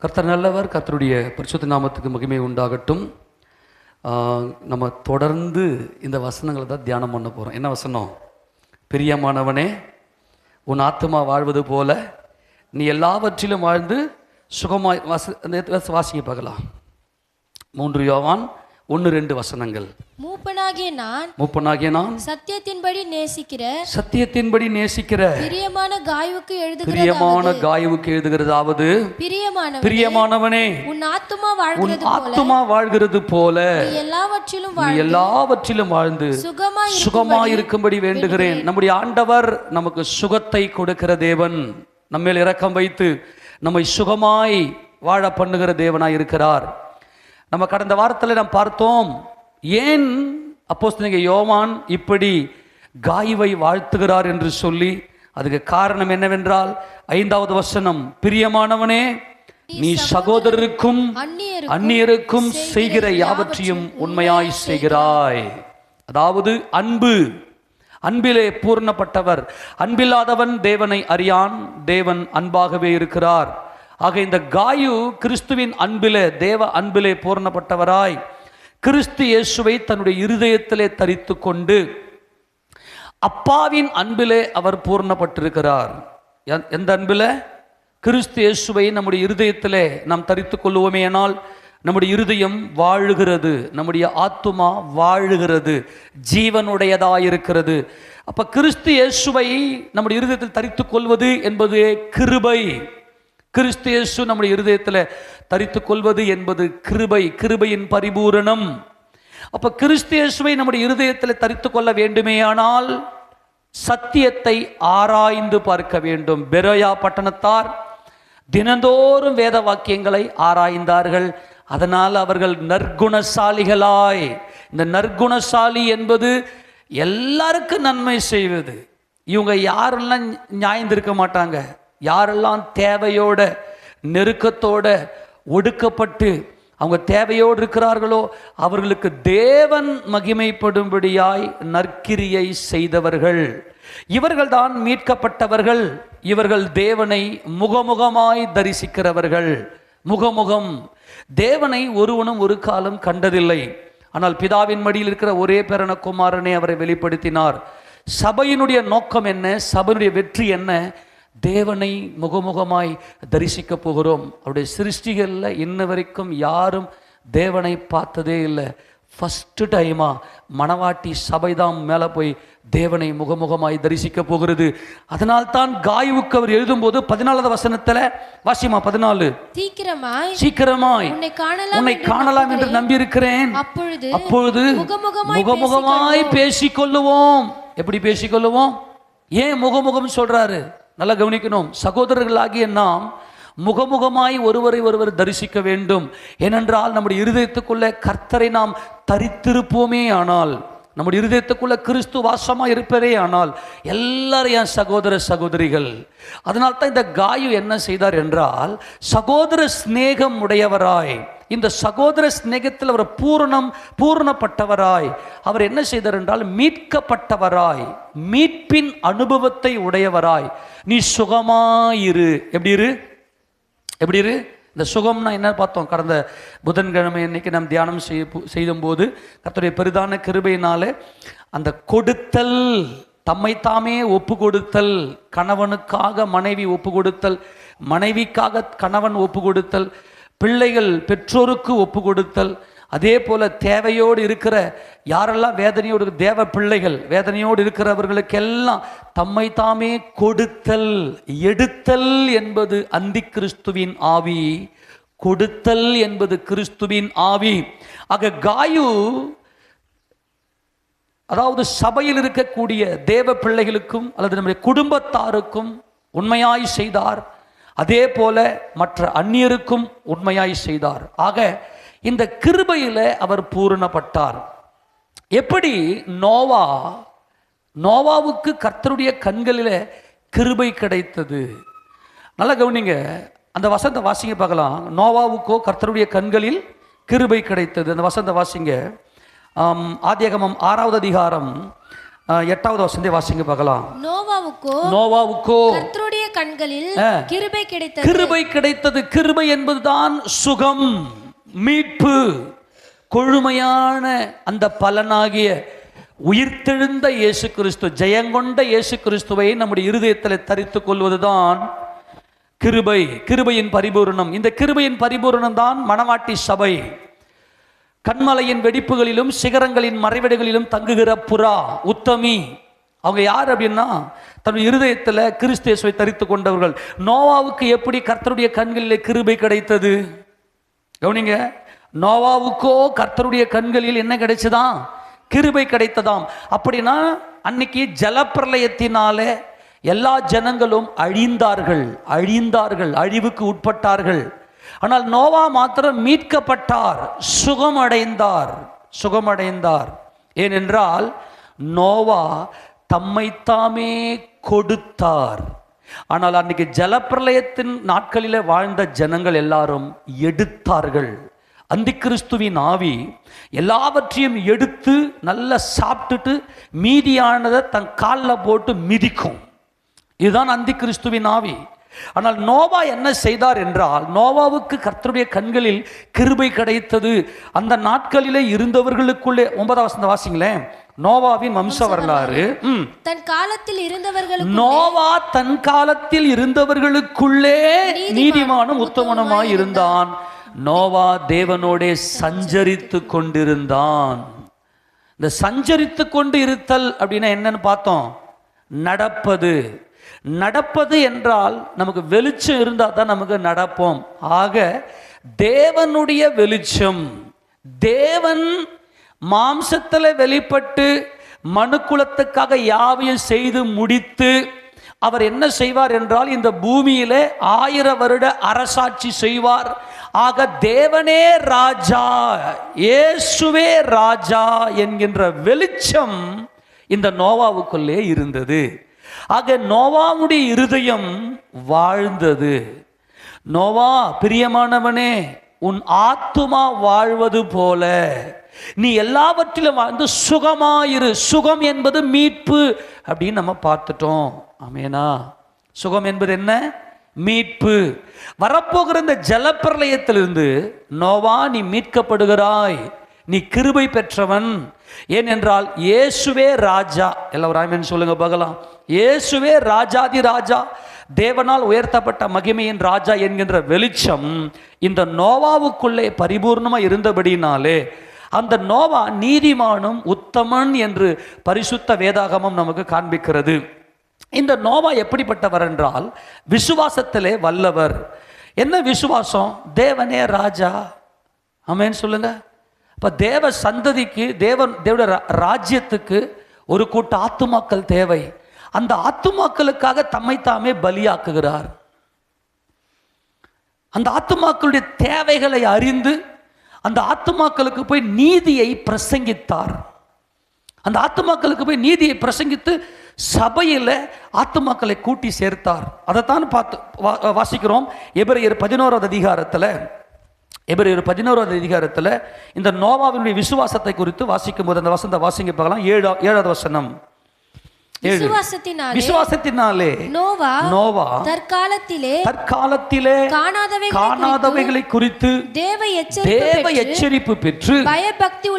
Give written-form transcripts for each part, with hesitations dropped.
கர்த்தர் நல்லவர். கர்த்தருடைய பரிசுத்த நாமத்துக்கு மகிமை உண்டாகட்டும். நம்ம தொடர்ந்து இந்த வசனங்களை தான் தியானம் பண்ண போகிறோம். என்ன வசனம்? பிரியமானவனே, உன் ஆத்துமா வாழ்வது போல நீ எல்லாவற்றிலும் வாழ்ந்து சுகமாய் வாசிக்க பார்க்கலாம். 3 யோவான் 1-2 வசனங்கள். மூப்பனாகிய நான் சத்தியத்தின்படி நேசிக்கிற பிரியமான காயுவுக்கு எழுதுகிறதாவது, பிரியமானவனே, உன் ஆத்துமா வாழ்கிறது போல எல்லாவற்றிலும் வாழ்ந்து சுகமாய் இருக்கும்படி வேண்டுகிறேன். நம்முடைய ஆண்டவர் நமக்கு சுகத்தை கொடுக்கிற தேவன், நம்மேல் இரக்கம் வைத்து நம்மை சுகமாய் வாழ பண்ணுகிற தேவனாய் இருக்கிறார். நம்ம கடந்த வாரத்தில் நாம் பார்த்தோம், ஏன் அப்போஸ்தலனாகிய யோவான் இப்படி காயுவை வாழ்த்துகிறார் என்று சொல்லி. அதுக்கு காரணம் என்னவென்றால் 5வது வசனம், பிரியமானவனே, நீ சகோதரருக்கும் அந்நியருக்கும் செய்கிற யாவற்றையும் உண்மையாய் செய்கிறாய். அதாவது அன்பிலே பூர்ணப்பட்டவர். அன்பில்லாதவன் தேவனை அறியான், தேவன் அன்பாகவே இருக்கிறார். ஆக இந்த காயு கிறிஸ்துவின் அன்பிலே, தேவ அன்பிலே பூர்ணப்பட்டவராய் கிறிஸ்து இயேசுவை தன்னுடைய இருதயத்திலே தரித்து கொண்டு அப்பாவின் அன்பிலே அவர் பூர்ணப்பட்டிருக்கிறார். எந்த அன்பிலே? கிறிஸ்து இயேசுவை நம்முடைய இருதயத்திலே நாம் தரித்து கொள்ளுவோமேயானால் நம்முடைய இருதயம் வாழுகிறது, நம்முடைய ஆத்துமா வாழுகிறது, ஜீவனுடையதாயிருக்கிறது. அப்ப கிறிஸ்து இயேசுவை நம்முடைய இருதயத்தில் தரித்து கொள்வது என்பது கிருபை. கிறிஸ்து இயேசு நம்முடைய இருதயத்தில் தரித்து கொள்வது என்பது கிருபையின் பரிபூரணம். அப்ப கிறிஸ்து இயேசுவை நம்முடைய இருதயத்தில் தரித்து கொள்ள வேண்டுமேயானால் சத்தியத்தை ஆராய்ந்து பார்க்க வேண்டும். பெரோயா பட்டணத்தார் தினந்தோறும் வேத வாக்கியங்களை ஆராய்ந்தார்கள். அதனால் அவர்கள் நற்குணசாலிகளாய், இந்த நற்குணசாலி என்பது எல்லாருக்கும் நன்மை செய்வது. இவங்க யாரெல்லாம் நியாயந்திருக்க மாட்டாங்க, யாரெல்லாம் தேவையோட நெருக்கத்தோட ஒடுக்கப்பட்டு அவங்க தேவையோடு இருக்கிறார்களோ அவர்களுக்கு தேவன் மகிமைப்படும்படியாய் நற்கிரியை செய்தவர்கள். இவர்கள்தான் மீட்கப்பட்டவர்கள். இவர்கள் தேவனை முகமுகமாய் தரிசிக்கிறவர்கள். முகமுகம் தேவனை ஒருவனும் ஒரு காலம் கண்டதில்லை. ஆனால் பிதாவின் மடியில் இருக்கிற ஒரே பேரான குமாரனை அவரை வெளிப்படுத்தினார். சபையினுடைய நோக்கம் என்ன? சபையினுடைய வெற்றி என்ன? தேவனை முகமுகமாய் தரிசிக்க போகிறோம். அவருடைய சிருஷ்டிகளில் இன்ன வரைக்கும் யாரும் தேவனை பார்த்ததே இல்லை. ஃபஸ்ட்டு டைமா மணவாட்டி சபைதான் மேலே போய் தேவனை முகமுகமாய் தரிசிக்க போகிறது. அதனால்தான் காயுவுக்கு அவர் எழுதும்போது 14வது வசனத்தில் வாசிமா 14, சீக்கிரமாய் உன்னை காணலாம் என்று நம்பியிருக்கிறேன், அப்பொழுது முகமுகமாய் பேசிக்கொள்ளுவோம். எப்படி பேசிக்கொள்ளுவோம்? ஏன் முகமுகம் சொல்றாரு? நல்லா கவனிக்கணும். சகோதரர்களாகிய நாம் முகமுகமாய் ஒருவரை ஒருவர் தரிசிக்க வேண்டும். ஏனென்றால் நம்முடைய இருதயத்துக்குள்ள கர்த்தரை நாம் தரித்திருப்போமே ஆனால், நம்முடைய இருதயத்துக்குள்ள கிறிஸ்து வாசமாக இருப்பதே ஆனால் எல்லாரும் என் சகோதர சகோதரிகள். அதனால்தான் இந்த காயு என்ன செய்தார் என்றால், சகோதர சிநேகம் உடையவராய், இந்த சகோதர சிநேகத்தில் அவர் பூரணப்பட்டவராய் அவர் என்ன செய்தார் என்றால், மீட்கப்பட்டவராய், மீட்பின் அனுபவத்தை உடையவராய், நீ சுகமாயிரு. எப்படி இரு? இந்த சுகம்னா என்ன பார்த்தோம் கடந்த புதன்கிழமை இன்னைக்கு நாம் தியானம் செய்யும்போது. கர்த்தருடைய பெரிதான கிருபையினாலே அந்த கொடுத்தல், தம்மை தாமே ஒப்பு கொடுத்தல், கணவனுக்காக மனைவி ஒப்பு கொடுத்தல், மனைவிக்காக கணவன் ஒப்பு கொடுத்தல், பிள்ளைகள் பெற்றோருக்கு ஒப்பு கொடுத்தல், அதே போல தேவையோடு இருக்கிற யாரெல்லாம் வேதனையோடு, தேவ பிள்ளைகள் வேதனையோடு இருக்கிறவர்களுக்கெல்லாம் தம்மை தாமே கொடுத்தல். எடுத்தல் என்பது அந்தி கிறிஸ்துவின் ஆவி, கொடுத்தல் என்பது கிறிஸ்துவின் ஆவி. ஆக காயு, அதாவது சபையில் இருக்கக்கூடிய தேவ பிள்ளைகளுக்கும் அல்லது நம்முடைய குடும்பத்தாருக்கும் உண்மையாய் செய்தார். அதே போல மற்ற அந்நியருக்கும் உண்மையாய் செய்தார். ஆக இந்த கிருபையில அவர் பூரணப்பட்டார். எப்படி நோவாவுக்கு கர்த்தருடைய கண்களில் கிருபை கிடைத்தது? நல்லா கவனிங்க, அந்த வசந்த வாசிங்க பார்க்கலாம். நோவாவுக்கோ கர்த்தருடைய கண்களில் கிருபை கிடைத்தது. அந்த வசந்த வாசிங்க. ஆதியாகமம் 6வது அதிகாரம் 8வது வசனத்தை வாசிங்க பார்க்கலாம். நோவாவுக்கோ கர்த்தருடைய கண்களில் கிருபை கிடைத்தது. கிருபை என்பதுதான் சுகம், மீட்பு, கொழுமையான அந்த பலனாகிய உயிர்த்தெழுந்த இயேசு கிறிஸ்து, ஜெயங்கொண்ட இயேசு கிறிஸ்துவை நம்முடைய இருதயத்தில் தரித்துக் கொள்வதுதான் கிருபை, கிருபையின் பரிபூரணம். இந்த கிருபையின் பரிபூரணம் தான் மணவாட்டி சபை. கண்மலையின் வெடிப்புகளிலும் சிகரங்களின் மறைவிடங்களிலும் தங்குகிற புறா, உத்தமி, அவங்க யார் அப்படின்னா தன்னுடைய இருதயத்தில் கிறிஸ்து இயேசுவை தரித்து கொண்டவர்கள். நோவாவுக்கு எப்படி கர்த்தருடைய கண்களிலே கிருபை கிடைத்தது? கவனிங்க, நோவாவுக்கோ கர்த்தருடைய கண்களில் என்ன கிடைச்சதாம்? கிருபை கிடைத்ததாம். அப்படின்னா அன்னைக்கு ஜலப்பிரளயத்தினாலே எல்லா ஜனங்களும் அழிந்தார்கள், அழிவுக்கு உட்பட்டார்கள். ஆனால் நோவா மாத்திரம் மீட்கப்பட்டார், சுகமடைந்தார். ஏனென்றால் நோவா தம்மைத்தாமே கொடுத்தார். ஆனால் அன்னைக்கு ஜலப்பிரளயத்தின் நாட்களில் வாழ்ந்த ஜனங்கள் எல்லாரும் எடுத்தார்கள். அந்தி கிறிஸ்துவின் ஆவி எல்லாவற்றையும் எடுத்து நல்லா சாப்பிட்டுட்டு மீதியானதை தன் காலில் போட்டு மிதிக்கும். இதுதான் அந்தி கிறிஸ்துவின் ஆவி. ஆனால் நோவா என்ன செய்தார் என்றால், நோவாவுக்கு கர்த்தருடைய கண்களில் கிருபை கிடைத்தது. அந்த நாட்களிலே இருந்தவர்களுக்குள்ளே 9வது வசனத்தை வாசிங்களேன். நோவாவின் வம்ச வரலாறு. தன் காலத்தில் இருந்தவர்கள், நோவா தன் காலத்தில் இருந்தவர்களுக்குள்ளே நீதிமானும் உத்தமனுமாய் இருந்தான். நோவா தேவனோடே சஞ்சரித்து கொண்டிருந்தான். இந்த சஞ்சரித்து கொண்டு இருத்தல் அப்படின்னா என்னன்னு பார்த்தோம். நடப்பது என்றால் நமக்கு வெளிச்சம் இருந்தால் தான் நமக்கு நடப்போம். ஆக தேவனுடைய வெளிச்சம், தேவன் மாம்சத்தில் வெளிப்பட்டு மனுக்குலத்துக்காக யாவையும் செய்து முடித்து அவர் என்ன செய்வார் என்றால் இந்த பூமியிலே 1000 வருட அரசாட்சி செய்வார். ஆக தேவனே ராஜா, இயேசுவே ராஜா என்கின்ற வெளிச்சம் இந்த நோவாவுக்குள்ளே இருந்தது. ஆக நோவாவுடைய இருதயம் வாழ்ந்தது. நோவா, பிரியமானவனே, உன் ஆத்துமா வாழ்வது போல நீ எல்லாவற்றிலும் வாழ்ந்து சுகமாயிரு. சுகம் என்பது மீட்பு அப்படின்னு நம்ம பார்த்துட்டோம். ஆமேனா? சுகம் என்பது என்ன? மீட்பு. வரப்போகிற இந்த ஜலப்பிரளயத்திலிருந்து நோவா, நீ மீட்கப்படுகிறாய், நீ கிருபை பெற்றவன். ஏனென்றால் இயேசுவே ராஜா. எல்லாரும் ஆமென் சொல்லுங்க பார்க்கலாம். இயேசுவே ராஜாதி ராஜா, தேவனால் உயர்த்தப்பட்ட மகிமையின் ராஜா என்கின்ற வெளிச்சம் இந்த நோவாவுக்குள்ளே பரிபூர்ணமாக இருந்தபடினாலே அந்த நோவா நீதிமானும் உத்தமன் என்று பரிசுத்த வேதாகமம் நமக்கு காண்பிக்கிறது. இந்த நோவா எப்படிப்பட்டவர் என்றால் விசுவாசத்திலே வல்லவர். என்ன விசுவாசம்? தேவனே ராஜா. ஆமென் சொல்லுங்க. இப்போ தேவ சந்ததிக்கு, தேவனுடைய ராஜ்யத்துக்கு ஒரு கூட்ட ஆத்துமாக்கள் தேவை. அந்த ஆத்துமாக்களுக்காக தம்மை தாமே பலியாக்குகிறார். அந்த ஆத்துமாக்களுடைய தேவைகளை அறிந்து அந்த ஆத்துமாக்களுக்கு போய் நீதியை பிரசங்கித்தார். அந்த ஆத்துமாக்களுக்கு போய் நீதியை பிரசங்கித்து சபையில் ஆத்துமாக்களை கூட்டி சேர்த்தார். அதைத்தான் பார்த்து வாசிக்கிறோம். எபிரேயர் 11வது அதிகாரத்தில் இந்த நோவாவினுடைய விசுவாசத்தை குறித்து வாசிக்கும் போது அந்த வசனத்தை வாசிங்க பார்க்கலாம். 7வது வசனம். விசுவாசத்தினாலே நோவா தற்காலத்திலே காணாதவைகளை குறித்து தேவ எச்சரிப்பு பெற்று பயபக்தி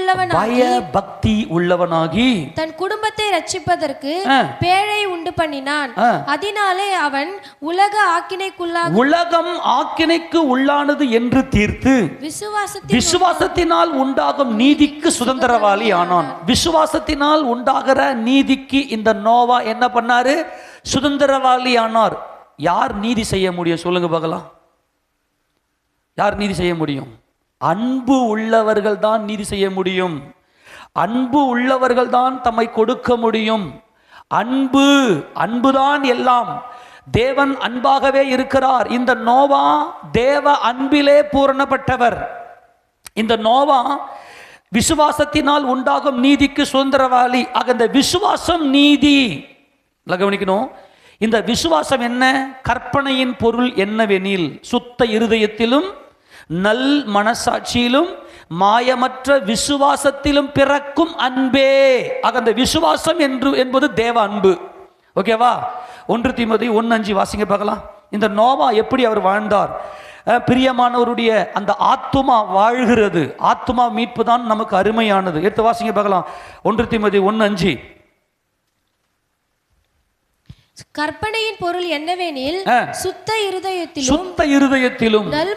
உள்ளவனாகி தன் குடும்பத்தை ரட்சிப்பதற்கு பேழை உண்டு பண்ணினான். அதனாலே அவன் உலகம் ஆக்கினைக்கு உள்ளானது என்று தீர்த்து விசுவாசத்தினால் உண்டாகும் நீதிக்கு சுதந்திரவாளி ஆனான். விசுவாசத்தினால் உண்டாகிற நீதிக்கு இந்த நோவா என்ன பண்ணாரு? சுதந்திரவாளி ஆனார். யார் நீதி செய்ய முடியும் சொல்லுங்க பார்க்கலாம். யார் நீதி செய்ய முடியும்? அன்பு உள்ளவர்கள் தான் நீதி செய்ய முடியும். அன்பு உள்ளவர்கள் தான் தம்மை கொடுக்க முடியும். அன்புதான் எல்லாம். தேவன் அன்பாகவே இருக்கிறார். இந்த நோவா தேவ அன்பிலே பூரணப்பட்டவர். இந்த நோவா விசுவாசத்தினால் உண்டாகும் நீதிக்கு சுதந்திரவாளி. ஆக இந்த விசுவாசம் நீதி. கவனிக்கணும். இந்த விசுவாசம் என்ன? கற்பனையின் பொருள் என்னவெனில் சுத்த இருதயத்திலும் நல் மனசாட்சியிலும் மாயமற்ற விசுவாசத்திலும் பிறக்கும் அன்பே. ஆக அந்த விசுவாசம் என்பது தேவ அன்பு. ஓகேவா? 1 தீமோத்தேயு 1:5 வாசிங்க பார்க்கலாம். இந்த நோவா எப்படி அவர் வாழ்ந்தார்? பிரியமானவருடைய அந்த ஆத்துமா வாழ்கிறது. ஆத்துமா மீட்பு தான் நமக்கு அருமையானது. எடுத்து வாசிங்க பார்க்கலாம். 1 தீமோத்தேயு 1:5. கற்பனையின் பொருள் என்னவெனில் சுத்த இருதயத்திலும் நல்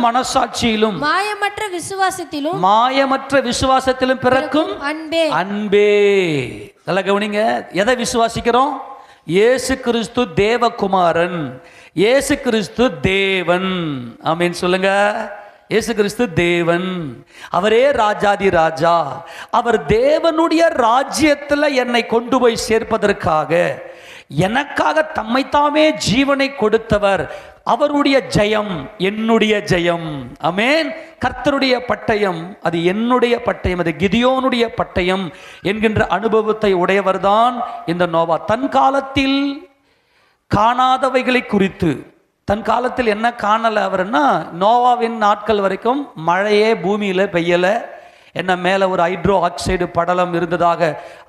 மனசாட்சியிலும் மாயமற்ற விசுவாசத்திலும் பிறக்கும் அன்பே. நல்லா கவனிங்க. எதை விசுவாசிக்கிறோம்? இயேசு கிறிஸ்து தேவகுமாரன், இயேசு கிறிஸ்து தேவன். ஆமென் சொல்லுங்க. இயேசு கிறிஸ்து தேவன், அவரே ராஜாதி ராஜா. அவர் தேவனுடைய ராஜ்யத்தில் என்னை கொண்டு போய் சேர்ப்பதற்காக எனக்காக தம்மைத்தாமே ஜீவனை கொடுத்தவர். அவருடைய ஜெயம் என்னுடைய ஜெயம். ஆமென். கர்த்தருடைய பட்டயம் அது என்னுடைய பட்டயம், அது கிதியோனுடைய பட்டயம் என்கின்ற அனுபவத்தை உடையவர்தான் இந்த நோவா. தன் காலத்தில் காணாதவைகளை குறித்து, தன் காலத்தில் என்ன காணலை அவர்னா, நோவாவின் நாட்கள் வரைக்கும் மழையே பூமியில் பெய்யலை. என்ன மேலே ஒரு ஹைட்ரோ ஆக்சைடு படலம் இருந்ததாக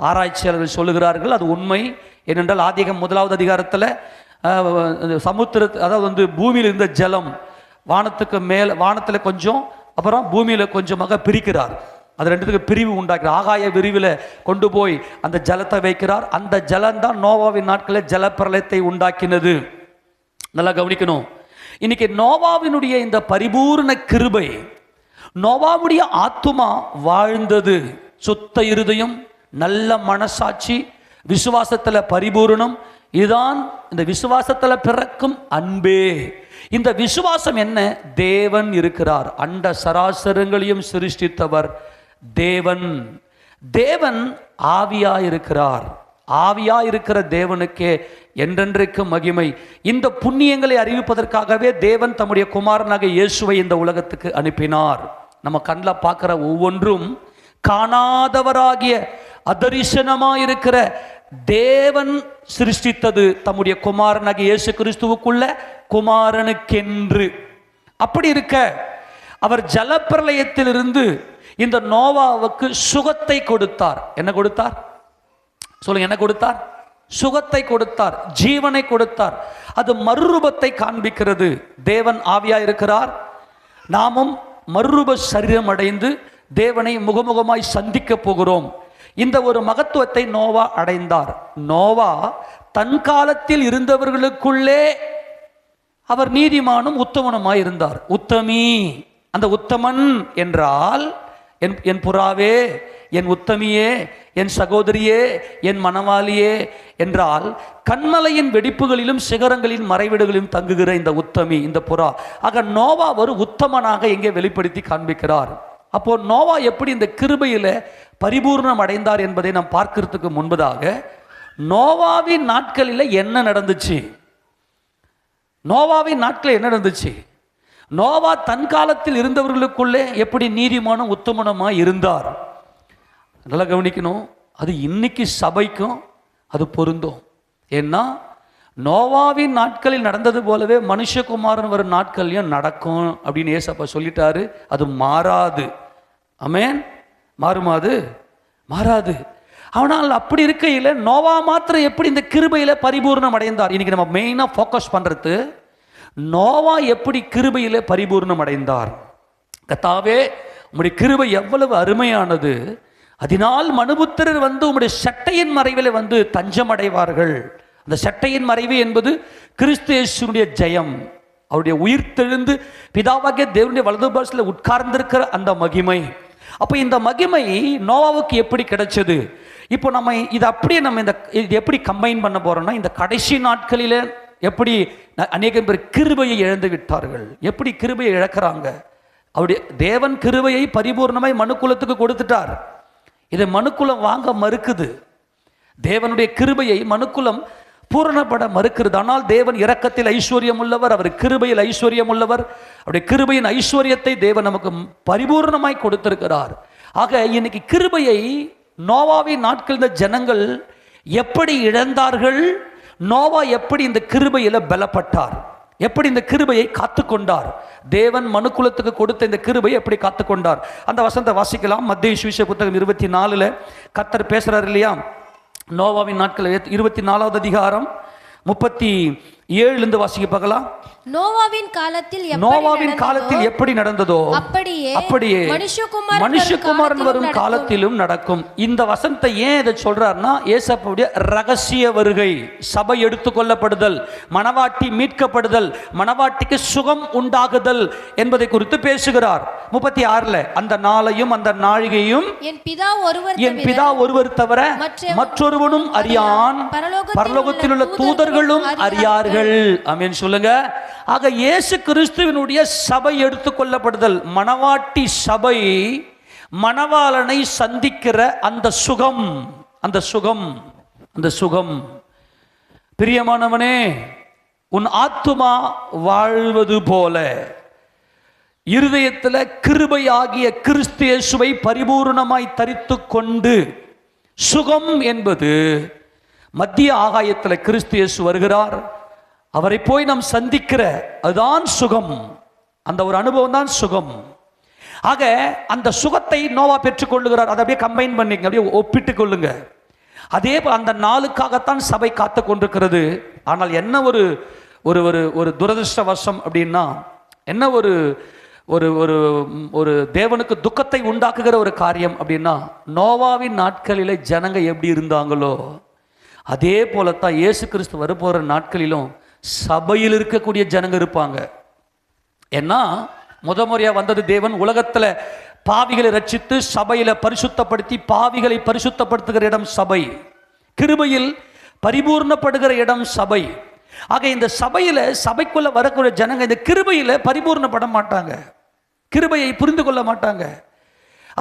ஆராய்ச்சியாளர்கள் சொல்லுகிறார்கள். அது உண்மை. ஏனென்றால் ஆதியாகமம் 1வது அதிகாரத்தில் அதாவது பூமியில் இருந்த ஜலம் வானத்துக்கு மேலே, வானத்தில் கொஞ்சம் அப்புறம் பூமியில் கொஞ்சமாக பிரிக்கிறார். அது ரெண்டுத்துக்கு பிரிவு உண்டாக்கிறார். ஆகாய விரிவில் கொண்டு போய் அந்த ஜலத்தை வைக்கிறார். அந்த ஜலம்தான் நோவாவின் நாட்களில் ஜலப்பிரளயத்தை உண்டாக்கினது. நல்லா கவனிக்கணும். இன்னைக்கு நோவாவினுடைய இந்த பரிபூர்ண கிருபை, நோவாவுடைய ஆத்துமா வாழ்ந்தது. சுத்த இருதயம், நல்ல மனசாட்சி, விசுவாசத்தில் பரிபூர்ணம். இதுதான் இந்த விசுவாசத்தில் பிறக்கும் அன்பே. இந்த விசுவாசம் என்ன? தேவன் இருக்கிறார். அண்ட சராசரங்களையும் சிருஷ்டித்தவர் தேவன். தேவன் ஆவியாயிருக்கிறார். ஆவியாயிருக்கிற தேவனுக்கே என்றென்றைக்கு மகிமை. இந்த புண்ணியங்களை அறிவிப்பதற்காகவே தேவன் தம்முடைய குமாரனாக இயேசுவை இந்த உலகத்துக்கு அனுப்பினார். நம்ம கண்ணில் பார்க்குற ஒவ்வொன்றும் காணாதவராகிய அதரிசனமாயிருக்கிற தேவன் சிருஷ்டித்தது தம்முடைய குமாரனாக இயேசு கிறிஸ்துவுக்குள்ள குமாரனுக்கென்று. அப்படி இருக்க அவர் ஜலப்பிரளயத்திலிருந்து இந்த நோவாவுக்கு சுகத்தை கொடுத்தார். என்ன கொடுத்தார் சொல்லுங்க? என்ன கொடுத்தார்? சுகத்தை கொடுத்தார், ஜீவனை கொடுத்தார். அது மறுரூபத்தை காண்பிக்கிறது. தேவன் ஆவியா இருக்கிறார். நாமும் மறுரூப சரீரம் அடைந்து தேவனை முகமுகமாய் சந்திக்க போகிறோம். இந்த ஒரு மகத்துவத்தை நோவா அடைந்தார். நோவா தன் காலத்தில் இருந்தவர்களுக்குள்ளே அவர் நீதிமானும் உத்தமனுமாய் இருந்தார். உத்தமி, அந்த உத்தமன் என்றால் என் புறாவே, என் உத்தமியே, என் சகோதரியே, என் மணவாளியே என்றால் கண்மலையின் வெடிப்புகளிலும் சிகரங்களின் மறைவிடுகளிலும் தங்குகிற இந்த உத்தமி, இந்த புறா. ஆக நோவா ஒரு உத்தமனாக எங்கே வெளிப்படுத்தி காண்பிக்கிறார். அப்போ நோவா எப்படி இந்த கிருபையில பரிபூர்ணம் அடைந்தார் என்பதை நாம் பார்க்கிறதுக்கு முன்பதாக நோவாவின் நாட்களில் என்ன நடந்துச்சு? நோவாவின் நாட்களில் என்ன நடந்துச்சு? நோவா தன் காலத்தில் இருந்தவர்களுக்குள்ளே எப்படி நீதிமானும் உத்தமனுமாய் இருந்தார்? நல்லா கவனிக்கணும். அது இன்னைக்கு சபைக்கும் அது பொருந்தும். ஏன்னா நோவாவின் நாட்களில் நடந்தது போலவே மனுஷகுமாரன் வரும் நாட்கள்லையும் நடக்கும் அப்படின்னு ஏசப்பா சொல்லிட்டாரு. அது மாறாது. ஆமென். மாறுமாது? மாறாது. ஆனால் அப்படி இருக்கையில் நோவா மாத்திரம் எப்படி இந்த கிருபையில பரிபூர்ணம் அடைந்தார்? இன்னைக்கு நம்ம மெயினாக ஃபோக்கஸ் பண்றது நோவா எப்படி கிருபையில பரிபூர்ணம் அடைந்தார். கர்த்தாவே, உம்முடைய கிருபை எவ்வளவு அருமையானது. அதனால் மனுபுத்திரர் உம்முடைய சட்டையின் மறைவில் தஞ்சம் அடைவார்கள். அந்த சட்டையின் மறைவு என்பது கிறிஸ்து இயேசுவினுடைய ஜெயம், அவருடைய உயிர்த்தெழுந்து பிதாவாகிய தேவனுடைய வலது பாரசத்தில் உட்கார்ந்திருக்கிற அந்த மகிமை. அப்போ இந்த மகிமை நோவாவுக்கு எப்படி கிடைச்சது? இப்போ நம்ம இதை அப்படியே இது எப்படி கம்பைன் பண்ண போறோம்னா, இந்த கடைசி நாட்களில் எப்படி அநேக பேர் கிருபையை இழந்து விட்டார்கள். எப்படி கிருபையை இழக்கிறாங்க? அவருடைய தேவன் கிருபையை பரிபூர்ணமாய் மனுக்குலத்துக்கு கொடுத்துட்டார். இதை மனுக்குலம் வாங்க மறுக்குது. தேவனுடைய கிருபையை மனுக்குலம் பூரணப்பட மறுக்கிறது. ஆனால் தேவன் இரக்கத்தில் ஐஸ்வர்யம் உள்ளவர், அவர் கிருபையில் ஐஸ்வர்யம் உள்ளவர். அவருடைய கிருபையின் ஐஸ்வர்யத்தை தேவன் நமக்கு பரிபூர்ணமாய் கொடுத்திருக்கிறார். ஆக இன்னைக்கு கிருபையை நோவாவின் நாட்கள் இந்த ஜனங்கள் எப்படி இழந்தார்கள்? நோவா எப்படி இந்த கிருபையில பலப்பட்டார்? எப்படி இந்த கிருபையை காத்துக்கொண்டார், தேவன் மனுக்குலத்துக்கு கொடுத்த இந்த கிருபையை எப்படி காத்துக்கொண்டார். அந்த வசனத்தை வாசிக்கலாம். மத்தேயு சுவிசேஷ புத்தகம் 24 கர்த்தர் பேசுறாரு இல்லையா, நோவாவின் நாட்கள் 24வது அதிகாரம் 37 வாசிக்க பார்க்கலாம். நோவாவின் காலத்தில் எப்படி நடந்ததோ அப்படியே மனுஷகுமாரன் வரும் காலத்திலும் நடக்கும். இந்த வசனத்தை ஏன் இதை சொல்றாருன்னா, இயேசுவுடைய ரகசிய வருகை, சபை எடுத்துக்கொள்ளப்படுதல், மணவாட்டி மீட்கப்படுதல், மணவாட்டிக்கு சுகம் உண்டாகுதல் என்பதை குறித்து பேசுகிறார். 36 அந்த நாளையும் அந்த நாழிகையும் என் பிதா ஒருவர் தவிர மற்றொருவனும் அறியான், பரலோகத்தில் உள்ள தூதர்களும் அறியார்கள். ஆமென் சொல்லுங்க. ஆக இயேசு கிறிஸ்துவினுடைய சபை எடுத்துக்கொள்ளப்படுதல், மணவாட்டி சபை மணவாளனை சந்திக்கிற அந்த சுகம் பிரியமானவனே, உன் ஆத்துமா வாழ்வது போல இருதயத்தில் கிருபையாகிய கிறிஸ்து இயேசுவை பரிபூர்ணமாய் தரித்து கொண்டு, சுகம் என்பது மத்திய ஆகாயத்தில் கிறிஸ்து இயேசு வருகிறார், அவரை போய் நாம் சந்திக்கிற அதுதான் சுகம். அந்த ஒரு அனுபவம் தான் சுகம். ஆக அந்த சுகத்தை நோவா பெற்றுக்கொள்ளுகிறார். அதை அப்படியே கம்பைன் பண்ணிங்க, அப்படியே ஒப்பிட்டு கொள்ளுங்க. அதே அந்த நாளுக்காகத்தான் சபை காத்து கொண்டிருக்கிறது. ஆனால் என்ன ஒரு ஒரு ஒரு துரதிருஷ்டவசம் அப்படின்னா, என்ன ஒரு ஒரு ஒரு ஒரு தேவனுக்கு துக்கத்தை உண்டாக்குகிற ஒரு காரியம் அப்படின்னா, நோவாவின் நாட்களிலே ஜனங்க எப்படி இருந்தாங்களோ அதே போலத்தான் இயேசு கிறிஸ்து வரப்போகிற நாட்களிலும் சபையில் இருக்கக்கூடிய ஜனங்க இருப்பாங்க. ஏன்னா முறையா வந்தது தேவன் உலகத்தில் பாவிகளை ரட்சித்து சபையில பரிசுத்தப்படுத்தி பாவிகளை பரிசுத்தப்படுத்துகிற இடம் சபை, கிருபையில் பரிபூர்ணப்படுகிற இடம் சபை. ஆக இந்த சபைக்குள்ள வரக்கூடிய ஜனங்க இந்த கிருபையில பரிபூர்ணப்பட மாட்டாங்க, கிருபையை புரிந்து கொள்ள மாட்டாங்க.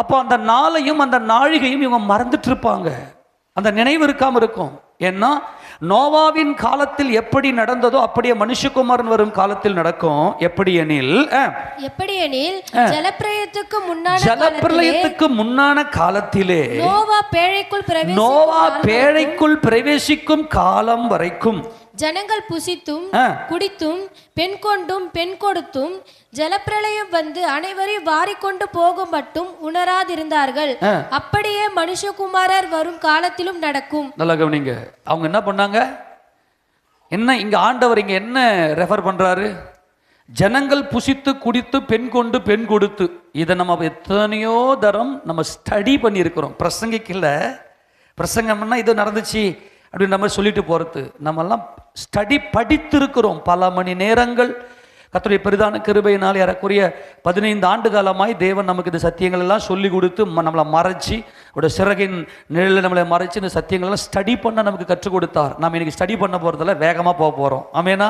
அப்போ அந்த நாளையும் அந்த நாழிகையும் இவங்க மறந்துட்டு இருப்பாங்க, அந்த நினைவு இருக்காம இருக்கும். ஏன்னா நோவாவின் காலத்தில் எப்படி நடந்ததோ அப்படியே மனுஷகுமாரன் வரும் காலத்தில் நடக்கும். எப்படி எனில் ஜலப்பிரளயத்துக்கு முன்னான காலத்திலே நோவா பேழைக்குள் பிரவேசிக்கும் காலம் வரைக்கும் ஜனங்கள் புசித்தும் குடித்தும் பெண் கொண்டும் பெண் கொடுத்தும் ஜலப்பிரளயம் வந்து அனைவரையும் வாரிக்கொண்டு போக மட்டும் உணராதிருந்தார்கள். அப்படியே மனுஷகுமாரர் வரும் காலத்திலும் நடக்கும். நல்லா கவனிங்க. அவங்க என்ன பண்ணாங்க, என்ன இங்க ஆண்டவர் இங்க என்ன ரெஃபர் பண்றாரு? ஜனங்கள் புசித்து குடித்து பெண் கொண்டு பெண் கொடுத்து. இதை நம்ம எத்தனையோ தரம் நம்ம ஸ்டடி பண்ணியிருக்கிறோம். பிரசங்கிக்கல, பிரசங்கம்னா இது நடந்துச்சு அப்படின்னு நம்ம சொல்லிட்டு போறது. நம்மெல்லாம் ஸ்டடி படித்திருக்கிறோம் பல மணி நேரங்கள். கர்த்தருடைய பெரிதான கிருபையினால் ஏறக்குறைய 15 ஆண்டு காலமாய் தேவன் நமக்கு இந்த சத்தியங்கள் எல்லாம் சொல்லி கொடுத்து நம்மளை மறைச்சி, ஒரு சிறகின் நிழலில் நம்மளை மறைச்சி இந்த சத்தியங்கள் எல்லாம் ஸ்டடி பண்ண நமக்கு கற்றுக் கொடுத்தார். நம்ம இன்னைக்கு ஸ்டடி பண்ண போறதில்ல, வேகமாக போக போறோம். ஆமேனா?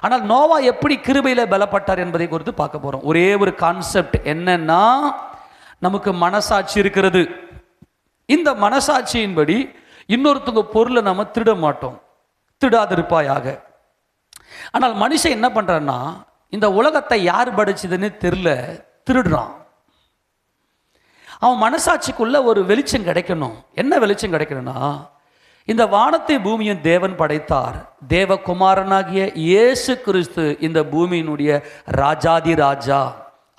ஆனால் நோவா எப்படி கிருபையில பலப்பட்டார் என்பதை குறித்து பார்க்க போறோம். ஒரே ஒரு கான்செப்ட் என்னன்னா, நமக்கு மனசாட்சி இருக்கிறது. இந்த மனசாட்சியின்படி இன்னொருத்தங்க பொருளை நம்ம திருட மாட்டோம், திருடாதிருப்பாயாக. ஆனால் மனுஷன் என்ன பண்றான்னா, இந்த உலகத்தை யார் படைச்சதுன்னு தெரியல, திருடுறான். அவன் மனசாட்சிக்குள்ள ஒரு வெளிச்சம் கிடைக்கணும். என்ன வெளிச்சம் கிடைக்கணும்னா, இந்த வானத்தை பூமியும் தேவன் படைத்தார், தேவகுமாரனாகிய இயேசு கிறிஸ்து இந்த பூமியினுடைய ராஜாதி ராஜா,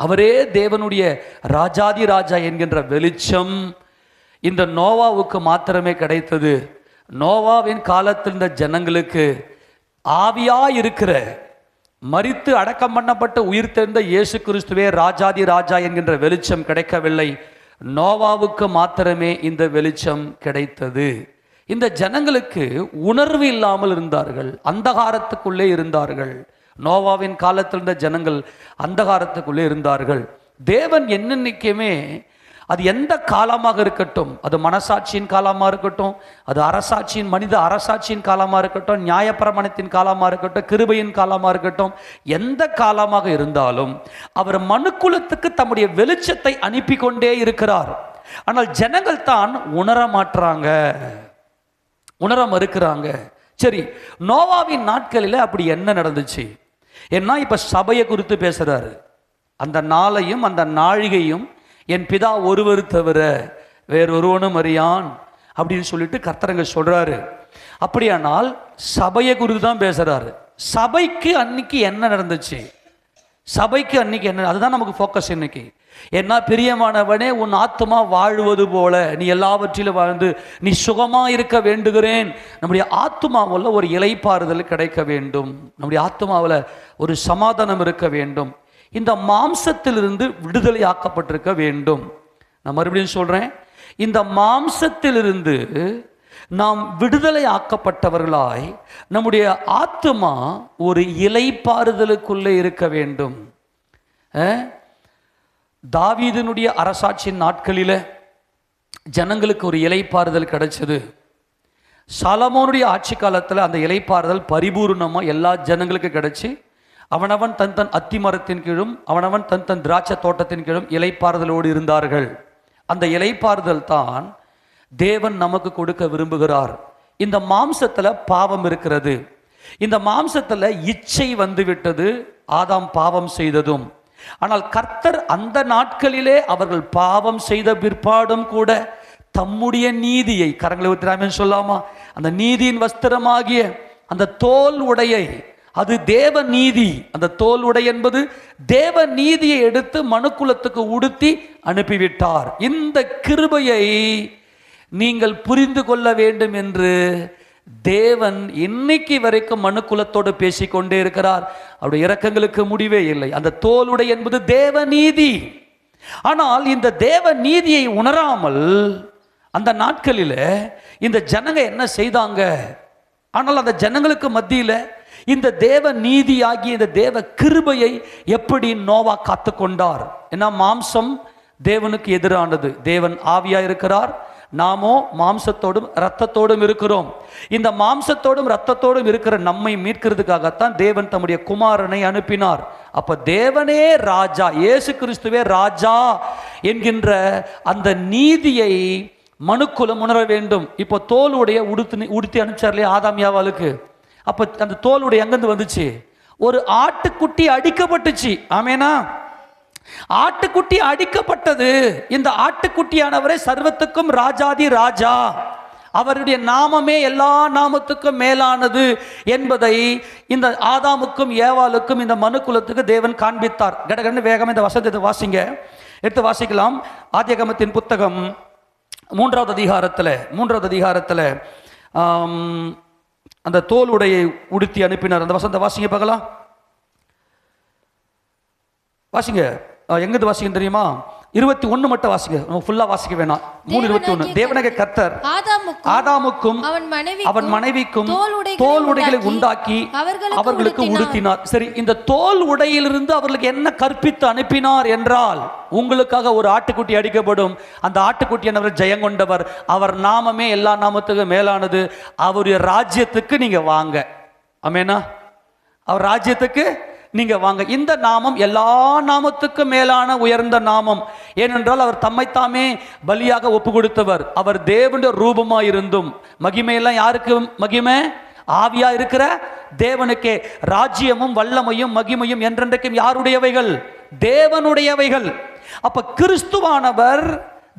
அவரே தேவனுடைய ராஜாதி ராஜா என்கின்ற வெளிச்சம் இந்த நோவாவுக்கு மாத்திரமே கிடைத்தது. நோவாவின் காலத்தில் இந்த ஜனங்களுக்கு ஆவியா இருக்கிற, மரித்து அடக்கம் பண்ணப்பட்ட உயிர் தெழுந்த இயேசு கிறிஸ்துவே ராஜாதி ராஜா என்கின்ற வெளிச்சம் கிடைக்கவில்லை. நோவாவுக்கு மாத்திரமே இந்த வெளிச்சம் கிடைத்தது. இந்த ஜனங்களுக்கு உணர்வு இல்லாமல் இருந்தார்கள், அந்தகாரத்துக்குள்ளே இருந்தார்கள். நோவாவின் காலத்தில் இருந்த ஜனங்கள் அந்தகாரத்துக்குள்ளே இருந்தார்கள். தேவன் என்னென்னைக்குமே, அது எந்த காலமாக இருக்கட்டும், அது மனசாட்சியின் காலமாக இருக்கட்டும், அது அரசாட்சியின் மனித அரசாட்சியின் காலமாக இருக்கட்டும், நியாயப்பிரமாணத்தின் காலமாக இருக்கட்டும், கிருபையின் காலமாக இருக்கட்டும், எந்த காலமாக இருந்தாலும் அவர் மனுக்குலத்துக்கு தம்முடைய வெளிச்சத்தை அனுப்பி கொண்டே இருக்கிறார். ஆனால் ஜனங்கள் தான் உணர மாட்டுறாங்க, உணர மறுக்கிறாங்க. சரி, நோவாவின் நாட்களில் அப்படி என்ன நடந்துச்சு? ஏன்னா இப்ப சபையை குறித்து பேசுறாரு. அந்த நாளையும் அந்த நாழிகையும் என் பிதா ஒருவர் தவிர வேறொருவனும் அறியான் அப்படின்னு சொல்லிட்டு கர்த்தரங்க சொல்றாரு. அப்படியானால் சபையை குறித்து தான் பேசுறாரு. சபைக்கு அன்னைக்கு என்ன நடந்துச்சு, சபைக்கு அன்னைக்கு என்ன, அதுதான் நமக்கு ஃபோக்கஸ் இன்னைக்கு. ஏன்னா பிரியமானவனே, உன் ஆத்மா வாழ்வது போல நீ எல்லாவற்றிலும் வாழ்ந்து நீ சுகமா இருக்க வேண்டுகிறேன். நம்முடைய ஆத்மாவில் ஒரு இளைப்பாறுதல் கிடைக்க வேண்டும், நம்முடைய ஆத்மாவில் ஒரு சமாதானம் இருக்க வேண்டும், இந்த மாம்சத்திலிருந்து விடுதலை ஆக்கப்பட்டிருக்க வேண்டும். நான் மறுபடியும் சொல்றேன், இந்த மாம்சத்திலிருந்து நாம் விடுதலை ஆக்கப்பட்டவர்களாய் நம்முடைய ஆத்மா ஒரு இளைப்பாறுதலுக்குள்ளே இருக்க வேண்டும். தாவீதினுடைய அரசாட்சியின் நாட்களில் ஜனங்களுக்கு ஒரு இளைப்பாறுதல் கிடைச்சது. சாலமோனுடைய ஆட்சி காலத்தில் அந்த இளைப்பாறுதல் பரிபூர்ணமாக எல்லா ஜனங்களுக்கும் கிடைச்சி, அவனவன் தன் தன் அத்தி மரத்தின் கீழும் அவனவன் தன் தன் திராட்சை தோட்டத்தின் கீழும் இளைப்பாறுதலோடு இருந்தார்கள். அந்த இளைப்பாறுதல் தான் தேவன் நமக்கு கொடுக்க விரும்புகிறார். இந்த மாம்சத்தில் பாவம் இருக்கிறது, இந்த மாம்சத்தில் இச்சை வந்துவிட்டது, ஆதாம் பாவம் செய்ததும். ஆனால் கர்த்தர் அந்த நாட்களிலே அவர்கள் பாவம் செய்த பிற்பாடும் கூட தம்முடைய நீதியை, கரங்களை ஊத்திராம சொல்லாமா, அந்த நீதியின் வஸ்திரமாகிய அந்த தோல் உடையை, அது தேவ நீதி, அந்த தோல் உடை என்பது தேவ நீதியை எடுத்து மனுக்குலத்துக்கு உடுத்தி அனுப்பிவிட்டார். இந்த கிருபையை நீங்கள் புரிந்து கொள்ள வேண்டும் என்று தேவன் இன்னைக்கு வரைக்கும் மனுக்குலத்தோடு பேசிக்கொண்டே இருக்கிறார். அவருடைய இரக்கங்களுக்கு முடிவே இல்லை. அந்த தோலுடை என்பது தேவ நீதி. ஆனால் இந்த தேவ நீதியை உணராமல் அந்த நாட்களில் இந்த ஜனங்க என்ன செய்தாங்க? ஆனால் அந்த ஜனங்களுக்கு மத்தியில் இந்த தேவ நீதியாகிய இந்த தேவ கிருபையை எப்படி நோவா காத்து கொண்டார்? ஏன்னா மாம்சம் தேவனுக்கு எதிரானது. தேவன் ஆவியா இருக்கிறார், நாமோ மாம்சத்தோடும் இரத்தத்தோடும் இருக்கிறோம். இந்த மாம்சத்தோடும் இரத்தத்தோடும் இருக்கிற நம்மை மீட்கிறதுக்காகத்தான் தேவன் தம்முடைய குமாரனை அனுப்பினார். அப்ப தேவனே ராஜா, இயேசு கிறிஸ்துவே ராஜா என்கின்ற அந்த நீதியை மனுக்குலம் உணர வேண்டும். இப்போ தோலுடைய உடுத்தி அனுப்பிச்சார் இல்லையா ஆதாம் யாவாளுக்கு. அப்ப அந்த தோலுடைய எங்கிருந்து வந்துச்சு? ஒரு ஆட்டுக்குட்டி அடிக்கப்பட்டுச்சு. ஆமேனா? ஆட்டுக்குட்டி அடிக்கப்பட்டது. இந்த ஆட்டுக்குட்டியானவரே சர்வத்துக்கும் ராஜாதி ராஜா, அவருடைய நாமமே எல்லா நாமத்துக்கும் மேலானது என்பதை இந்த ஆதாமுக்கும் ஏவாளுக்கும் இந்த மனுக்குலத்துக்கு தேவன் காண்பித்தார். கடகடன்னு வேகம் இந்த வசனத்தை வாசிங்க, எடுத்து வாசிக்கலாம். ஆதியாகமத்தின் புத்தகம் 3வது அதிகாரத்தில் அந்த தோல் உடையை உடுத்தி அனுப்பினார். அந்த வசனத்தை வாசிங்க பார்க்கலாம். வாசிங்க. எங்கிருந்து வாசிக்க தெரியுமா? 21 மட்டும் வாசிங்க, ஃபுல்லா வாசிக்க வேணாம். 3:21. தேவனாகிய கர்த்தர் ஆதாமுக்கும் அவன் மனைவிக்கும் தோல் உடைகளை உண்டாக்கி அவர்களுக்கு உடுத்தினார். சரி, இந்த தோல் உடையிலிருந்து அவர்களுக்கு என்ன கற்பித்து அனுப்பினார் என்றால், உங்களுக்காக ஒரு ஆட்டுக்குட்டி அடிக்கப்படும், அந்த ஆட்டுக்குட்டியானவர் ஜெயங்கொண்டவர், அவர் நாமமே எல்லா நாமத்துக்கும் மேலானது, அவருடைய ராஜ்யத்துக்கு நீங்க வாங்க. ஆமேனா? அவர் ராஜ்யத்துக்கு நீங்க வாங்க. இந்த நாமம் எல்லா நாமத்துக்கும் மேலான உயர்ந்த நாமம். ஏனென்றால் அவர் தம்மைத்தாமே பலியாக ஒப்பு கொடுத்தவர். அவர் தேவனுடைய ரூபமாய் இருந்தும், மகிமையெல்லாம் யாருக்கு மகிமை? ஆவியா இருக்கிற தேவனுக்கே. ராஜ்யமும் வல்லமையும் மகிமையும் என்றென்றைக்கும் யாருடையவைகள்? தேவனுடையவைகள். அப்ப கிறிஸ்துவானவர்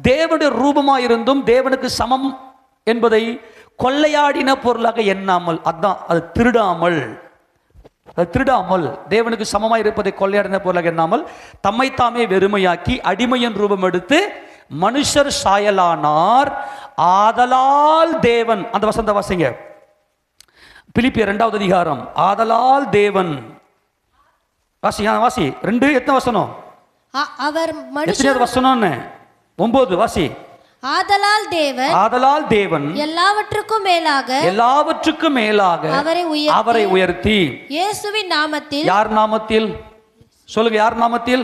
தேவனுடைய ரூபமாய் இருந்தும் தேவனுக்கு சமம் என்பதை கொள்ளையாடின பொருளாக எண்ணாமல், அதான் அது திருடாமல் தேவனுக்கு சமமாய் இருப்பதை கொள்ளையாடின பொருளாக எண்ணாமல் தம்மைத்தாமே வெறுமையாக்கி அடிமையின் ரூபம் எடுத்து மனுஷர் சாயலானார். ஆதலால் தேவன், அந்த வசந்த வாசிங்க, பிலிப்பியர் 2வது அதிகாரம். ஆதலால் தேவன், வாசி 2 எத்தனை வசனம்? அவர் எத்தனை வசனம்னு? 9 வாசி. ஆதலால் தேவன் எல்லாவற்றுக்கும் மேலாக அவரை உயர்த்தி இயேசுவின் நாமத்தில். யார் நாமத்தில்? சொல்லுங்க, யார் நாமத்தில்?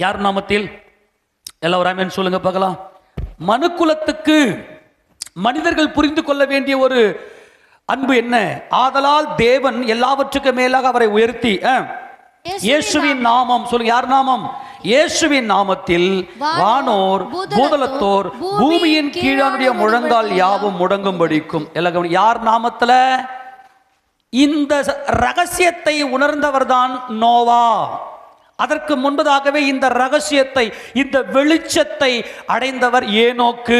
யார் நாமத்தில்? எல்லாரும் சொல்லுங்க பார்க்கலாம். மனுக்குலத்துக்கு மனிதர்கள் புரிந்து கொள்ள வேண்டிய ஒரு அன்பு என்ன? ஆதலால் தேவன் எல்லாவற்றுக்கும் மேலாக அவரை உயர்த்தி இயேசுவின் நாமம். சொல்லுங்க, யார் நாமம்? இயேசுவின் நாமத்தில் வானோர் பூதலத்தோர் பூமியின் கீழானுடைய முழங்கால் யாவும் முடங்கும்படிக்கும். எல்லாம் யார் நாமத்துல? இந்த ரகசியத்தை உணர்ந்தவர் தான் நோவா. அதற்கு முன்பதாகவே இந்த ரகசியத்தை, இந்த வெளிச்சத்தை அடைந்தவர் ஏனோக்கு.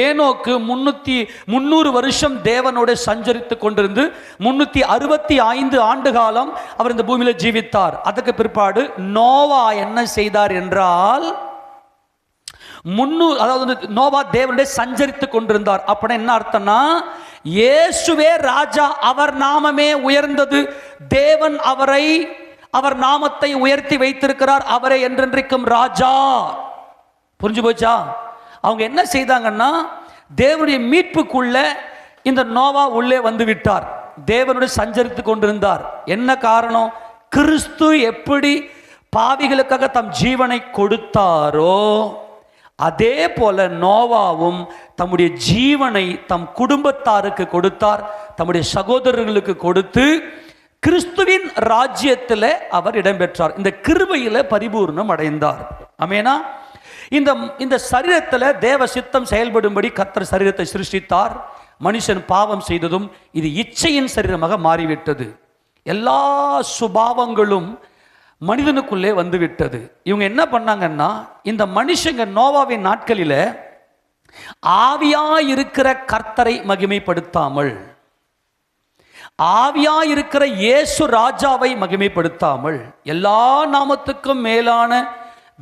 ஏனோக்கு 300 வருஷம் தேவனோடு சஞ்சரித்து கொண்டிருந்து 365 ஆண்டு காலம் அவர் இந்த பூமியில ஜீவித்தார். அதுக்கு பிற்பாடு நோவா என்ன செய்தார் என்றால், 300, அதாவது நோவா தேவனுடைய சஞ்சரித்து கொண்டிருந்தார். அப்படின்னா என்ன அர்த்தம்னா, இயேசுவே ராஜா, அவர் நாமமே உயர்ந்தது, தேவன் அவர் நாமத்தை உயர்த்தி வைத்திருக்கிறார், அவரே என்றென்றைக்கும் ராஜா. புரிஞ்சு போச்சா? அவங்க என்ன செய்தாங்கன்னா, தேவனுடைய மீட்புக்குள்ள இந்த நோவா உள்ளே வந்து விட்டார். தேவனுடைய சஞ்சரித்து கொண்டிருந்தார். என்ன காரணம்? கிறிஸ்து எப்படி பாவிகளுக்காக தம் ஜீவனை கொடுத்தாரோ அதே போல நோவாவும் தம்முடைய ஜீவனை தம் குடும்பத்தாருக்கு கொடுத்தார், தம்முடைய சகோதரர்களுக்கு கொடுத்து கிறிஸ்துவின் ராஜ்யத்தில் அவர் இடம்பெற்றார். இந்த கிருபையில பரிபூர்ணம் அடைந்தார். ஆமெனா? இந்த சரீரத்தில் தேவ சித்தம் செயல்படும்படி கர்த்தர் சரீரத்தை சிருஷ்டித்தார். மனுஷன் பாவம் செய்ததும் இது இச்சையின் சரீரமாக மாறிவிட்டது. எல்லா சுபாவங்களும் மனிதனுக்குள்ளே வந்துவிட்டது. இவங்க என்ன பண்ணாங்கன்னா, இந்த மனுஷங்க நோவாவின் நாட்களில் ஆவியாயிருக்கிற கர்த்தரை மகிமைப்படுத்தாமல், ஆவியாயிருக்கிற இயேசு ராஜாவை மகிமைப்படுத்தாமல், எல்லா நாமத்துக்கும் மேலான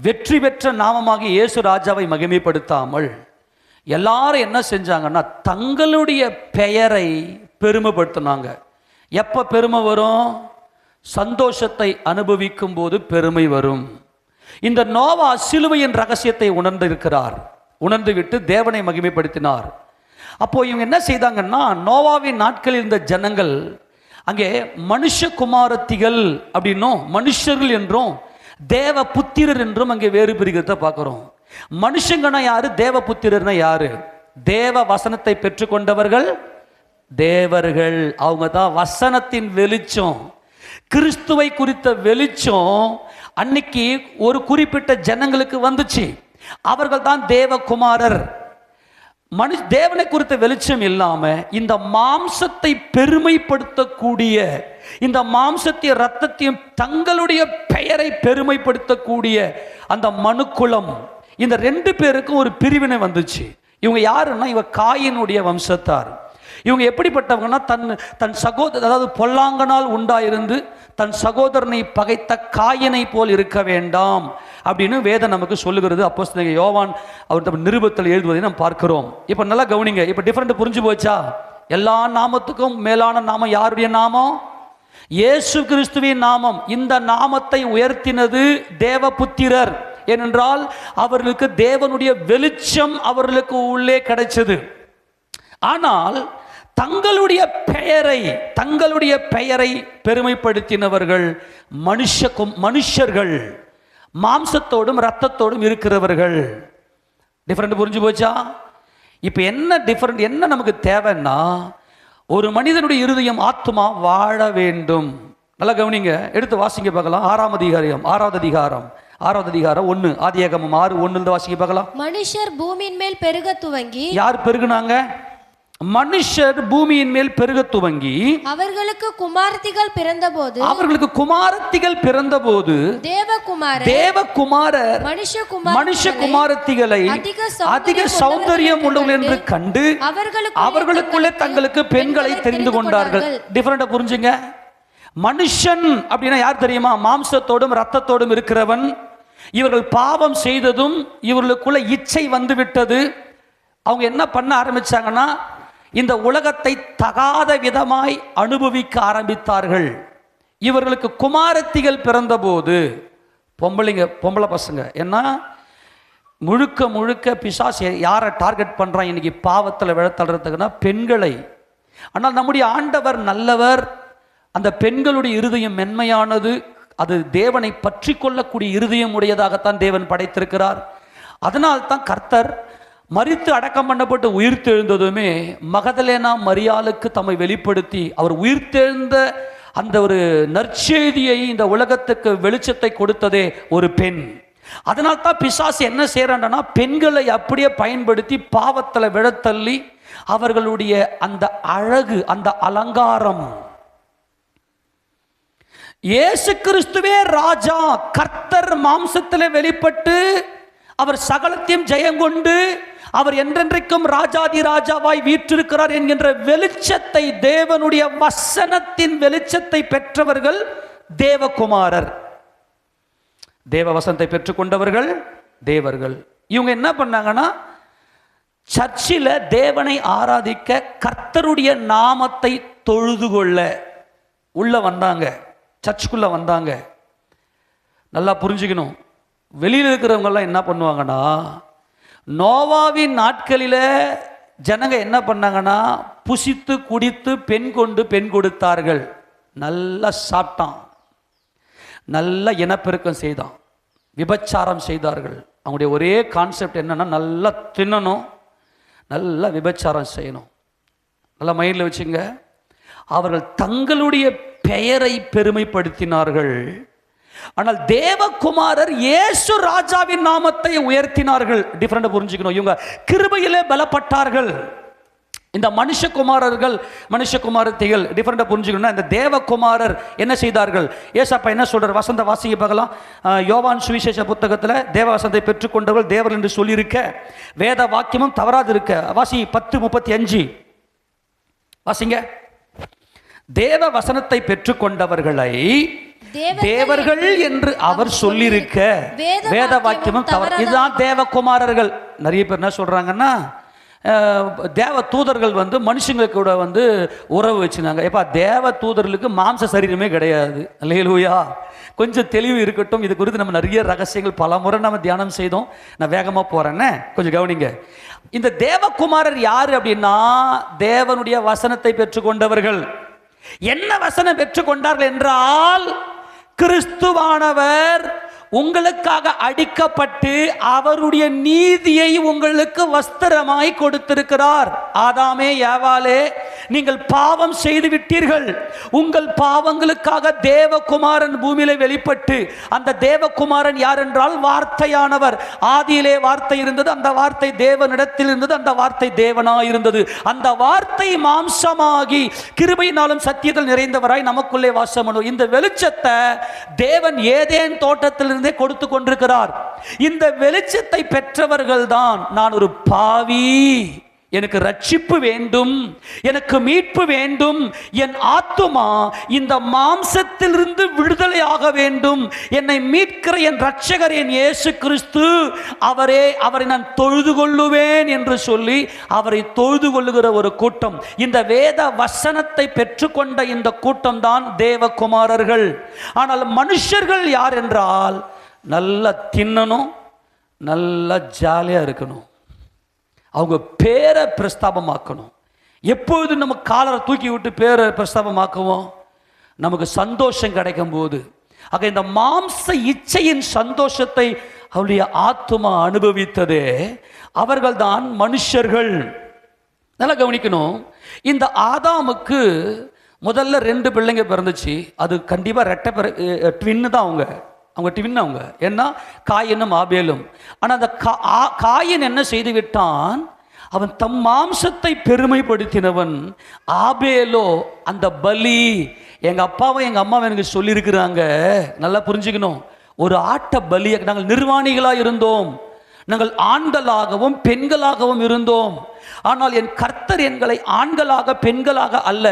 வெற்றி பெற்ற நாமமாக இயேசு ராஜாவை மகிமைப்படுத்தாமல் எல்லாரும் என்ன செஞ்சாங்கன்னா, தங்களுடைய பெயரை பெருமைப்படுத்தினாங்க. எப்ப பெருமை வரும்? சந்தோஷத்தை அனுபவிக்கும் போது பெருமை வரும். இந்த நோவா சிலுவையின் ரகசியத்தை உணர்ந்திருக்கிறார். உணர்ந்து விட்டு தேவனை மகிமைப்படுத்தினார். அப்போ இவங்க என்ன செய்தாங்கன்னா, நோவாவின் நாட்களில் இருந்த ஜனங்கள் அங்கே மனுஷகுமாரத்திகள் அப்படின்னும், மனுஷர்கள் என்றும் தேவ புத்திரர் என்றும் அங்கே வேறு பிரிக்கிறத பார்க்கிறோம். மனுஷங்கன்னா யாரு? தேவ புத்திரர்னா யாரு? தேவ வசனத்தை பெற்றுக்கொண்டவர்கள் தேவர்கள். அவங்க தான் வசனத்தின் வெளிச்சம். கிறிஸ்துவை குறித்த வெளிச்சம் அன்னைக்கு ஒரு குறிப்பிட்ட ஜனங்களுக்கு வந்துச்சு. அவர்கள் தான் தேவகுமாரர். தேவனை குறித்த வெளிச்சம் இல்லாம இந்த மாம்சத்தை பெருமைப்படுத்தக்கூடிய, இந்த மாம்சத்தையும் ரத்தத்தையும் தங்களுடைய பெயரை பெருமைப்படுத்தக்கூடிய அந்த மனுக்குலம், இந்த 2 பேருக்கும் ஒரு பிரிவினை வந்துச்சு. இவங்க யாருன்னா, இவங்க காயினுடைய வம்சத்தார். இவங்க எப்படிப்பட்டவங்கன்னா, தன் சகோதரர், அதாவது பொல்லாங்கனால் உண்டாயிருந்து தன் சகோதரனை பகைத்த காயினை போல் இருக்க வேண்டாம் அப்படின்னு வேதம் நமக்கு சொல்லுகிறது. அப்போஸ்தலனாகிய யோவான் அவர் நிருபத்தில் எழுதுவதை நாம் பார்க்கிறோம். இப்போ நல்லா கவனிங்க. இப்போ டிஃபரெண்ட் புரிஞ்சு போச்சா? எல்லா நாமத்துக்கும் மேலான நாமம் யாருடைய நாமம்? இயேசு கிறிஸ்துவின் நாமம். இந்த நாமத்தை உயர்த்தினது தேவபுத்திரர். ஏனென்றால் அவர்களுக்கு தேவனுடைய வெளிச்சம் அவர்களுக்கு உள்ளே கிடைச்சது. ஆனால் தங்களுடைய பெயரை பெருமைப்படுத்தினவர்கள் மனுஷர்கள், மாம்சத்தோடும் இரத்தத்தோடும் இருக்கிறவர்கள். டிஃபரெண்ட் புரிஞ்சு போச்சா? இப்போ என்ன டிஃபரெண்ட், என்ன நமக்கு தேவைன்னா, ஒரு மனிதனுடைய இருதயம் ஆத்மா வாழ வேண்டும். நல்லா கவனிங்க, எடுத்து வாசிங்க பார்க்கலாம். 6வது அதிகாரம் 1 ஆதியாகமம் 6:1 வாசிங்க பார்க்கலாம். மனுஷர் பூமியின் மேல் பெருக துவங்கி. யார் பெருகுனாங்க? மனுஷர் பூமியின் மேல் பெருக துவங்கி அவர்களுக்கு குமாரத்திகள் பிறந்தபோது தேவகுமாரர் மனுஷகுமாரத்திகளை அதிக சௌந்தரியம் உள்ளவர்கள் என்று கண்டு அவர்களுக்குள்ளே தங்களுக்கு பெண்களை தெரிந்து கொண்டார்கள். டிஃபரெண்டா புரிஞ்சுங்க. மனுஷன் அப்படின்னா யார் தெரியுமா? மாம்சத்தோடும் இரத்தத்தோடும் இருக்கிறவன். இவர்கள் பாவம் செய்ததும் இவர்களுக்குள்ள இச்சை வந்து விட்டது. அவங்க என்ன பண்ண ஆரம்பிச்சாங்கன்னா, இந்த உலகத்தை தகாத விதமாய் அனுபவிக்க ஆரம்பித்தார்கள். இவர்களுக்கு குமாரத்திகள் பிறந்தபோது, பொம்பளை பசங்க, ஏன்னா முழுக்க பிசாசு யாரை டார்கெட் பண்றான் இன்னைக்கு பாவத்தில் விழத்தள்ளுறதுக்குன்னா பெண்களை. ஆனால் நம்முடைய ஆண்டவர் நல்லவர். அந்த பெண்களுடைய இருதயம் மென்மையானது. அது தேவனை பற்றி கொள்ளக்கூடிய இருதயம் உடையதாகத்தான் தேவன் படைத்திருக்கிறார். அதனால்தான் கர்த்தர் மரித்து அடக்கம் பண்ணப்பட்டு உயிர்த்தெழுந்ததுமே மகதலேனா மரியாளுக்கு தம்மை வெளிப்படுத்தி அவர் உயிர்த்தெழுந்த அந்த ஒரு நற்செய்தியை இந்த உலகத்துக்கு வெளிச்சத்தை கொடுத்ததே ஒரு பெண். அதனால்தான் பிசாசு என்ன செய்யறான்னா, பெண்களை அப்படியே பயன்படுத்தி பாவத்தில் விழத்தள்ளி அவர்களுடைய அந்த அழகு, அந்த அலங்காரம், இயேசு கிறிஸ்துவே ராஜா, கர்த்தர் மாம்சத்திலே வெளிப்பட்டு அவர் சகலத்தையும் ஜெயங்கொண்டு அவர் என்றென்றைக்கும் ராஜாதி ராஜாவாய் வீற்றிருக்கிறார் என்கின்ற வெளிச்சத்தை, தேவனுடைய வசனத்தின் வெளிச்சத்தை பெற்றவர்கள் தேவகுமாரர். தேவ வசனத்தை பெற்றுக்கொண்டவர்கள் தேவர்கள். இவங்க என்ன பண்ணாங்கன்னா, சர்ச்சில் தேவனை ஆராதிக்க, கர்த்தருடைய நாமத்தை தொழுது கொள்ள உள்ள வந்தாங்க, சர்ச்சுக்குள்ள வந்தாங்க. நல்லா புரிஞ்சுக்கணும். வெளியில் இருக்கிறவங்கெல்லாம் என்ன பண்ணுவாங்கன்னா, நோவாவின் நாட்களில் ஜனங்க என்ன பண்ணாங்கன்னா, புசித்து குடித்து பெண் கொண்டு பெண் கொடுத்தார்கள். நல்லா சாப்பிட்டான், நல்ல இனப்பெருக்கம் செய்தான், விபச்சாரம் செய்தார்கள். அவங்களுடைய ஒரே கான்செப்ட் என்னன்னா, நல்லா தின்னணும், நல்லா விபச்சாரம் செய்யணும். நல்லா மைண்டில் வச்சுங்க. அவர்கள் தங்களுடைய பெயரை பெருமைப்படுத்தினார்கள். ஆனால் தேவகுமாரர் இயேசு ராஜாவின் நாமத்தை உயர்த்தினார்கள். டிஃபரெண்ட் புரிஞ்சுக்கணும். இவங்க கிருபையிலே பலப்பட்டார்கள். இந்த மனுஷகுமாரத்திகள் டிஃபரெண்டா புரிஞ்சுக்கணும். இந்த தேவகுமாரர் என்ன செய்தார்கள்? ஏசப்பா என்ன சொல்றார்? வசந்த வாசிக்க பார்க்கலாம். யோவான் சுவிசேஷ புத்தகத்தில் தேவ வசனத்தை பெற்றுக்கொண்டவர்கள் தேவர் என்று சொல்லியிருக்க, வேத வாக்கியமும் தவறாது இருக்க. வாசி 10:35 வாசிங்க. தேவ வசனத்தை பெற்றுக்கொண்டவர்களை தேவர்கள் என்று அவர் சொல்லியிருக்க, வேத வாக்கியமும் தவறு. இதுதான் தேவகுமாரர்கள். நிறைய பேர் என்ன சொல்றாங்கன்னா, தேவ தூதர்கள் மனுஷங்களுக்கு கூட உறவு வச்சுனாங்க. எப்பா, தேவ தூதர்களுக்கு மாம்ச சரீரமே கிடையாது. அல்லேலூயா. கொஞ்சம் தெளிவு இருக்கட்டும். இது குறித்து நம்ம நிறைய ரகசியங்கள் பல முறை நம்ம தியானம் செய்தோம். நான் வேகமாக போறேன்னு கொஞ்சம் கவனிங்க. இந்த தேவகுமாரர் யாரு அப்படின்னா, தேவனுடைய வசனத்தை பெற்றுக்கொண்டவர்கள். என்ன வசனம் பெற்றுக்கொண்டார்கள் என்றால், கிறிஸ்துவானவர் உங்களுக்காக அடிக்கப்பட்டு அவருடைய நீதியை உங்களுக்கு வஸ்திரமாய் கொடுத்திருக்கிறார். ஆதாமே, ஏவாளே, நீங்கள் பாவம் செய்து விட்டீர்கள். உங்கள் பாவங்களுக்காக தேவகுமாரன் பூமியிலே வெளிப்பட்டு, அந்த தேவகுமாரன் யார் என்றால் வார்த்தையானவர். ஆதியிலே வார்த்தை இருந்தது, அந்த வார்த்தை தேவனிடத்தில் இருந்தது, அந்த வார்த்தை தேவனாய் இருந்தது. அந்த வார்த்தை மாம்சமாகி கிருபையினாலும் சத்தியத்தில் நிறைந்தவராய் நமக்குள்ளே வாசம் பண்ணும். இந்த வெளிச்சத்தை தேவன் ஏதேன் தோட்டத்தில் கொடுத்து கொண்டிருக்கிறார். இந்த வெளிச்சத்தை பெற்றவர்கள் தான், நான் ஒரு பாவி, எனக்கு ரட்சிப்பு வேண்டும், எனக்கு மீட்பு வேண்டும், என் ஆத்துமா இந்த மாம்சத்திலிருந்து விடுதலை ஆக வேண்டும், என்னை மீட்கிற என் ரட்சகர் என் இயேசு கிறிஸ்து, அவரை நான் தொழுது கொள்ளுவேன் என்று சொல்லி அவரை தொழுது கொள்ளுகிற ஒரு கூட்டம். இந்த வேத வசனத்தை பெற்றுக்கொண்ட இந்த கூட்டம் தான் தேவகுமாரர்கள். ஆனால் மனுஷர்கள் யார் என்றால், நல்லா தின்னணும், நல்லா ஜாலியாக இருக்கணும், அவங்க பேரை பிரஸ்தாபமாக்கணும். எப்பொழுது நம்ம காலரை தூக்கி விட்டு பேரை பிரஸ்தாபமாக்குவோம்? நமக்கு சந்தோஷம் கிடைக்கும் போது. ஆக இந்த மாம்ச இச்சையின் சந்தோஷத்தை அவருடைய ஆத்துமா அனுபவித்ததே அவர்கள்தான் மனுஷர்கள். நல்லா கவனிக்கணும். இந்த ஆதாமுக்கு முதல்ல 2 பிள்ளைங்க பிறந்துச்சு. அது கண்டிப்பாக ரெட்டை ட்வின்னு தான். அவங்க ட்வின். அவங்க ஏன்னா காயினும் ஆபேலும். ஆனால் அந்த காயின் என்ன செய்து விட்டான்? அவன் தம் மாம்சத்தை பெருமைப்படுத்தினவன். ஆபேலோ அந்த பலி, எங்கள் அப்பாவும் எங்கள் அம்மாவும் எனக்கு சொல்லியிருக்கிறாங்க. நல்லா புரிஞ்சுக்கணும். ஒரு ஆட்ட பலியை நாங்கள் நிர்வாணிகளாக இருந்தோம், நாங்கள் ஆண்களாகவும் பெண்களாகவும் இருந்தோம். ஆனால் என் கர்த்தர் எங்களை ஆண்களாக பெண்களாக அல்ல,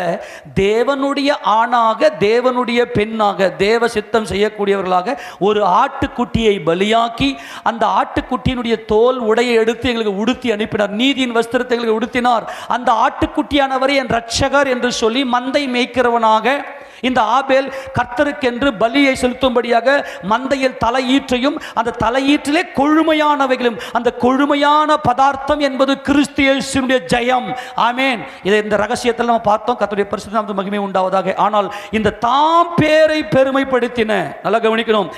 தேவனுடைய ஆணாக தேவனுடைய பெண்ணாக தேவ சித்தம் செய்யக்கூடியவர்களாக ஒரு ஆட்டுக்குட்டியை பலியாக்கி, அந்த ஆட்டுக்குட்டியினுடைய தோல் உடையை எடுத்து எங்களுக்கு உடுத்தி அனுப்பினார். நீதியின் வஸ்திரத்தை எங்களுக்கு உடுத்தினார். அந்த ஆட்டுக்குட்டியானவரை என் ரட்சகர் என்று சொல்லி மந்தை மேய்க்கிறவனாக இந்த ஆபேல் கர்த்தருக்கென்று பலியை செலுத்தும்படியாக மந்தையில் தலையீற்றையும், அந்த தலையீற்றிலே கொழுமையானவைகளும், அந்த கொழுமையான பதார்த்தம் என்பது கிறிஸ்து இயேசுவினுடைய ஜெயம். ஆமென். இதை இந்த ரகசியத்தில் நம்ம பார்த்தோம். கர்த்தருடைய பரிசுத்த நாமத்துக்கு மகிமை உண்டாவதாக. ஆனால் இந்த தாம் பேரை பெருமைப்படுத்தின, நல்லா கவனிக்கணும்,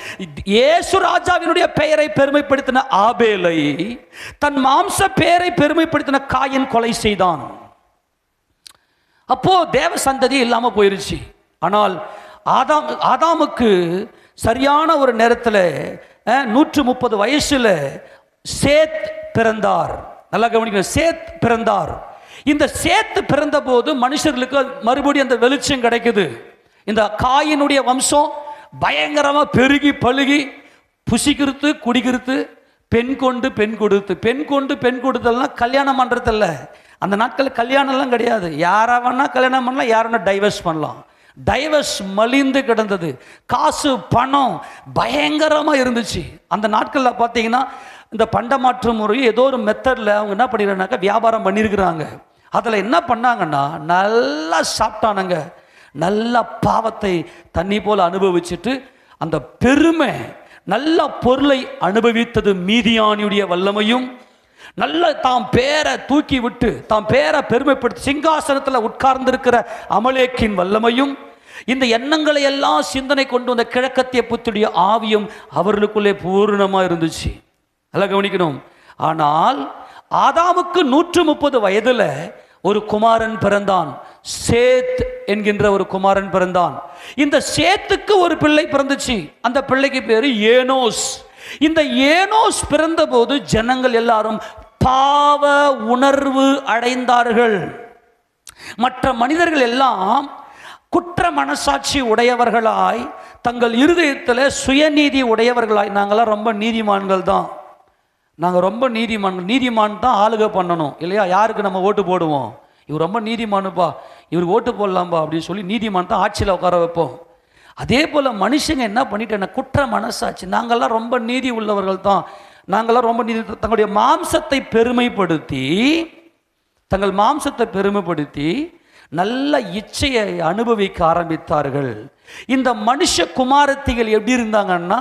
இயேசு ராஜாவினுடைய பெயரை பெருமைப்படுத்தின ஆபேலை தன் மாம்ச பெயரை பெருமைப்படுத்தின காயின் கொலை செய்தான். அப்போ தேவ சந்ததி இல்லாம போயிருச்சு. ஆனால் ஆதாமுக்கு சரியான ஒரு நேரத்தில் 130 வயசுல சேத் பிறந்தார். நல்லா கவனிக்கணும். சேத் பிறந்தார். இந்த சேத் பிறந்த போது மனுஷர்களுக்கு மறுபடியும் அந்த வெளிச்சம் கிடைக்குது. இந்த காயினுடைய வம்சம் பயங்கரமா பெருகி பழுகி புசிக்கிறது குடிக்கிறது, பெண் கொண்டு பெண் கொடுத்து. பெண் கொண்டு பெண் கொடுத்தல்லாம் கல்யாணம் பண்றதில்ல. அந்த நாட்களில் கல்யாணம்லாம் கிடையாது. யாரா வேணா கல்யாணம் பண்ணலாம், யாருன்னா டைவர்ஸ் பண்ணலாம். டைவர்ஸ் மலிந்து கிடந்தது. காசு பணம் பயங்கரமா இருந்துச்சு அந்த நாட்களில். பார்த்தீங்கன்னா இந்த பண்டமாற்று முறையை ஏதோ ஒரு மெத்தடில் அவங்க என்ன பண்ணிடுறாங்க, வியாபாரம் பண்ணியிருக்கிறாங்க. அதில் என்ன பண்ணாங்கன்னா, நல்லா சாப்பிட்டானுங்க, நல்ல பாவத்தை தண்ணி போல அனுபவிச்சுட்டு அந்த பெருமை, நல்ல பொருளை அனுபவித்தது மீதியானியுடைய வல்லமையும், நல்ல தாம் பேரை தூக்கி விட்டு தாம் பேரை பெருமைப்படுத்தி சிங்காசனத்தில் உட்கார்ந்திருக்கிற அமலேக்கின் வல்லமையும், இந்த எண்ணங்களை எல்லாம் சிந்தனை கொண்டு வந்த கிழக்கத்திய புத்துடைய ஆவியும் அவர்களுக்குள்ளே பூர்ணமாக இருந்துச்சு. நல்லா கவனிக்கணும். ஆனால் ஆதாமுக்கு 130 வயதுல ஒரு குமாரன் பிறந்தான். சேத் என்கின்ற ஒரு குமாரன் பிறந்தான். இந்த சேத்துக்கு ஒரு பிள்ளை பிறந்துச்சு. அந்த பிள்ளைக்கு பேரு ஏனோஸ். இந்த ஏனோஸ் பிறந்த போது ஜனங்கள் எல்லாரும் பாவ உணர்வு அடைந்தார்கள். மற்ற மனிதர்கள் எல்லாம் குற்ற மனசாட்சி உடையவர்களாய், தங்கள் இருதயத்தில் சுயநீதி உடையவர்களாய், நாங்களாம் ரொம்ப நீதிமான்கள் தான், நாங்கள் ரொம்ப நீதிமான்கள், நீதிமான் தான் ஆளுகை பண்ணணும் இல்லையா? யாருக்கு நம்ம ஓட்டு போடுவோம்? இவர் ரொம்ப நீதிமானுப்பா, இவருக்கு ஓட்டு போடலாம்பா அப்படின்னு சொல்லி நீதிமான் தான் ஆட்சியில் உட்கார வைப்போம். அதே போல் மனுஷங்க என்ன பண்ணிட்டேன்னா, குற்ற மனசாட்சி, நாங்கள்லாம் ரொம்ப நீதி உள்ளவர்கள் தான், நாங்கள்லாம் ரொம்ப நீதி, தங்களுடைய மாம்சத்தை பெருமைப்படுத்தி, தங்கள் மாம்சத்தை பெருமைப்படுத்தி நல்ல இச்சையை அனுபவிக்க ஆரம்பித்தார்கள். இந்த மனுஷ குமாரத்திகள் எப்படி இருந்தாங்கன்னா,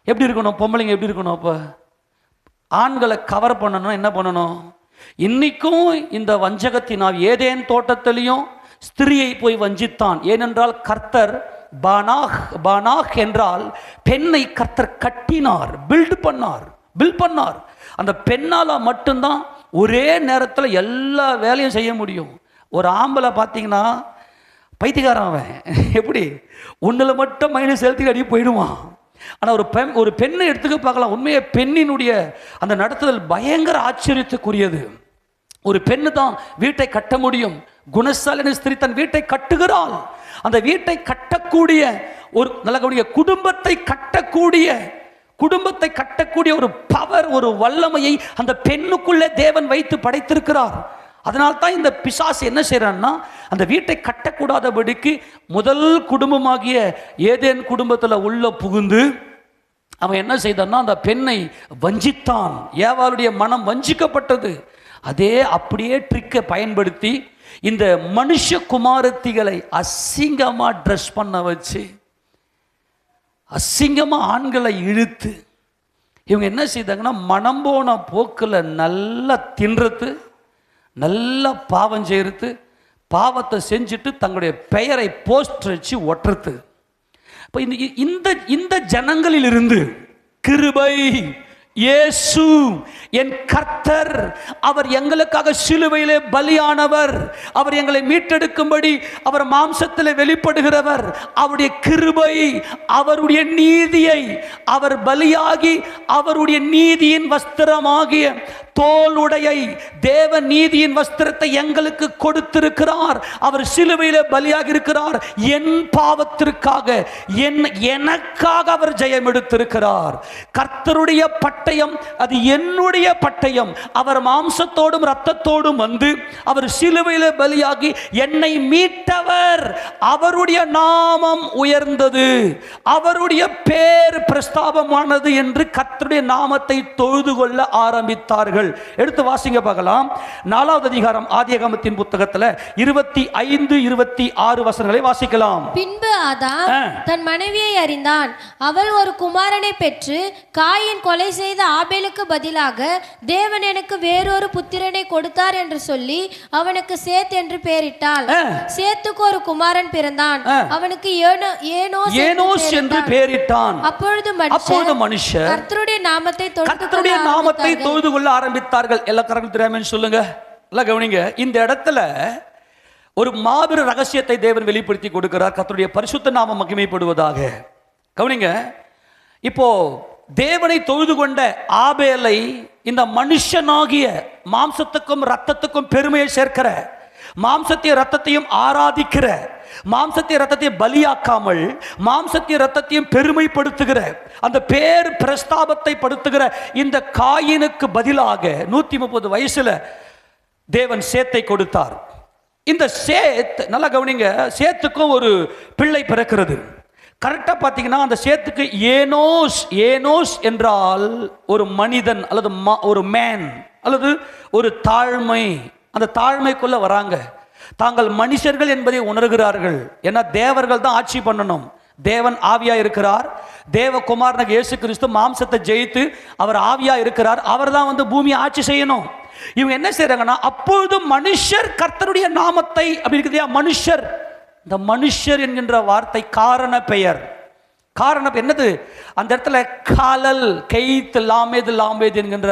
எப்படி இருக்கணும்? பொம்பளைங்க எப்படி இருக்கணும்? அப்போ ஆண்களை கவர் பண்ணணும். என்ன பண்ணணும்? இன்னைக்கும் இந்த வஞ்சகத்தினால் ஏதேன் தோட்டத்திலையும் ஸ்திரியை போய் வஞ்சித்தான். ஏனென்றால் கர்த்தர் பானாக் என்றால் பெண்ணை கர்த்தர் கட்டினார், பில்ட் பண்ணார். அந்த பெண்ணால் மட்டும்தான் ஒரே நேரத்தில் எல்லா வேலையும் செய்ய முடியும். ஒரு ஆம்பளை பார்த்தீங்கன்னா பைத்தியக்காரன் அவன். எப்படி ஒன்றில் மட்டும் மைனஸ் செலுத்தி அடி போயிடுவான். ஆனால் ஒரு பெண்ணை எடுத்துக்க பார்க்கலாம். உண்மையை பெண்ணினுடைய அந்த நடத்துதல் பயங்கர ஆச்சரியத்துக்குரியது. ஒரு பெண்ணு தான் வீட்டை கட்ட முடியும். குணசாலினி ஸ்திரீ தன் வீட்டை கட்டுகிறாள். அந்த வீட்டை கட்டக்கூடிய ஒரு நல்ல குடும்பத்தை கட்டக்கூடிய ஒரு பவர், ஒரு வல்லமையை அந்த பெண்ணுக்குள்ளே தேவன் வைத்து படைத்திருக்கிறார். அதனால்தான் இந்த பிசாசு என்ன செய்யறான்னா, அந்த வீட்டை கட்டக்கூடாதபடிக்கு முதல் குடும்பமாகிய ஏதேன் குடும்பத்தில் உள்ள புகுந்து அவன் என்ன செய்தான்னா, அந்த பெண்ணை வஞ்சித்தான். ஏவாளுடைய மனம் வஞ்சிக்கப்பட்டது. அதே அப்படியே ட்ரிக்கை பயன்படுத்தி இந்த மனுஷ குமாரத்திகளை அசிங்கமா ட்ரெஸ் பண்ண வச்சு, அசிங்கமா ஆண்களை இழுத்து, இவங்க என்ன செய்தாங்கன்னா, மனம் போன போக்கில் நல்லா தின்றது, நல்லா பாவம் செய்கிறது, பாவத்தை செஞ்சுட்டு தங்களுடைய பெயரை போஸ்டர் வச்சு ஒட்டுறது. இப்போ இந்த ஜனங்களில் இருந்து கிருபை, இயேசு என் கர்த்தர், அவர் எங்களுக்காக சிலுவையிலே பலியானவர், அவர் எங்களை மீட்டெடுக்கும்படி அவர் மாம்சத்தில் வெளிப்படுகிறவர், அவருடைய கிருபை, அவருடைய நீதியை, அவர் பலியாகி அவருடைய நீதியின் வஸ்திரமாகிய தோளுடையை, தேவ நீதியின் வஸ்திரத்தை எங்களுக்கு கொடுத்திருக்கிறார். அவர் சிலுவையிலே பலியாகி இருக்கிறார். என் பாவத்திற்காக, எனக்காக அவர் ஜெயம் எடுத்திருக்கிறார். கர்த்தருடைய பட்டயம் அது என்னுடைய பட்டயம். அவர் மாம்சத்தோடும் இரத்தத்தோடும் வந்து அவர் சிலுவையிலே பலியாகி என்னை மீட்டவர். அவருடைய நாமம் உயர்ந்தது, அவருடைய பேர் பிரஸ்தாபமானது என்று கர்த்தருடைய நாமத்தை தொழுது கொள்ள ஆரம்பித்தார்கள். எடுத்து வாசிங்க பார்க்கலாம். 4வது அதிகாரம் ஆதியாகமத்தின் புத்தகத்தில் 25-26 வசனங்களை வாசிக்கலாம். பின்பு ஆதாம் தன் மனைவியை அறிந்தான். அவள் ஒரு குமாரனை பெற்று, காயின் கொலை செய்த ஆபேலுக்கு பதிலாக தேவன் எனக்கு வேறொரு புத்திரனை கொடுத்தார் என்று சொல்லி அவனுக்கு சேத் என்று பெயரிட்டாள். சேத்துக்கு ஒரு குமாரன் பிறந்தான். அவனுக்கு ஏனோஸ் என்று பெயரிட்டான். அப்பொழுது மனுஷர் கர்த்தருடைய நாமத்தை தொழுது கொள்ள ஆரம்பித்தார்கள். எல்லா கரங்களும் தெரியாமன்னு சொல்லுங்க. எல்லாம் கவனிங்க. இந்த இடத்துல ஒரு மாபெரும் ரகசியத்தை தேவன் வெளிப்படுத்தி கொடுக்கிறார். கர்த்தருடைய பரிசுத்த நாமம் மகிமைப்படுவதாக. கவனிங்க. இப்போ தேவனை தொழுது கொண்ட ஆபேலை இந்த மனுஷனாகிய மாம்சத்துக்கும் ரத்தத்துக்கும் பெருமையை சேர்க்கிற, மாம்சத்தையும் ரத்தத்தையும் ஆராதிக்கிற, மாம்சத்தையும் ரத்தத்தையும் பலியாக்காமல் மாம்சத்தையும் ரத்தத்தையும் பெருமைப்படுத்துகிற அந்த பேர் பிரஸ்தாபத்தை படுத்துகிற இந்த காயினுக்கு பதிலாக 130 வயசுல தேவன் சேத்தை கொடுத்தார். இந்த சேத், நல்லா கவனிங்க, சேத்துக்கும் ஒரு பிள்ளை பிறக்கிறது. கரெக்டா பார்த்தீங்கன்னா அந்த சேத்துக்கு ஏனோஸ், ஏனோஸ் என்றால் ஒரு மனிதன் அல்லது ஒரு மேன் அல்லது ஒரு தாழ்மை. அந்த தாழ்மைக்குள்ள வராங்க. தாங்கள் மனுஷர்கள் என்பதை உணர்கிறார்கள். ஏன்னா தேவர்கள் தான் ஆட்சி பண்ணணும். தேவன் ஆவியா இருக்கிறார். தேவகுமாரனாக இயேசு கிறிஸ்து மாம்சத்தை ஜெயித்து அவர் ஆவியா இருக்கிறார். அவர் தான் வந்து பூமியை ஆட்சி செய்யணும். இவங்க என்ன செய்யறாங்கன்னா, அப்பொழுது மனுஷர் கர்த்தருடைய நாமத்தை, அப்படி இருக்குதா மனுஷர், இந்த மனுஷர் என்கின்ற வார்த்தை காரண பெயர். காரணம் என்னது? அந்த இடத்துல காலல், கெய்த், லாமேது, லாமேது என்கின்ற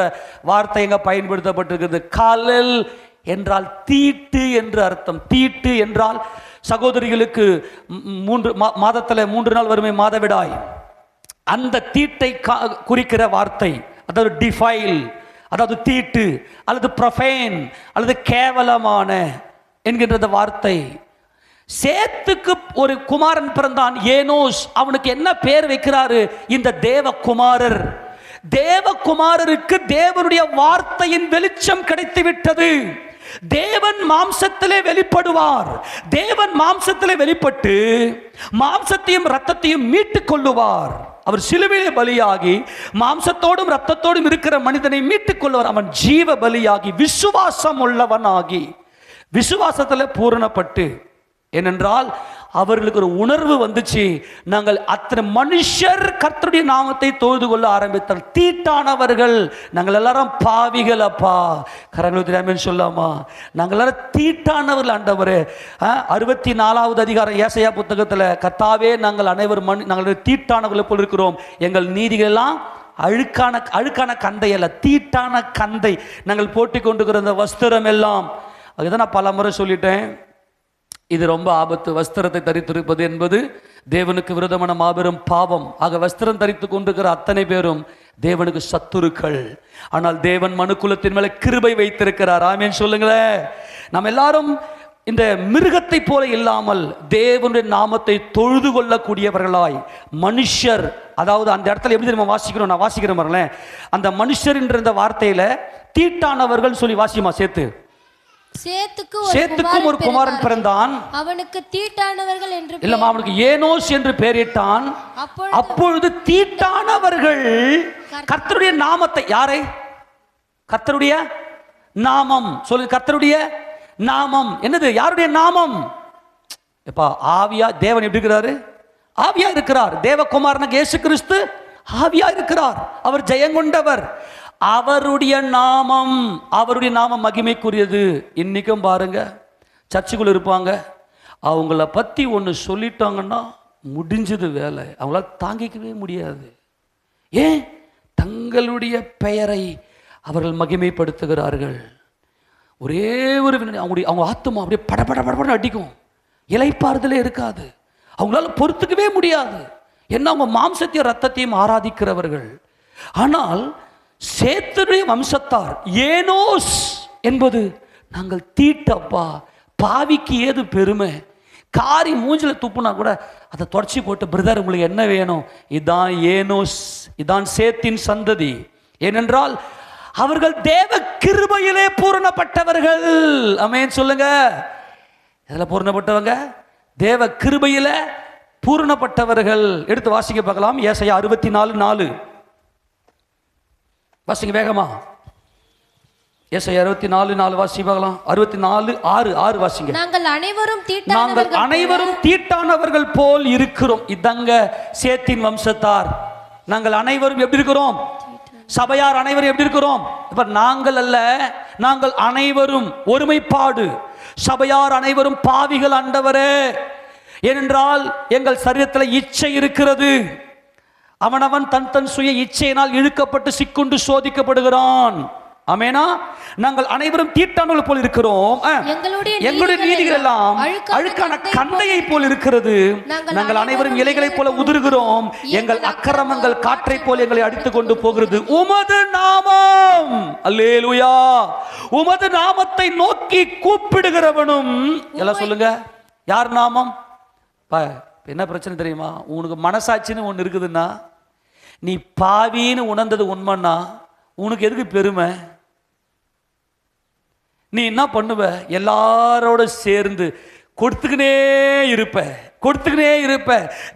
வார்த்தை எங்க பயன்படுத்தப்பட்டிருக்கிறது. காலல் என்றால் தீட்டு என்று அர்த்தம். தீட்டு என்றால் சகோதரிகளுக்கு 3 மாதத்தில் 3 நாள் வறுமை மாதவிடாய், அந்த தீட்டை குறிக்கிற வார்த்தை. அதாவது டிஃபைல், அதாவது தீட்டு அல்லது ப்ரொஃபேன் அல்லது கேவலமான என்கின்ற வார்த்தை. சேத்துக்கு ஒரு குமாரன் பிறந்தான், ஏனோஸ். அவனுக்கு என்ன பேர் வைக்கிறாரு? இந்த தேவகுமாரர். தேவகுமாரருக்கு தேவனுடைய வார்த்தையின் வெளிச்சம் கிடைத்து விட்டது. தேவன் மாம்சத்திலே வெளிப்படுவார். தேவன் மாம்சத்திலே வெளிப்பட்டு மாம்சத்தையும் ரத்தத்தையும் மீட்டுக் கொள்ளுவார். அவர் சிலுவையிலே பலியாகி மாம்சத்தோடும் ரத்தத்தோடும் இருக்கிற மனிதனை மீட்டுக் கொள்வார். அவன் ஜீவ பலியாகி விசுவாசம் உள்ளவனாகி விசுவாசத்தில் பூரணப்பட்டு, ஏனென்றால் அவர்களுக்கு ஒரு உணர்வு வந்துச்சு, நாங்கள் அத்தனை மனுஷர் கர்த்தருடைய நாமத்தை தொழுது கொள்ள ஆரம்பித்தால் தீட்டானவர்கள், நாங்கள் எல்லாரும் பாவிகள் அப்பா, கரங்களுக்கு தெரியாமல் சொல்லாமா, நாங்கள் எல்லாரும் தீட்டானவர்கள் ஆண்டவரே. 64வது அதிகாரம் ஏசாயா புத்தகத்தில், கர்த்தாவே நாங்கள் அனைவரும் நாங்கள் தீட்டானவர்களை போல் இருக்கிறோம், எங்கள் நீதிகளெல்லாம் அழுக்கான கந்தை அல்ல, தீட்டான கந்தை. நாங்கள் போட்டி கொண்டுக்கிற அந்த வஸ்திரம் எல்லாம், அதுதான் நான் பல முறை சொல்லிட்டேன், இது ரொம்ப ஆபத்து. வஸ்திரத்தை தரித்திருப்பது என்பது தேவனுக்கு விரோதமான மாபெரும் பாவம். ஆக வஸ்திரம் தரித்து கொண்டிருக்கிற அத்தனை பேரும் தேவனுக்கு சத்துருக்கள். ஆனால் தேவன் மனுக்குலத்தின் மேல கிருபை வைத்திருக்கிறார். ஆமென் சொல்லுங்களேன். நம்ம எல்லாரும் இந்த மிருகத்தை போல இல்லாமல் தேவனுடைய நாமத்தை தொழுது கொள்ளக்கூடியவர்களாய் மனுஷர், அதாவது அந்த இடத்துல எப்படி நம்ம வாசிக்கிறோம், நான் வாசிக்கிறேன் பாருங்களேன். அந்த மனுஷர் என்ற இந்த வார்த்தையில தீட்டானவர்கள் சொல்லி வாசிமா சேர்த்து. சேத்துக்கும் ஒரு குமாரன் பிறந்தான், அவனுக்கு தீட்டானவர்கள் என்று இல்லம்மா, அவனுக்கு ஏனோஸ் என்று பெயரிட்டான். அப்பொழுது தீட்டானவர்கள் கர்த்தருடைய நாமத்தை, யாரை? கர்த்தருடைய நாமம் சொல்லு. கர்த்தருடைய நாமம் என்னது? யாருடைய நாமம்? எப்பா ஆவியா, தேவன் எப்படி இருக்கிறாரு? ஆவியா இருக்கிறார். தேவகுமாரனுக்கு இயேசு கிறிஸ்து ஆவியா இருக்கிறார். அவர் ஜெயங்கொண்டவர். அவருடைய நாமம், அவருடைய நாமம் மகிமைக்குரியது. இன்னைக்கும் பாருங்க, சர்ச்சுக்குள்ள இருப்பாங்க, அவங்கள பத்தி ஒன்று சொல்லிட்டாங்கன்னா முடிஞ்சது வேலை, அவங்களால தாங்கிக்கவே முடியாது. ஏன்? தங்களுடைய பெயரை அவர்கள் மகிமைப்படுத்துகிறார்கள். ஒரே ஒரு அவங்க ஆத்துமா அப்படியே படபட அடிக்கும், இலைப்பாறுதலே இருக்காது, அவங்களால பொறுத்துக்கவே முடியாது. என்ன, அவங்க மாம்சத்தையும் ரத்தத்தையும் ஆராதிக்கிறவர்கள். ஆனால் சேத்துடைய வம்சத்தார் ஏனோஸ் என்பது, நாங்கள் தீட்டப்பா, பாவிக்கு ஏது பெருமை, காரி மூஞ்சில துப்புனா கூட அதை தொடச்சி போட்டு, பிரதர் உங்களுக்கு என்ன வேணும், இதான் ஏனோஸ், இதான் சேத்தின் சந்ததி. ஏனென்றால் அவர்கள் தேவ கிருபையிலே பூரணப்பட்டவர்கள். ஆமென் சொல்லுங்க. எதில் பூரணப்பட்டவங்க? தேவ கிருபையில பூரணப்பட்டவர்கள். எடுத்து வாசிக்க பார்க்கலாம். ஏசாயா 64:4 வாசிங்க வேகமா. ஏசாயா 64:4 வாசி பார்க்கலாம். 64:6 வாசிங்க. நாங்கள் அனைவரும் தீட்டானவர்கள் போல் இருக்கிறோம். இதங்க சேத்தின் வம்சத்தார். நாங்கள் அனைவரும் எப்படி இருக்கிறோம்? சபையார் அனைவரும் எப்படி இருக்கிறோம்? இப்ப நாங்கள் அல்ல, நாங்கள் அனைவரும் ஒருமைப்பாடு. சபையார் அனைவரும் பாவிகள் ஆண்டவரே. ஏனென்றால் எங்கள் சரீரத்தில் இச்சை இருக்கிறது. அவனவன் தன் சுய இச்சையினால் இழுக்கப்பட்டு சிக்குண்டு சோதிக்கப்படுகிறான். ஆமெனா. நாங்கள் அனைவரும் தீட்டானவர்கள் போல் இருக்கிறோம். எங்களுடைய நீதிகள் எல்லாம் அழுக்கான கந்தையை போல் இருக்கிறது. நாங்கள் அனைவரும் இலைகளைப் போல உதிர்கிறோம். எங்கள் அக்கிரமங்கள் காற்றை போல் எங்களை அடித்துக் கொண்டு போகிறது. உமது நாமம், அல்லேலூயா, உமது நாமத்தை நோக்கி கூப்பிடுகிறவனும், எல்லாம் சொல்லுங்க, யார் நாமம்? என்ன பிரச்சனை தெரியுமா? உனக்கு மனசாட்சின்னு ஒன்று இருக்குதுன்னா, நீ பாவின்னு உணர்ந்தது உண்மைன்னா உனக்கு எதுக்கு பெருமை? நீ என்ன பண்ணுவ? எல்லாரோட சேர்ந்து கொடுத்துக்கினே இருப்ப.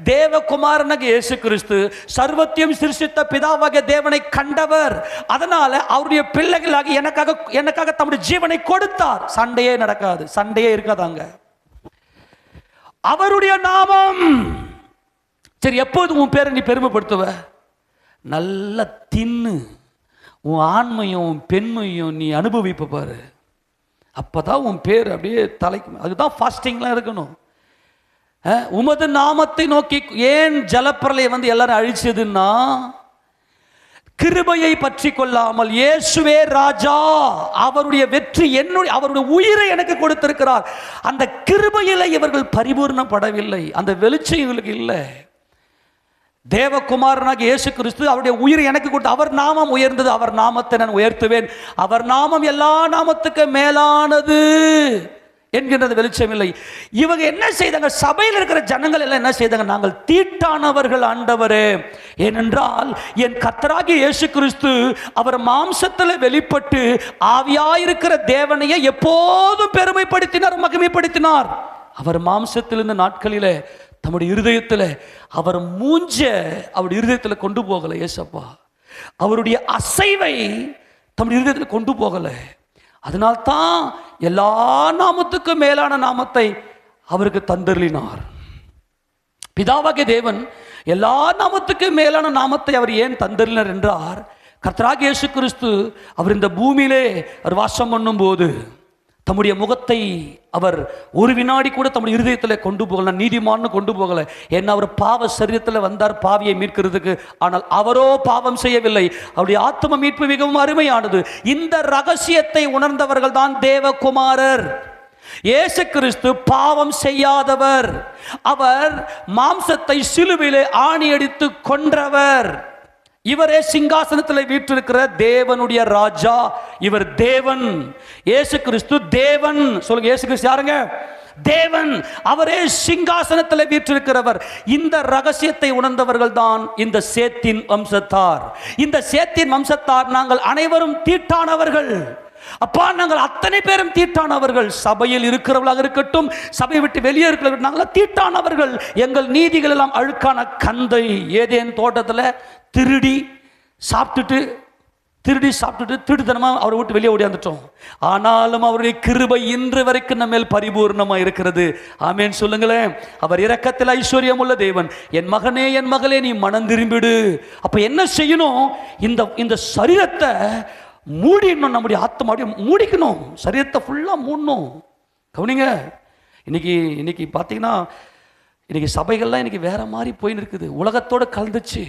தேவகுமாரனாக இயேசு கிறிஸ்து சர்வத்தையும் சிருஷ்டித்த பிதாவாகிய தேவனை கண்டவர். அதனால அவருடைய பிள்ளைகளாகி எனக்காக தம்முடைய ஜீவனை கொடுத்தார். சண்டையே நடக்காது, சண்டையே இருக்காதாங்க. அவருடைய நாமம். சரி, எப்போது உன் பேரை நீ பெருமைப்படுத்துவ? நல்லா தின்னு உன் ஆண்மையும் உன் பெண்மையும் நீ அனுபவிப்ப பாரு. அப்பதான் உன் பேர் அப்படியே தலைக்கு. அதுதான் ஃபாஸ்டிங்லாம் இருக்கணும். உமது நாமத்தை நோக்கி ஏன் ஜலப்பிரளயம் வந்து எல்லாரும் அழிச்சதுன்னா, கிருபையை பற்றி கொள்ளாமல் இயேசுவே ராஜா, அவருடைய வெற்றி என்னுடைய, அவருடைய உயிரை எனக்கு கொடுத்திருக்கிறார். அந்த கிருபையில இவர்கள் பரிபூர்ணப்படவில்லை. அந்த வெளிச்சம் இவர்களுக்கு இல்லை. தேவகுமாரனாக இயேசு கிறிஸ்து அவருடைய உயிரை எனக்கு கொடுத்து, அவர் நாமம் உயர்ந்தது, அவர் நாமத்தை நான் உயர்த்துவேன், அவர் நாமம் எல்லா நாமத்துக்கு மேலானது என்கின்றது வெளிச்சம் இல்லை. இவங்க என்ன செய்தாங்க? சபையில் இருக்கிற ஜனங்கள் எல்லாம் என்ன செய்தாங்க? நாங்கள் தீட்டானவர்கள் ஆண்டவரே. ஏனென்றால் என் கர்த்தராகிய இயேசு கிறிஸ்து அவர் மாம்சத்தில் வெளிப்பட்டு ஆவியாயிருக்கிற தேவனையே எப்போதும் பெருமைப்படுத்தினார், மகிமைப்படுத்தினார். அவர் மாம்சத்திலிருந்த நாட்களிலே தம்முடைய இருதயத்தில் அவர் மூஞ்ச அவருடைய இருதயத்தில் கொண்டு போகலை. ஏசப்பா அவருடைய அசைவை தம்முடைய இருதயத்தில் கொண்டு போகலை. அதனால்தான் எல்லா நாமத்துக்கும் மேலான நாமத்தை அவருக்கு தந்தருளினார். பிதாவாகிய தேவன் எல்லா நாமத்துக்கும் மேலான நாமத்தை அவர் ஏன் தந்தருளினார் என்றார், கர்த்தராகிய இயேசு கிறிஸ்து அவர் இந்த பூமியிலே அவர் வாசம் பண்ணும் போது தம்முடைய முகத்தை அவர் ஒரு வினாடி கூட தம்முடைய இருதயத்தில் கொண்டு போகல, நீதிமான்னு கொண்டு போகல. ஏன்னா அவர் பாவ சரீரத்தில் வந்தார் பாவியை மீட்கிறதுக்கு. ஆனால் அவரோ பாவம் செய்யவில்லை. அவருடைய ஆத்ம மீட்பு மிகவும் அருமையானது. இந்த ரகசியத்தை உணர்ந்தவர்கள் தான் தேவகுமாரர். இயேசு கிறிஸ்து பாவம் செய்யாதவர். அவர் மாம்சத்தை சிலுவையிலே ஆணியடித்து கொன்றவர். இவரே சிங்காசனத்தில் வீற்றிருக்கிற தேவனுடைய ராஜா. இவர் தேவன். இயேசு கிறிஸ்து தேவன். சொல்லுங்க, இயேசு கிறிஸ்து யாருங்க? தேவன். அவரே சிங்காசனத்தில் வீற்றிருக்கிறவர். இந்த ரகசியத்தை உணர்ந்தவர்கள் தான் இந்த சேத்தின் வம்சத்தார். இந்த சேத்தின் வம்சத்தார் நாங்கள் அனைவரும் தீட்டானவர்கள். அப்பா, நாங்கள் அத்தனை பேரும் தீட்டானவர்கள். சபையில் இருக்கிறவர்களாக இருக்கட்டும், சபையை விட்டு வெளியே இருக்கிறவர்கள், நாங்கள் தீட்டானவர்கள். எங்கள் நீதிகள் எல்லாம் அழுக்கான கந்தை. ஏதேன் தோட்டத்தில் திருடி சாப்பிட்டுட்டு திருடுத்தனமாக அவரை விட்டு வெளியே ஓடியாந்துட்டோம். ஆனாலும் அவருடைய கிருபை இன்று வரைக்கும் நம்ம மேல் பரிபூர்ணமாக இருக்கிறது. ஆமேன் சொல்லுங்களேன். அவர் இரக்கத்தில் ஐஸ்வர்யம் உள்ள தேவன். என் மகனே, என் மகளே, நீ மனம் திரும்பிடு. அப்ப என்ன செய்யணும்? இந்த சரீரத்தை மூடிடணும். நம்முடைய ஆத்மாவுடைய மூடிக்கணும். சரீரத்தை ஃபுல்லாக மூடணும். கவனிங்க, இன்னைக்கு பார்த்தீங்கன்னா இன்னைக்கு சபைகள்லாம் இன்னைக்கு வேற மாதிரி போயின்னு இருக்குது. உலகத்தோடு கலந்துச்சு.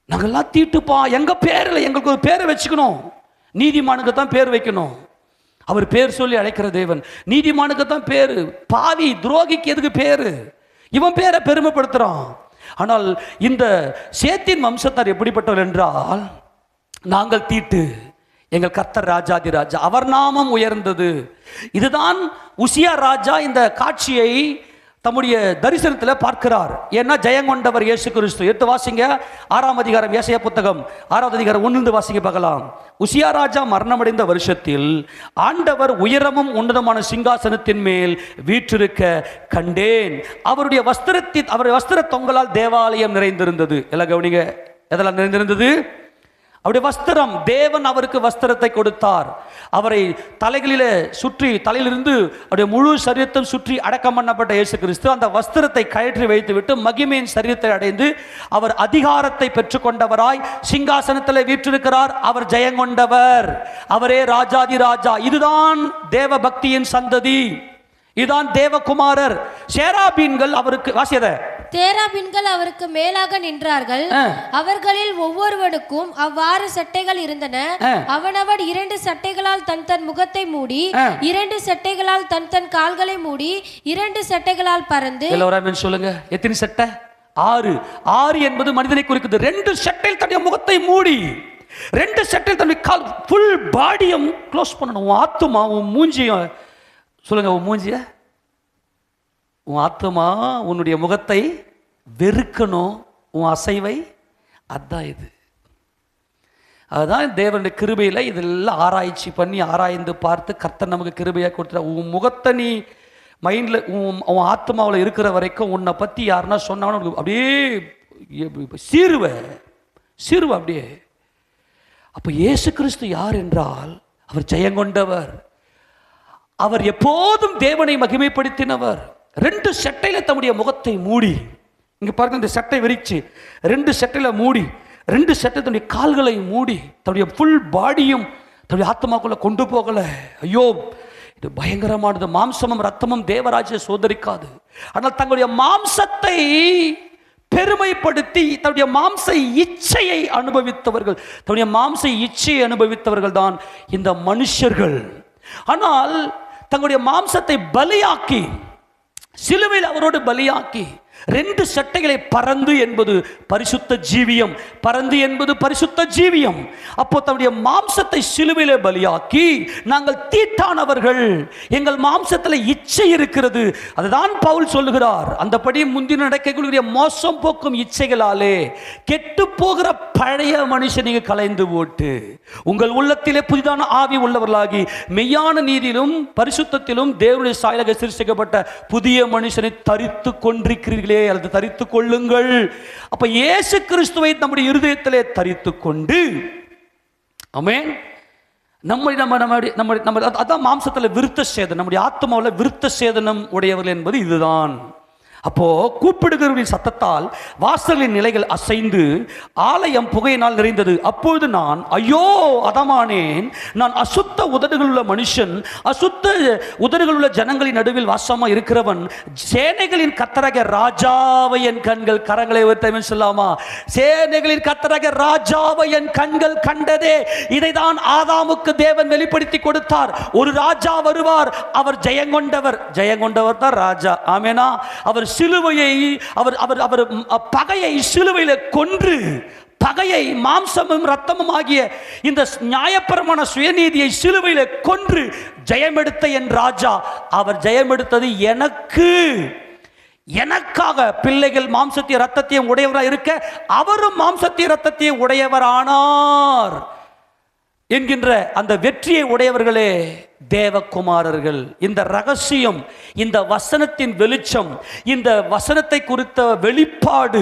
நாங்கள்லாம் தீட்டுப்பா. எங்க பேரில் எங்களுக்கு ஒரு பேரை வச்சுக்கணும். நீதிமானுக்கு தான் பேர் வைக்கணும். அவர் பேர் சொல்லி அழைக்கிற தேவன். நீதிமானுக்கு தான் பேரு. பாவி துரோகிக்கு எதுக்கு பேரு? இவன் பேரை பெருமைப்படுத்துறான். ஆனால் இந்த சேத்தின் வம்சத்தார் எப்படிப்பட்டவர் என்றால், நாங்கள் தீட்டு, எங்கள் கர்த்தர் ராஜாதி ராஜா, அவர் நாமம் உயர்ந்தது. இதுதான் உசியா ராஜா இந்த காட்சியை தம்முடைய தரிசனத்தில் பார்க்கிறார். ஏன்னா ஜெயங்கொண்டவர் இயேசு கிறிஸ்து. எடுத்து வாசிங்க 6ஆம் அதிகாரம், ஏசாயா புத்தகம் 6வது அதிகாரம் 1 வாசிங்க பார்க்கலாம். உசியா ராஜா மரணமடைந்த வருஷத்தில் ஆண்டவர் உயரமும் உன்னதமான சிங்காசனத்தின் மேல் வீற்றிருக்க கண்டேன். அவருடைய வஸ்திர தொங்கலால் தேவாலயம் நிறைந்திருந்தது. எல்லாம் கவனிங்க, எதெல்லாம் நிறைந்திருந்தது? அவருடைய வஸ்திரம். தேவன் அவருக்கு வஸ்திரத்தை கொடுத்தார். அவரை தலைகளிலே சுற்றி, தலையிலிருந்து அவருடைய முழு சரீரத்தை சுற்றி அடக்கம் பண்ணப்பட்ட இயேசு கிறிஸ்து அந்த வஸ்திரத்தை கழற்றி வைத்துவிட்டு மகிமையின் சரீரத்தை அடைந்து அவர் அதிகாரத்தை பெற்றுக்கொண்டவராய் சிங்காசனத்தில் வீற்றிருக்கிறார். அவர் ஜெயங்கொண்டவர். அவரே ராஜாதி ராஜா. இதுதான் தேவ பக்தியின் சந்ததி. இதுதான் தேவகுமாரர். சேராபீன்கள் அவருக்கு வாசியத தேராபீன்கள் அவருக்கு மேலாக நின்றார்கள். அவர்களில் ஒவ்வொருவனுக்கும் அவ்வாறு சட்டைகள் இருந்தன. அவனவன் 2 சட்டைகளால் தன் முகத்தை மூடி, 2 சட்டைகளால் தன் கால்களை மூடி, 2 சட்டைகளால் பறந்து. எல்லாரும் சொல்லுங்க, எத்தனை சட்டை? 6 என்பது மனிதனை குறிக்குது. 2 சட்டையில் தன்னுடைய முகத்தை மூடி, 2 சட்டையில் தன்னுடைய கால், ஃபுல் பாடியும் க்ளோஸ் பண்ணணும். ஆத்துமா, மூஞ்சியும் சொல்லுங்க, மூஞ்சிய உன் ஆத்மா உன்னுடைய முகத்தை வெறுக்கணும், உன் அசைவை. அதுதான் இது. அதுதான் தேவனுடைய கிருபையில் இதெல்லாம் ஆராய்ச்சி பண்ணி ஆராய்ந்து பார்த்து கர்த்தர் நமக்கு கிருபையாக கொடுத்துட்டா. உன் முகத்தை நீ மைண்டில் உன் ஆத்மாவில் இருக்கிற வரைக்கும் உன்னை பற்றி யாருன்னா சொன்னாலும் அப்படியே சீருவ அப்படியே. அப்போ இயேசு கிறிஸ்து யார் என்றால் அவர் ஜெயங்கொண்டவர். அவர் எப்போதும் தேவனை மகிமைப்படுத்தினவர். 2 சட்டையில் தம்முடைய முகத்தை மூடி, இங்கே பாருங்க, இந்த சட்டை விரிச்சு 2 சட்டையில் மூடி, 2 சட்டை தன்னுடைய கால்களை மூடி, தன்னுடைய ஃபுல் பாடியும் தன்னுடைய ஆத்மாக்குள்ள கொண்டு போகல. ஐயோ, இது பயங்கரமானது. மாம்சமும் ரத்தமும் தேவராஜ்யத்தை சோதரிக்காது. ஆனால் தங்களுடைய மாம்சத்தை பெருமைப்படுத்தி தன்னுடைய மாம்ச இச்சையை அனுபவித்தவர்கள், தன்னுடைய மாம்ச இச்சையை அனுபவித்தவர்கள் தான் இந்த மனுஷர்கள். ஆனால் தங்களுடைய மாம்சத்தை பலியாக்கி, சிலுவையில் அவரோடு பலியாக்கி, 2 சட்டைகளை, பறந்து என்பது பரிசுத்த ஜீவியம், பறந்து என்பது பரிசுத்த ஜீவியம். அப்போ தன்னுடைய மாம்சத்தை சிலுவையிலே பலியாக்கி, நாங்கள் தீட்டானவர்கள், எங்கள் மாம்சத்தில் இச்சை இருக்கிறது. அதுதான் பவுல் சொல்லுகிறார், அந்தபடி முந்தின நடக்கக்கூடிய மோசம் போக்கும் இச்சைகளாலே கெட்டு போகிற பழைய மனுஷனை கலைந்து போட்டு உங்கள் உள்ளத்திலே புதிதான ஆவி உள்ளவர்களாகி மெய்யான நீதியிலும் பரிசுத்தத்திலும் தேவனுடைய சாயலாக சிருஷ்டிக்கப்பட்ட புதிய மனுஷனை தரித்து கொண்டிருக்கிறீர்கள் அல்லது தரித்து கொள்ளுங்கள். அப்ப இயேசு கிறிஸ்துவை நம்முடைய இருதயத்திலே தரித்து கொண்டு, ஆமென், அதான் மாம்சத்தில் விருத்த சேதனம், நம்முடைய ஆத்மாவில் விருத்த சேதனம் உடையவர்கள் என்பது இதுதான். அப்போ கூப்பிடுகிறவர்களின் சத்தத்தால் வாசலின் நிலைகள் அசைந்து ஆலயம் புகையினால் நிறைந்தது. அப்பொழுது நான், ஐயோ அதமானேன், நான் அசுத்த உதடுகளுள்ள மனுஷன், அசுத்த உதடுகளுள்ள ஜனங்களின் நடுவில் வாசமா இருக்கிறவன், சேனைகளின் கர்த்தராகிய ராஜாவை என் கண்கள், கரங்களை உயர்த்தி சொல்லாமா, சேனைகளின் கர்த்தராகிய ராஜாவை என் கண்கள் கண்டதே. இதைதான் ஆதாமுக்கு தேவன் வெளிப்படுத்தி கொடுத்தார். ஒரு ராஜா வருவார், அவர் ஜெயங்கொண்டவர், ஜெயங்கொண்டவர் தான் ராஜா. ஆமெனா. அவர் சிலுவையை, அவர் பகையை சிலுவையில கொன்று, பகையை மாம்சமும் ரத்தமும் ஆகிய இந்த நியாயபரமான சுயநீதியை சிலுவையில கொன்று ஜெயமெடுத்த என் ராஜா. அவர் ஜெயமெடுத்தது எனக்காக. பிள்ளைகள் மாம்சத்தையும் ரத்தத்தையும் உடையவராக இருக்க அவரும் மாம்சத்தையும் ரத்தத்தையும் உடையவரானார் என்கின்ற அந்த வெற்றியை உடையவர்களே தேவகுமாரர்கள். இந்த ரகசியம், இந்த வசனத்தின் வெளிச்சம், இந்த வசனத்தை குறித்த வெளிப்பாடு,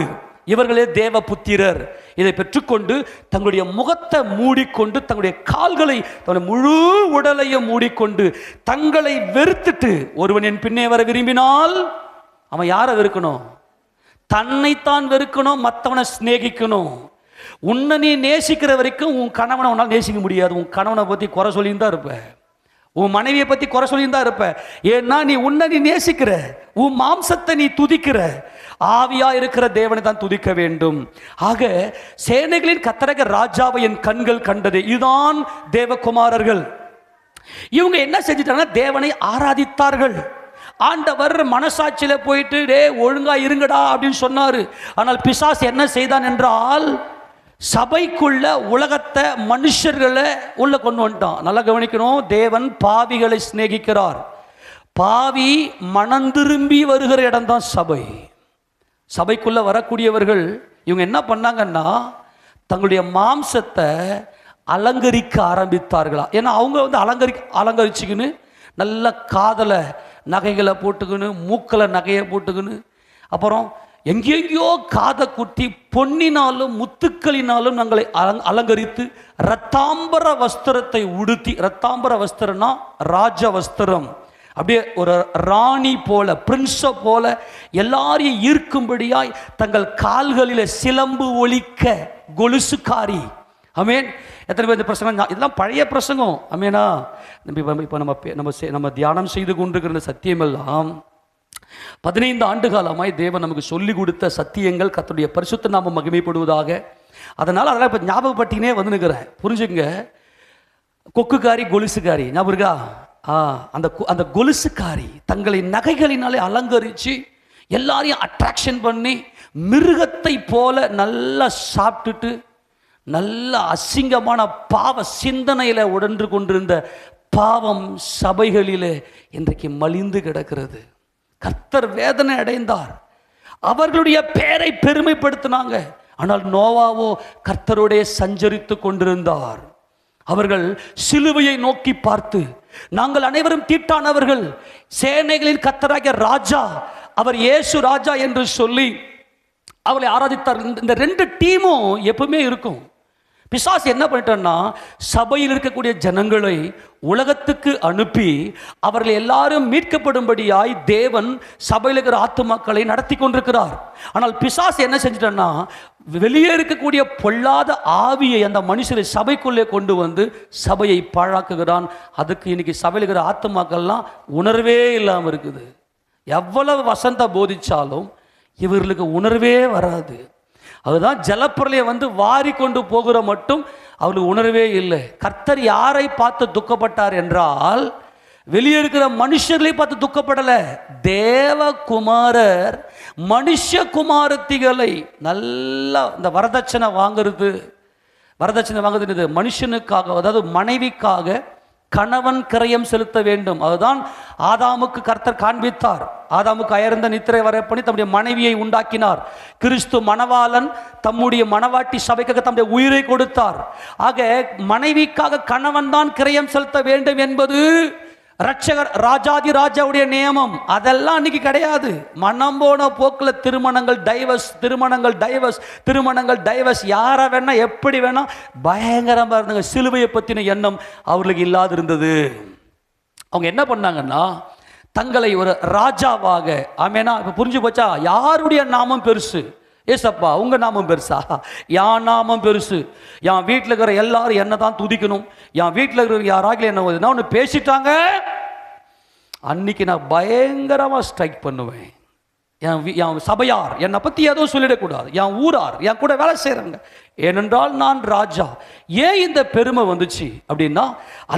இவர்களே தேவ புத்திரர். இதை பெற்றுக்கொண்டு தங்களுடைய முகத்தை மூடிக்கொண்டு, தங்களுடைய கால்களை, தங்களுடைய முழு உடலையும் மூடிக்கொண்டு, தங்களை வெறுத்துட்டு, ஒருவன் என் பின்னே வர விரும்பினால் அவன் யாரை வெறுக்கணும்? தன்னைத்தான் வெறுக்கணும், மற்றவனை சிநேகிக்கணும். உன்னை நீ நேசிக்கிற வரைக்கும் உன் கணவனை உன்னால் நேசிக்க முடியாது. உன் கணவனை பற்றி குறை சொல்லியிருந்தா இருப்ப, உன் மனைவியை பற்றி குறை சொல்லியிருந்தா இருப்ப. ஏன்னா நீ உன்னை நீ நேசிக்கிற, உன் மாம்சத்தை நீ துதிக்கிற. ஆவியா இருக்கிற தேவனை தான் துதிக்க வேண்டும். ஆக சேனைகளின் கர்த்தராகிய ராஜாவை என் கண்கள் கண்டது. இதுதான் தேவகுமாரர்கள். இவங்க என்ன செஞ்சிட்டாங்கன்னா தேவனை ஆராதித்தார்கள். ஆண்டவர் மனசாட்சியில போயிட்டு டே ஒழுங்கா இருங்கடா அப்படின்னு சொன்னாரு. ஆனால் பிசாசு என்ன செய்தான் என்றால், சபைக்குள்ள உலகத்தை, மனுஷர்களை உள்ள கொண்டு வந்துட்டான். நல்லா கவனிக்கணும், தேவன் பாவிகளை சிநேகிக்கிறார். பாவி மனம் திரும்பி வருகிற இடம் தான் சபை. சபைக்குள்ள வரக்கூடியவர்கள் இவங்க என்ன பண்ணாங்கன்னா தங்களுடைய மாம்சத்தை அலங்கரிக்க ஆரம்பித்தார்களா. ஏன்னா அவங்க அலங்கரிச்சுக்கின்னு நல்ல காதலை நகைகளை போட்டுக்கின்னு, மூக்கில் நகையை போட்டுக்கின்னு, அப்புறம் எங்கெங்கேயோ காதை குத்தி பொன்னினாலும் முத்துக்களினாலும் நாங்களை அலங்கரித்து இரத்தாம்பர வஸ்திரத்தை உடுத்தி, இரத்தாம்பர வஸ்திரம்னா ராஜ வஸ்திரம், அப்படியே ஒரு ராணி போல, பிரின்ஸை போல எல்லாரையும் ஈர்க்கும்படியாய் தங்கள் கால்களில் சிலம்பு ஒலிக்க கொலுசுக்காரி. ஆமென். எத்தனை பேர் இந்த பிரசங்கம், இதெல்லாம் பழைய பிரசங்கம். ஆமெனா. இப்போ நம்ம தியானம் செய்து கொண்டிருக்கிற சத்தியமெல்லாம் 15 ஆண்டு காலமாய் தேவன் நமக்கு சொல்லி கொடுத்த சத்தியங்கள். கர்த்தருடைய பரிசுத்த நாமம் மகிமைப்படுவதாக. அதனால் அதெல்லாம் இப்போ ஞாபகப்பட்டினே வந்துனுக்கிறேன். புரிஞ்சுங்க. கொக்குக்காரி, கொலுசுக்காரி ஞாபகம் இருக்கா? அந்த கொலுசுக்காரி தங்களை நகைகளினாலே அலங்கரித்து எல்லாரையும் அட்ராக்ஷன் பண்ணி, மிருகத்தை போல நல்லா சாப்பிட்டுட்டு, நல்ல அசிங்கமான பாவ சிந்தனையில் உடன்று கொண்டிருந்த பாவம் சபைகளிலே இன்றைக்கு மலிந்து கிடக்கிறது. கர்த்தர் வேதனை அடைந்தார். அவர்களுடைய பெயரை பெருமைப்படுத்தினாங்க. ஆனால் நோவாவோ கர்த்தரோடே சஞ்சரித்து கொண்டிருந்தார். அவர்கள் சிலுவையை நோக்கி பார்த்து, நாங்கள் அனைவரும் தீட்டானவர்கள், சேனைகளின் கர்த்தராகிய ராஜா, அவர் இயேசு ராஜா என்று சொல்லி அவளை ஆராதித்தார்கள். இந்த ரெண்டு டீமும் எப்பவுமே இருக்கும். பிசாசு என்ன பண்ணிட்டான்னா, சபையில் இருக்கக்கூடிய ஜனங்களை உலகத்துக்கு அனுப்பி அவர்கள் எல்லாரும் மீட்கப்படும்படியாய் தேவன் சபையில் இருக்கிற ஆத்துமாக்களை நடத்தி கொண்டிருக்கிறார். ஆனால் பிசாசு என்ன செஞ்சிட்டான்னா, வெளியே இருக்கக்கூடிய பொல்லாத ஆவியை அந்த மனுஷரை சபைக்குள்ளே கொண்டு வந்து சபையை பாழாக்குகிறான். அதுக்கு இன்னைக்கு சபையில் இருக்கிற ஆத்துமாக்கள்லாம் உணர்வே இல்லாமல் இருக்குது. எவ்வளவு வசந்த போதிச்சாலும் இவர்களுக்கு உணர்வே வராது. அதுதான் ஜலப்பிரளயம் வந்து வாரி கொண்டு போகிற மட்டும் அவர்களுக்கு உணர்வே இல்லை. கர்த்தர் யாரை பார்த்து துக்கப்பட்டார் என்றால், வெளியே இருக்கிற மனுஷர்களை பார்த்து துக்கப்படல. தேவகுமாரர் மனுஷகுமாரத்திகளை நல்லா இந்த வரதட்சணை வாங்குறது மனுஷனுக்காக, அதாவது மனைவிக்காக கணவன் கிரயம் செலுத்த வேண்டும். அதுதான் ஆதாமுக்கு கர்த்தர் காண்பித்தார். ஆதாமுக்கு அயர்ந்த நித்திரை வர பண்ணி தம்முடைய மனைவியை உண்டாக்கினார். கிறிஸ்து மணவாளன் தம்முடைய மணவாட்டி சபைக்காக தம்முடைய உயிரை கொடுத்தார். ஆக மனைவிக்காக கணவன் தான் கிரயம் செலுத்த வேண்டும் என்பது ரட்சகர் ராஜாதி ராஜாவுடைய நியமம். அதெல்லாம் அன்னைக்கு கிடையாது. மனம் போன போக்கில் திருமணங்கள் டைவர்ஸ் யாரை வேணா எப்படி வேணா பயங்கரமாக இருந்தாங்க. சிலுவையை பற்றின எண்ணம் அவர்களுக்கு இல்லாது இருந்தது. அவங்க என்ன பண்ணாங்கன்னா, தங்களை ஒரு ராஜாவாக, ஆமேனா இப்போ புரிஞ்சு போச்சா, யாருடைய நாமம் பெருசு? ஏசப்பா உங்க நாமம் பெருசா? என் நாமம் பெருசு. என் வீட்டில் இருக்கிற எல்லாரும் என்ன தான் துதிக்கணும். என் வீட்டில் இருக்கிற யாராக என்ன ஒன்று பேசிட்டாங்க, அன்னைக்கு நான் பயங்கரமாக ஸ்ட்ரைக் பண்ணுவேன். என் சபையார் என்னை பற்றி எதுவும் சொல்லிடக்கூடாது. என் ஊரார் என் கூட வேலை செய்கிறாங்க, ஏனென்றால் நான் ராஜா. ஏன் இந்த பெருமை வந்துச்சு அப்படின்னா,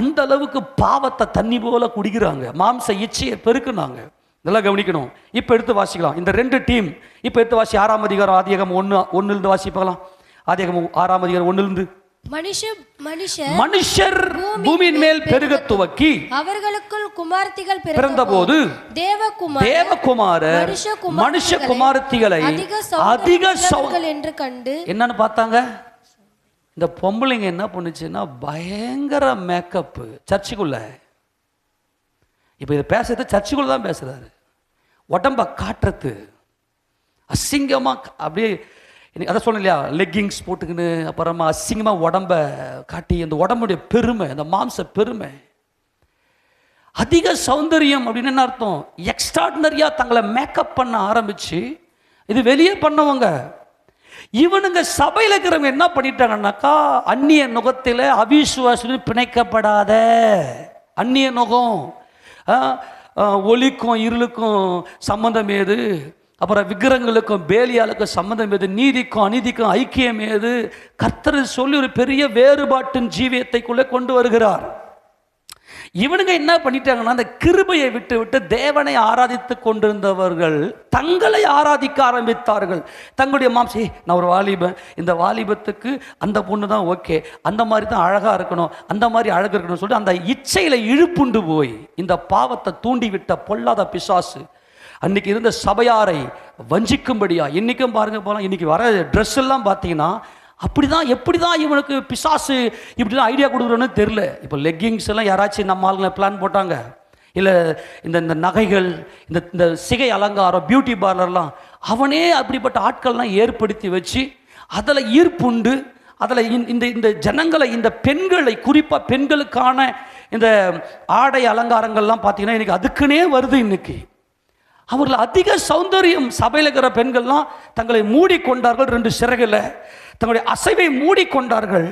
அந்த அளவுக்கு பாவத்தை தண்ணி போல குடிக்கிறாங்க, மாம்ச இச்சையை பெருக்குனாங்க. இதெல்லாம் கவனிக்கணும். இப்போ எடுத்து வாசிக்கலாம். இந்த ரெண்டு டீம் இப்போ எடுத்து வாசி. 6ஆம் அதிகாரம் ஆதியாகமம் 1:1 வாசிப்பாங்களாம். ஆதியாகமம் 6ஆம் அதிகாரம் 1 மனுஷர் பூமியின் மேல் பெருக துவக்கி அவர்களுக்குள் குமாரத்திகள் பிறந்தபோது தேவகுமாரர் மனுஷ குமாரத்திகளை அதிக என்று கண்டு என்னன்னு பார்த்தாங்க. இந்த பொம்பளைங்க என்ன பண்ணுச்சுன்னா, பயங்கர மேக்கப் சர்ச்சுக்குள்ள. இப்போ இதை பேசுறது சர்ச்சுக்குள்ள தான் பேசுறாரு. உடம்ப காட்டுறது அசிங்கமாக அப்படியே, அதை சொன்ன இல்லையா, லெக்கிங்ஸ் போட்டுக்கின்னு அப்புறமா அசிங்கமாக உடம்ப காட்டி, அந்த உடம்புடைய பெருமை, அந்த மாம்ச பெருமை, அதிக சௌந்தரியம் அப்படின்னு என்ன அர்த்தம்? எக்ஸ்ட்ராடினரியாக தங்களை மேக்கப் பண்ண ஆரம்பிச்சு, இது வெளியே பண்ணவங்க. இவனுங்க சபையில் இருக்கிறவங்க என்ன பண்ணிட்டாங்கன்னாக்கா, அந்நிய நுகத்தில் அவிசுவாசம் பிணைக்கப்படாத அந்நிய நுகம், ஒளிக்கும் இருளுக்கும் சம்பந்தம் ஏது, அப்புறம் விக்கிரங்களுக்கும் பேலியாளுக்கும் சம்பந்தம் ஏது, நீதிக்கும் அநீதிக்கும் ஐக்கியம் ஏது, கர்த்தர் சொல்லி ஒரு பெரிய வேறுபாட்டின் ஜீவியத்தைக்குள்ளே கொண்டு வருகிறார். இவனுங்க என்ன பண்ணிட்டாங்கன்னா, அந்த கிருபையை விட்டு விட்டு தேவனை ஆராதித்து கொண்டிருந்தவர்கள் தங்களை ஆராதிக்க ஆரம்பித்தார்கள். தங்களுடைய மாம்சே, நான் ஒரு வாலிபன், இந்த வாலிபத்துக்கு அந்த பொண்ணு தான் ஓகே, அந்த மாதிரி தான் அழகாக இருக்கணும், அந்த மாதிரி அழகு இருக்கணும்னு சொல்லிட்டு அந்த இச்சையில் இழுப்புண்டு போய் இந்த பாவத்தை தூண்டிவிட்ட பொல்லாத பிசாசு அன்னைக்கு இருந்த சபையாரை வஞ்சிக்கும்படியா, இன்னைக்கும் பாருங்க போகலாம், இன்னைக்கு வர ட்ரெஸ் எல்லாம் பார்த்தீங்கன்னா அப்படிதான். எப்படி தான் இவனுக்கு பிசாசு இப்படி தான் ஐடியா கொடுக்குறோன்னு தெரில. இப்போ லெக்கிங்ஸ் எல்லாம் யாராச்சும் நம்ம ஆளுங்களை பிளான் போட்டாங்க, இல்லை இந்த நகைகள், இந்த சிகை அலங்காரம், பியூட்டி பார்லர்லாம் அவனே அப்படிப்பட்ட ஆட்கள்லாம் ஏற்படுத்தி வச்சு அதில் ஈர்ப்புண்டு, அதில் இந்த ஜனங்களை, இந்த பெண்களை, குறிப்பாக பெண்களுக்கான இந்த ஆடை அலங்காரங்கள்லாம் பார்த்தீங்கன்னா இன்னைக்கு அதுக்குன்னே வருது. இன்னைக்கு அவர்கள் அதிக சௌந்தரியம், சபையில் இருக்கிற பெண்கள்லாம் தங்களை மூடிக்கொண்டார்கள், 2 சிறகுல தங்களுடைய அசைவை மூடிக்கொண்டார்கள்.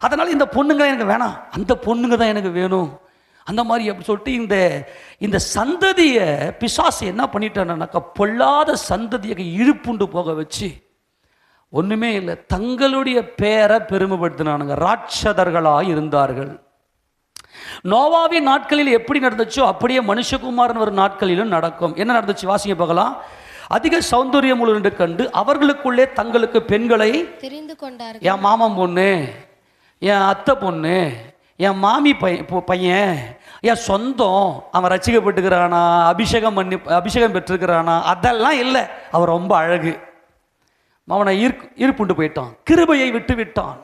அதனால் இந்த பொண்ணுங்க எனக்கு வேணாம், அந்த பொண்ணுங்க தான் எனக்கு வேணும், அந்த மாதிரி அப்படி சொல்லிட்டு இந்த சந்ததியை பிசாசு என்ன பண்ணிட்டானாக்கா, பொல்லாத சந்ததியை இழுப்புண்டு போக வச்சு ஒன்றுமே இல்லை, தங்களுடைய பேரை பெருமைப்படுத்தினானுங்க. ராட்சதர்களாக இருந்தார்கள். நோவாவின் நாட்களில் எப்படி நடந்துச்சோ அப்படியே மனுஷகுமாரன் ஒரு நாட்களிலும் நடக்கும். என்ன நடந்துச்சு வாசிங்க பார்க்கலாம். அதிக சௌந்தரியம் உள்ள கண்டு அவர்களுக்குள்ளே தங்களுக்கு பெண்களை தெரிந்து கொண்டார்கள். என் மாமன் பொண்ணு, என் அத்தை பொண்ணு, என் மாமி பையன், என் சொந்தம், அவன் ரட்சிக்கப்பட்டுக்கிறானா, அபிஷேகம் பெற்றிருக்கிறானா, அதெல்லாம் இல்லை. அவன் ரொம்ப அழகு. அவனை ஈர்ப்புண்டு போயிட்டான், கிருபையை விட்டு விட்டான்.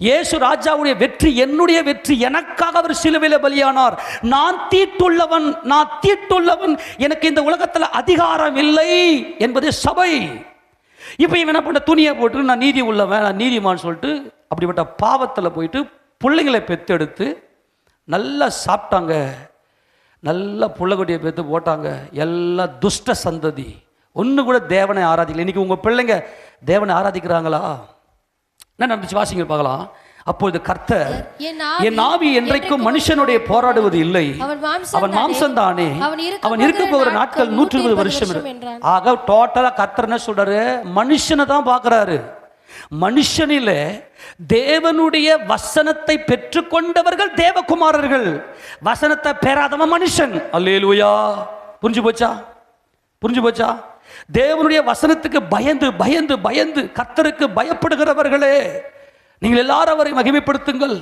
இயேசு ராஜாவுடைய வெற்றி என்னுடைய வெற்றி. எனக்காக அவர் சிலுவையில் பலியானார். நான் தீட்டுள்ளவன், எனக்கு இந்த உலகத்தில் அதிகாரம் இல்லை என்பது சபை. இப்போ இவன் என்ன பண்ண, துணியை போட்டு நான் நீதி உள்ளவன், நான் நீதிமான்னு சொல்லிட்டு அப்படிப்பட்ட பாவத்தில் போயிட்டு பிள்ளைங்களை பெற்றெடுத்து நல்லா சாப்பிட்டாங்க, நல்லா புள்ளக்குட்டியை பெற்று போட்டாங்க. எல்லாம் துஷ்ட சந்ததி, ஒன்று கூட தேவனை ஆராதிக்கல. இன்னைக்கு உங்கள் பிள்ளைங்க தேவனை ஆராதிக்கிறாங்களா? என்ன நடந்துச்சு வாசிங்க பார்க்கலாம். அப்பொழுது கர்த்தர், என் ஆவி என்றைக்கும் மனுஷனுடைய போராடுவது இல்லை, அவன் மாம்சம் தானே, அவன் இருக்க போகிற நாட்கள் 120 வருஷம். ஆக டோட்டலா கர்த்தர் என்ன சொல்றாரு, மனுஷனை தான் பார்க்கிறாரு. மனுஷனில தேவனுடைய வசனத்தை பெற்றுக்கொண்டவர்கள் தேவகுமாரர்கள், வசனத்தை பெறாதவன் மனுஷன். அல்லேலூயா. புரிஞ்சு போச்சா? தேவனுடைய வசனத்துக்கு பயந்து பயந்து பயந்து கர்த்தருக்கு பயப்படுகிறவர்களே, நீங்கள் எல்லாரும் அவரை மகிமைப்படுத்துங்கள்.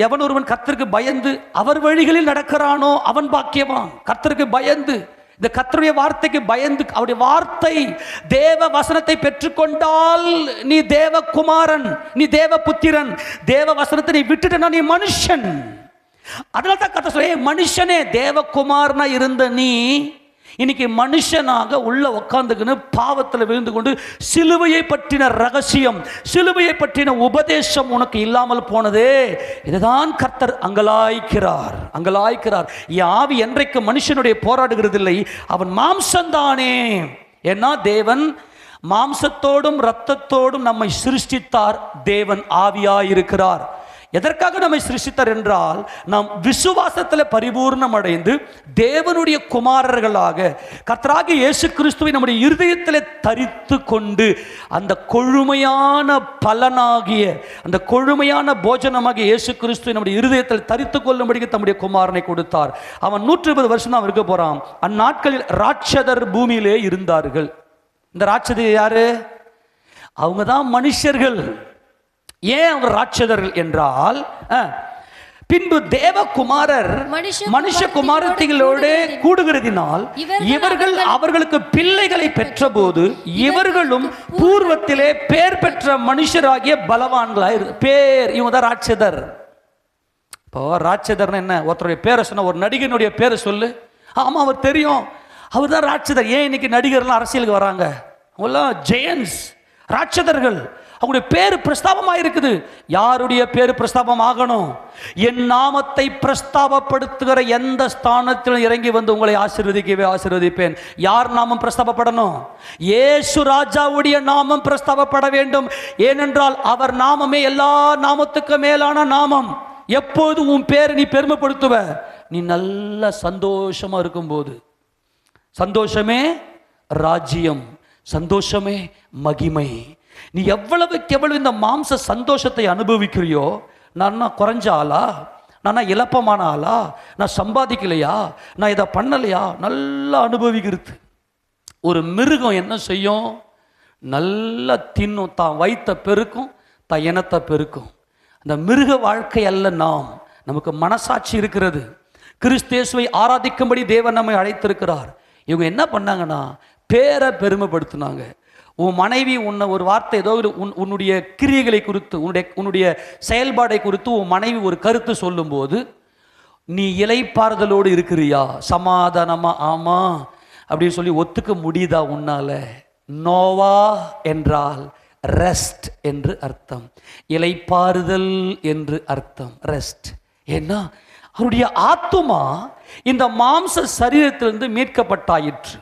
எவன் ஒருவன் கர்த்தருக்கு பயந்து அவர் வழிகளில் நடக்கிறானோ அவன் பாக்கியவான். கர்த்தருக்கு பயந்து, இந்த கர்த்தருடைய வார்த்தைக்கு பயந்து, அவருடைய வார்த்தை தேவ வசனத்தை பெற்றுக்கொண்டால் நீ தேவகுமாரன், நீ தேவ புத்திரன். தேவ வசனத்தை நீ விட்டுட்டனா நீ மனுஷன். அதனால தான் கர்த்தர் சொல்ல, மனுஷனே தேவகுமாரனா இருந்த நீ இன்னைக்கு மனுஷனாக உள்ள உட்கார்ந்துக்கின்னு பாவத்தில் விழுந்து கொண்டு சிலுவையை பற்றின ரகசியம், சிலுவையை பற்றின உபதேசம் உனக்கு இல்லாமல் போனதே. இதுதான் கர்த்தர் அங்கலாய்க்கிறார். என் ஆவி என்றைக்கு மனுஷனுடைய போராடுகிறது இல்லை, அவன் மாம்சம்தானே. ஏன்னா தேவன் மாம்சத்தோடும் இரத்தத்தோடும் நம்மை சிருஷ்டித்தார். தேவன் ஆவியாயிருக்கிறார். எதற்காக நம்மை சிருஷ்டித்தார் என்றால், நாம் விசுவாசத்தில் பரிபூர்ணம் அடைந்து தேவனுடைய குமாரர்களாக கர்த்தராகிய இயேசு கிறிஸ்துவை நம்முடைய இருதயத்தில் தரித்து கொண்டு அந்த கொழுமையான பலனாகிய, அந்த கொழுமையான போஜனமாகிய இயேசு கிறிஸ்துவை நம்முடைய இருதயத்தில் தரித்து கொள்ளும்படிக்கு தம்முடைய குமாரனை கொடுத்தார். அவன் 120 வருஷம் தான் இருக்க போறான். அந்நாட்களில் ராட்சதர் பூமியிலே இருந்தார்கள். இந்த ராட்சதர் யாரு? அவங்க தான் மனுஷர்கள். ஏன் அவர் ராட்சதர்கள் என்றால், பின்பு தேவகுமாரர் மனுஷகுமாரத்திகளோடு கூடுகிறதினால் இவர்கள் அவர்களுக்கு பிள்ளைகளை பெற்ற போது இவர்களும் பூர்வத்திலே பேர் பெற்ற மனுஷராகிய பலவான்களாய் பேர். இவங்க தான் ராட்சதர். இப்போ ராட்சதர் என்ன? ஒருத்தருடைய பேரை சொன்ன, ஒரு நடிகனுடைய பேரை சொல்லு. ஆமா, அவர் தெரியும், அவர் தான் ராட்சதர். ஏன் இன்னைக்கு நடிகர்லாம் அரசியலுக்கு வராங்க? அவங்களாம் ஜெயன்ஸ், ராட்சதர்கள். அவங்களுடைய பேரு பிரஸ்தாபமாக இருக்குது. யாருடைய பேரு பிரஸ்தாபம் ஆகணும்? என் நாமத்தை பிரஸ்தாபப்படுத்துகிற எந்த ஸ்தானத்திலும் இறங்கி வந்து உங்களை ஆசீர்வதிப்பேன். யார் நாமம் பிரஸ்தாபப்படணும்? இயேசு ராஜாவுடைய நாமம் பிரஸ்தாபப்பட வேண்டும். ஏனென்றால் அவர் நாமமே எல்லா நாமத்துக்கும் மேலான நாமம். எப்போது உன் பேரை நீ பெருமைப்படுத்துவ? நீ நல்ல சந்தோஷமா இருக்கும்போது. சந்தோஷமே ராஜ்யம், சந்தோஷமே மகிமை. நீ எவ்வளவுக்கு எவ்வளவு இந்த மாம்ச சந்தோஷத்தை அனுபவிக்கிறியோ, நான் குறைஞ்ச ஆளா, நான் இலப்பமான ஆளா, நான் சம்பாதிக்கலையா, நான் இதை பண்ணலையா, நல்லா அனுபவிக்கிறது. ஒரு மிருகம் என்ன செய்யும்? நல்லா தின்னும், தான் வயிற்ற பெருக்கும், தான் இனத்தை பெருக்கும். அந்த மிருக வாழ்க்கை அல்ல நாம். நமக்கு மனசாட்சி இருக்கிறது. கிறிஸ்தேசுவை ஆராதிக்கும்படி தேவன் நம்மை அழைத்திருக்கிறார். இவங்க என்ன பண்ணாங்கன்னா, பேரை பெருமைப்படுத்தினாங்க. உன் மனைவி உன்னை ஒரு வார்த்தை, ஏதோ உன்னுடைய கிரியைகளை குறித்து, உன்னுடைய செயல்பாடை குறித்து உன் மனைவி ஒரு கருத்து சொல்லும்போது, நீ இளைப்பாறுதலோடு இருக்கிறியா, சமாதானமா, ஆமா அப்படின்னு சொல்லி ஒத்துக்க முடியுதா உன்னால? நோவா என்றால் ரெஸ்ட் என்று அர்த்தம், இளைப்பாறுதல் என்று அர்த்தம், ரெஸ்ட். ஏன்னா அவருடைய ஆத்துமா இந்த மாம்ச சரீரத்திலிருந்து மீட்கப்பட்டாயிற்று.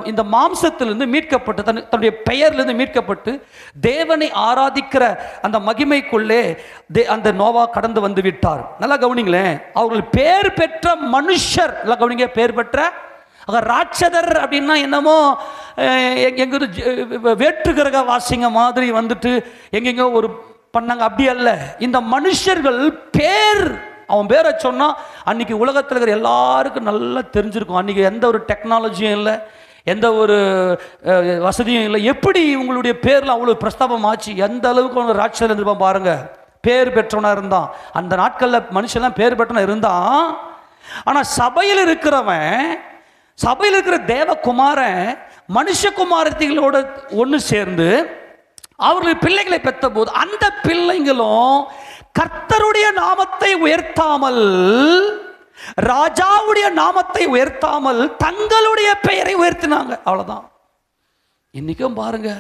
இந்த மாம்சத்திலிருந்து மீட்கப்பட்டு, தன்னுடைய பெயரிலிருந்து மீட்கப்பட்டு தேவனை ஆராதிக்கிற அந்த மகிமைக்குள்ளே அந்த நோவா கடந்து வந்து விட்டார். நல்லா கவனிங்களேன், அவர்கள் பேர் பெற்ற மனுஷர். நல்லா கவனிங்க, பேர் பெற்ற. ராட்சதர் அப்படின்னா என்னமோ எங்க வேற்று கிரக வாசிங்க மாதிரி வந்துட்டு எங்கெங்கோ ஒரு பண்ணாங்க, அப்படி அல்ல. இந்த மனுஷர்கள் பேர், அவன் பேரை சொன்னா அன்னைக்கு உலகத்தில் இருக்கிற எல்லாருக்கும் நல்லா தெரிஞ்சிருக்கும். அன்னைக்கு எந்த ஒரு டெக்னாலஜியும் இல்லை, எந்த ஒரு வசதியும் இல்லை. எப்படி உங்களுடைய பேரில் அவ்வளோ பிரஸ்தாபம் ஆச்சு? எந்த அளவுக்கு அவங்க ராட்சதர் இருந்திருப்பான் பாருங்க. பேர் பெற்றவனா இருந்தான். அந்த நாட்களில் மனுஷன்லாம் பேர் பெற்றவனா இருந்தான். ஆனால் சபையில் இருக்கிறவன், சபையில் இருக்கிற தேவகுமாரன் மனுஷகுமாரத்திகளோட ஒன்று சேர்ந்து அவர்கள் பிள்ளைகளை பெற்ற போது அந்த பிள்ளைங்களும் கர்த்தருடைய நாமத்தை உயர்த்தாமல், ராஜாவுடைய நாமத்தை உயர்த்தாமல் தங்களுடைய பெயரை உயர்த்தினாங்க. அவ்வளவுதான். இன்னைக்கும் பாருங்க,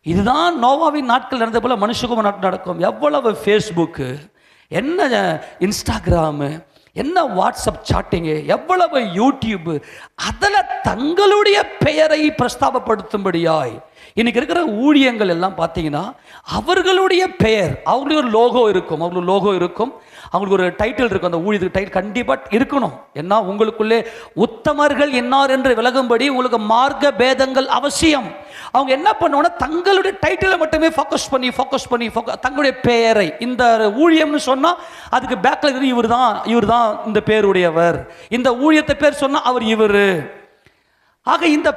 இதுதான் நோவாவின் நாட்கள் நடந்த போல மனுஷகுமார் நாட்கள் நடக்கும். எவ்வளவு ஃபேஸ்புக்கு, என்ன இன்ஸ்டாகிராமு, என்ன வாட்ஸ்அப் சாட்டிங்கு, எவ்வளவு யூடியூப், அதில் தங்களுடைய பெயரை பிரஸ்தாபப்படுத்தும்படியாய் இன்னைக்கு இருக்கிற ஊழியங்கள் எல்லாம் பார்த்தீங்கன்னா அவர்களுடைய பெயர், அவங்களுக்கு ஒரு லோகோ இருக்கும், அவங்களுக்கு லோகோ இருக்கும், அவங்களுக்கு ஒரு டைட்டில் இருக்கும். அந்த ஊழியத்துக்கு டைட்டில் கண்டிப்பாக இருக்கணும். ஏன்னா உங்களுக்குள்ளே உத்தமர்கள் என்னார் என்று விலகும்படி உங்களுக்கு மார்க்க பேதங்கள் அவசியம். அவங்க என்ன பண்ணுவாங்கன்னா தங்களுடைய டைட்டிலை மட்டுமே ஃபோக்கஸ் பண்ணி தங்களுடைய பெயரை, இந்த ஊழியம்னு சொன்னால் அதுக்கு பேக்கில் இருந்து இவர் தான் இந்த பேருடையவர், இந்த ஊழியத்தை பேர் சொன்னால் அவர் இவர். ஆக இந்த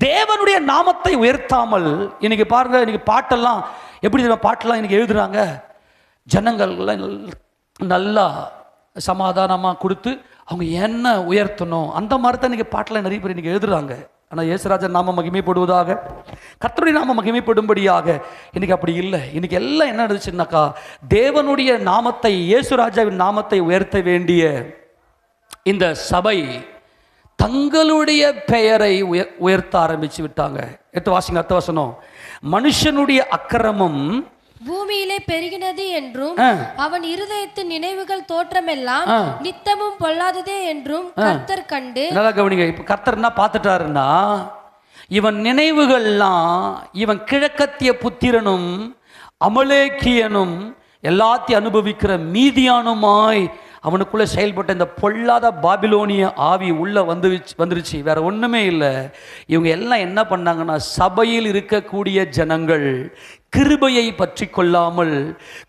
தேவனுடைய நாமத்தை உயர்த்தாமல் இன்னைக்கு பாருங்க, இன்னைக்கு பாட்டெல்லாம் எப்படி பாட்டெல்லாம் இன்னைக்கு எழுதுறாங்க, ஜனங்கள் நல்லா சமாதானமாக கொடுத்து அவங்க என்ன உயர்த்தணும் அந்த மாதிரி தான் இன்னைக்கு பாட்டெல்லாம் நிறைய பேர் இன்னைக்கு எழுதுறாங்க. ஆனால் இயேசுராஜன் நாம மகிமைப்படுவதாக, கர்த்தருடைய நாம மகிமைப்படும்படியாக இன்னைக்கு அப்படி இல்லை. இன்னைக்கு எல்லாம் என்ன நடந்துச்சுன்னாக்கா, தேவனுடைய நாமத்தை, இயேசுராஜாவின் நாமத்தை உயர்த்த வேண்டிய இந்த சபை தங்களுடைய பெயரை உயர்த்த ஆரம்பிச்சு விட்டாங்க. எடுத்து வாசிங்க அடுத்த வசனம். மனுஷனுடைய அக்கிரமம் பூமியிலே பெருகினது என்றும் அவன் இருதயத்தின் நினைவுகள் தோற்றமெல்லாம் நித்தமும் பொல்லாததே என்றும் கர்த்தர் கண்டு. நல்லா கவனிங்க. இப்ப கர்த்தர் என்ன பார்த்துட்டாருன்னா, இவன் நினைவுகள்லாம் இவன் கிழக்கத்திய புத்திரனும் அமலேக்கியனும் எல்லாத்தையும் அனுபவிக்கிற மீதியானுமாய் அவனுக்குள்ள செயல்பட்ட இந்த பொல்லாத பாபிலோனிய ஆவி உள்ள வந்துருச்சு. வேற ஒண்ணுமே இல்லை. இவங்க எல்லாம் என்ன பண்ணாங்கன்னா, சபையில் இருக்கக்கூடிய ஜனங்கள் கிருபையை பற்றி கொள்ளாமல்,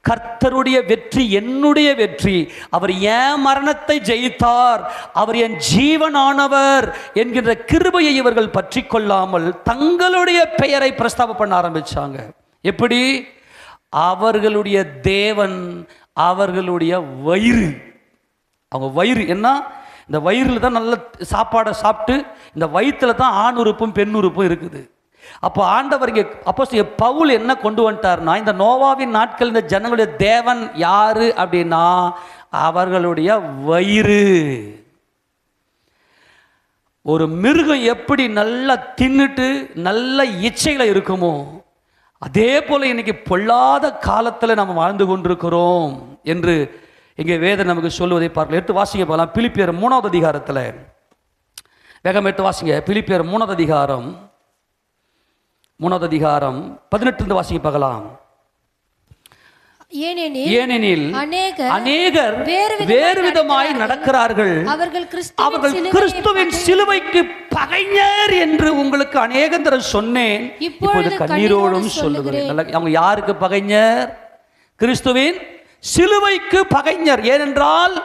கர்த்தருடைய வெற்றி என்னுடைய வெற்றி, அவர் ஏன் மரணத்தை ஜெயித்தார், அவர் என் ஜீவனானவர் என்கின்ற கிருபையை இவர்கள் பற்றி கொள்ளாமல் தங்களுடைய பெயரை பிரஸ்தாபம் பண்ண ஆரம்பிச்சாங்க. எப்படி? அவர்களுடைய தேவன் அவர்களுடைய வயிறு. அவங்க வயிறு என்ன? இந்த வயிறில் தான் நல்ல சாப்பாடை சாப்பிட்டு இந்த வயிற்றில் தான் ஆண் உறுப்பும் பெண் உறுப்பும் இருக்குது. அப்போ ஆண்டவர் இங்கே அப்போஸ்தலர் பவுல் என்ன கொண்டு வந்துட்டார்னா, இந்த நோவாவின் நாட்கள் இந்த ஜனங்களுடைய தேவன் யாரு அப்படின்னா அவர்களுடைய வயிறு. ஒரு மிருகம் எப்படி நல்லா தின்னுட்டு நல்ல இச்சைகளை இருக்குமோ, அதே போல இன்னைக்கு பொல்லாத காலத்தில் நம்ம வாழ்ந்து கொண்டிருக்கிறோம் என்று இங்கே வேதம் நமக்கு சொல்லுவதை பார்க்கலாம். எடுத்து வாசிங்க பார்க்கலாம். பிலிப்பியர் 3வது அதிகாரத்தில் வேகம் எடுத்து வாசிங்க. பிலிப்பியர் 3வது அதிகாரம் 18 வாசிங்க பார்க்கலாம். ஏனெனில் அநேகர் வேறு விதமாய் நடக்கிறார்கள், அவர்கள் கிறிஸ்துவின் சிலுவைக்கு பகைஞர் என்று உங்களுக்கு அநேகந்தர சொன்னேன், இப்போது கண்ணீரோடும் சொல்லுகிறேன். அவங்க யாருக்கு பகைஞர்? கிறிஸ்துவின் சிலுவைக்கு பகைஞர். ஏனென்றால்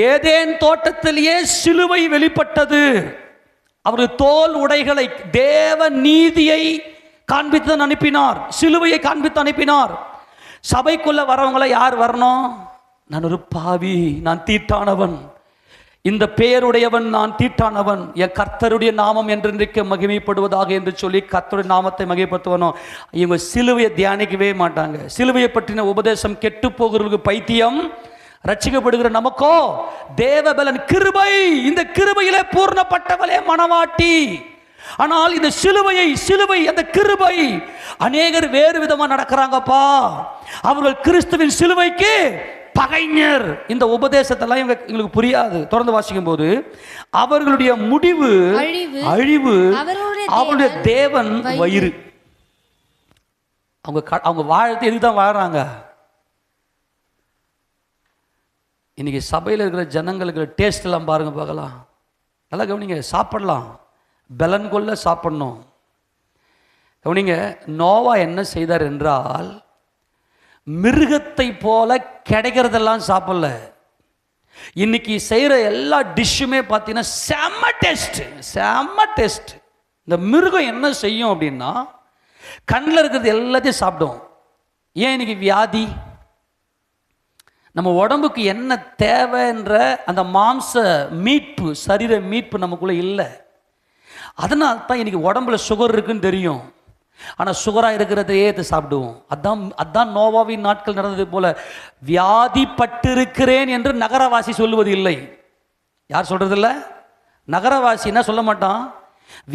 ஏதேன் தோட்டத்திலேயே சிலுவை வெளிப்பட்டது. அவர்கள் தோல் உடைகளை, தேவ நீதியை காண்பித்து அனுப்பினார், சிலுவையை காண்பித்து அனுப்பினார். சபைக்குள்ள வரவங்களை யார் வரணும்? நான் ஒரு பாவி, நான் தீட்டானவன், இந்த பெயருடையவன், நான் தீட்டானவன், என் கர்த்தருடைய நாமம் என்றென்றைக்கு மகிமைப்படுவதாக என்று சொல்லி கர்த்தருடைய நாமத்தை மகிமைப்படுத்துவனும். இவங்க சிலுவையை தியானிக்கவே மாட்டாங்க. சிலுவையை பற்றின உபதேசம் கெட்டு போகிறவர்களுக்கு பைத்தியம், ரட்சிக்கப்படுகிற நமக்கோ தேவபலன், கிருபை. இந்த கிருபையிலே பூர்ணப்பட்டவளே மனவாட்டி. ஆனால் இந்த சிலுவை அந்த கிருபை அநேகர் வேறு விதமா நடக்கிறாங்கப்பா. அவர்கள் கிறிஸ்துவின் சிலுவைக்கு பகைஞர். இந்த உபதேசத்தெல்லாம் எங்களுக்கு புரியாது. தொடர்ந்து வாசிக்கும் போது அவர்களுடைய முடிவு அழிவு, அவருடைய தேவன் வயிறு. அவங்க வாழத்தை எதுதான் வாழறாங்க? இன்னைக்கு சபையில் இருக்கிற ஜனங்களுக்கு டேஸ்ட் எல்லாம் பாருங்க, பார்க்கலாம். நல்லா கவனிங்க. சாப்பிடலாம், பலன் கொள்ள சாப்பிடணும். கவனிங்க, நோவா என்ன செய்தார் என்றால், மிருகத்தை போல கிடைக்கிறதெல்லாம் சாப்பிடல. இன்னைக்கு செய்கிற எல்லா டிஷ்ஷுமே பார்த்தீங்கன்னா செம்ம டேஸ்ட். இந்த மிருகம் என்ன செய்யும் அப்படின்னா, கண்ணில் இருக்கிறது எல்லாத்தையும் சாப்பிடும். ஏன் இன்னைக்கு வியாதி? நம்ம உடம்புக்கு என்ன தேவைன்ற அந்த மாம்ச மீட்பு, சரீர மீட்பு நமக்குள்ள இல்லை. அதனால தான் இன்னைக்கு உடம்புல சுகர் இருக்குன்னு தெரியும், ஆனால் சுகராக இருக்கிறதையே அதை சாப்பிடுவோம். அதான் நோவாவின் நாட்கள் நடந்தது போல. வியாதிப்பட்டிருக்கிறேன் என்று நகரவாசி சொல்லுவது இல்லை. யார் சொல்றது இல்லை? நகரவாசி என்ன சொல்ல மாட்டான்,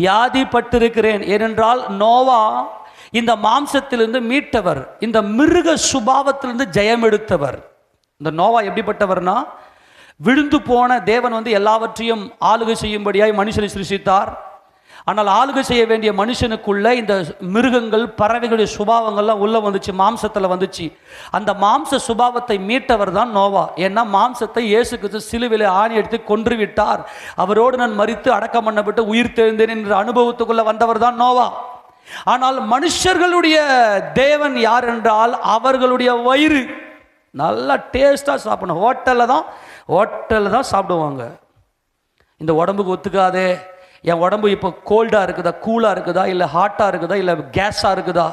வியாதிப்பட்டிருக்கிறேன். ஏனென்றால் நோவா இந்த மாம்சத்திலிருந்து மீட்டவர், இந்த மிருக சுபாவத்திலிருந்து ஜெயம் எடுத்தவர். இந்த நோவா எப்படிப்பட்டவர்னா, விழுந்து போன தேவன் எல்லாவற்றையும் ஆளுகை செய்யும்படியாய் மனுஷனை சிருஷ்டித்தார். ஆனால் ஆளுகை செய்ய வேண்டிய மனுஷனுக்குள்ள இந்த மிருகங்கள், பறவைகளுடைய சுபாவங்கள்லாம் உள்ள வந்துச்சு, மாம்சத்தில் வந்துச்சு. அந்த மாம்ச சுபாவத்தை மீட்டவர் தான் நோவா. ஏன்னா மாம்சத்தை இயேசு கிறிஸ்து சிலுவையிலே ஆணி எடுத்து கொன்று விட்டார். அவரோடு நான் மரித்து அடக்கம் பண்ணப்பட்டு உயிர் தெழுந்தேன் என்ற அனுபவத்துக்குள்ள வந்தவர் தான் நோவா. ஆனால் மனுஷர்களுடைய தேவன் யார் என்றால், அவர்களுடைய வயிறு நல்லா டேஸ்டாக சாப்பிடணும். ஹோட்டலில் தான் சாப்பிடுவாங்க. இந்த உடம்புக்கு ஒத்துக்காதே, என் உடம்பு இப்போ கோல்டாக இருக்குதா, கூலாக இருக்குதா, இல்லை ஹாட்டாக இருக்குதா, இல்லை கேஸாக இருக்குதா,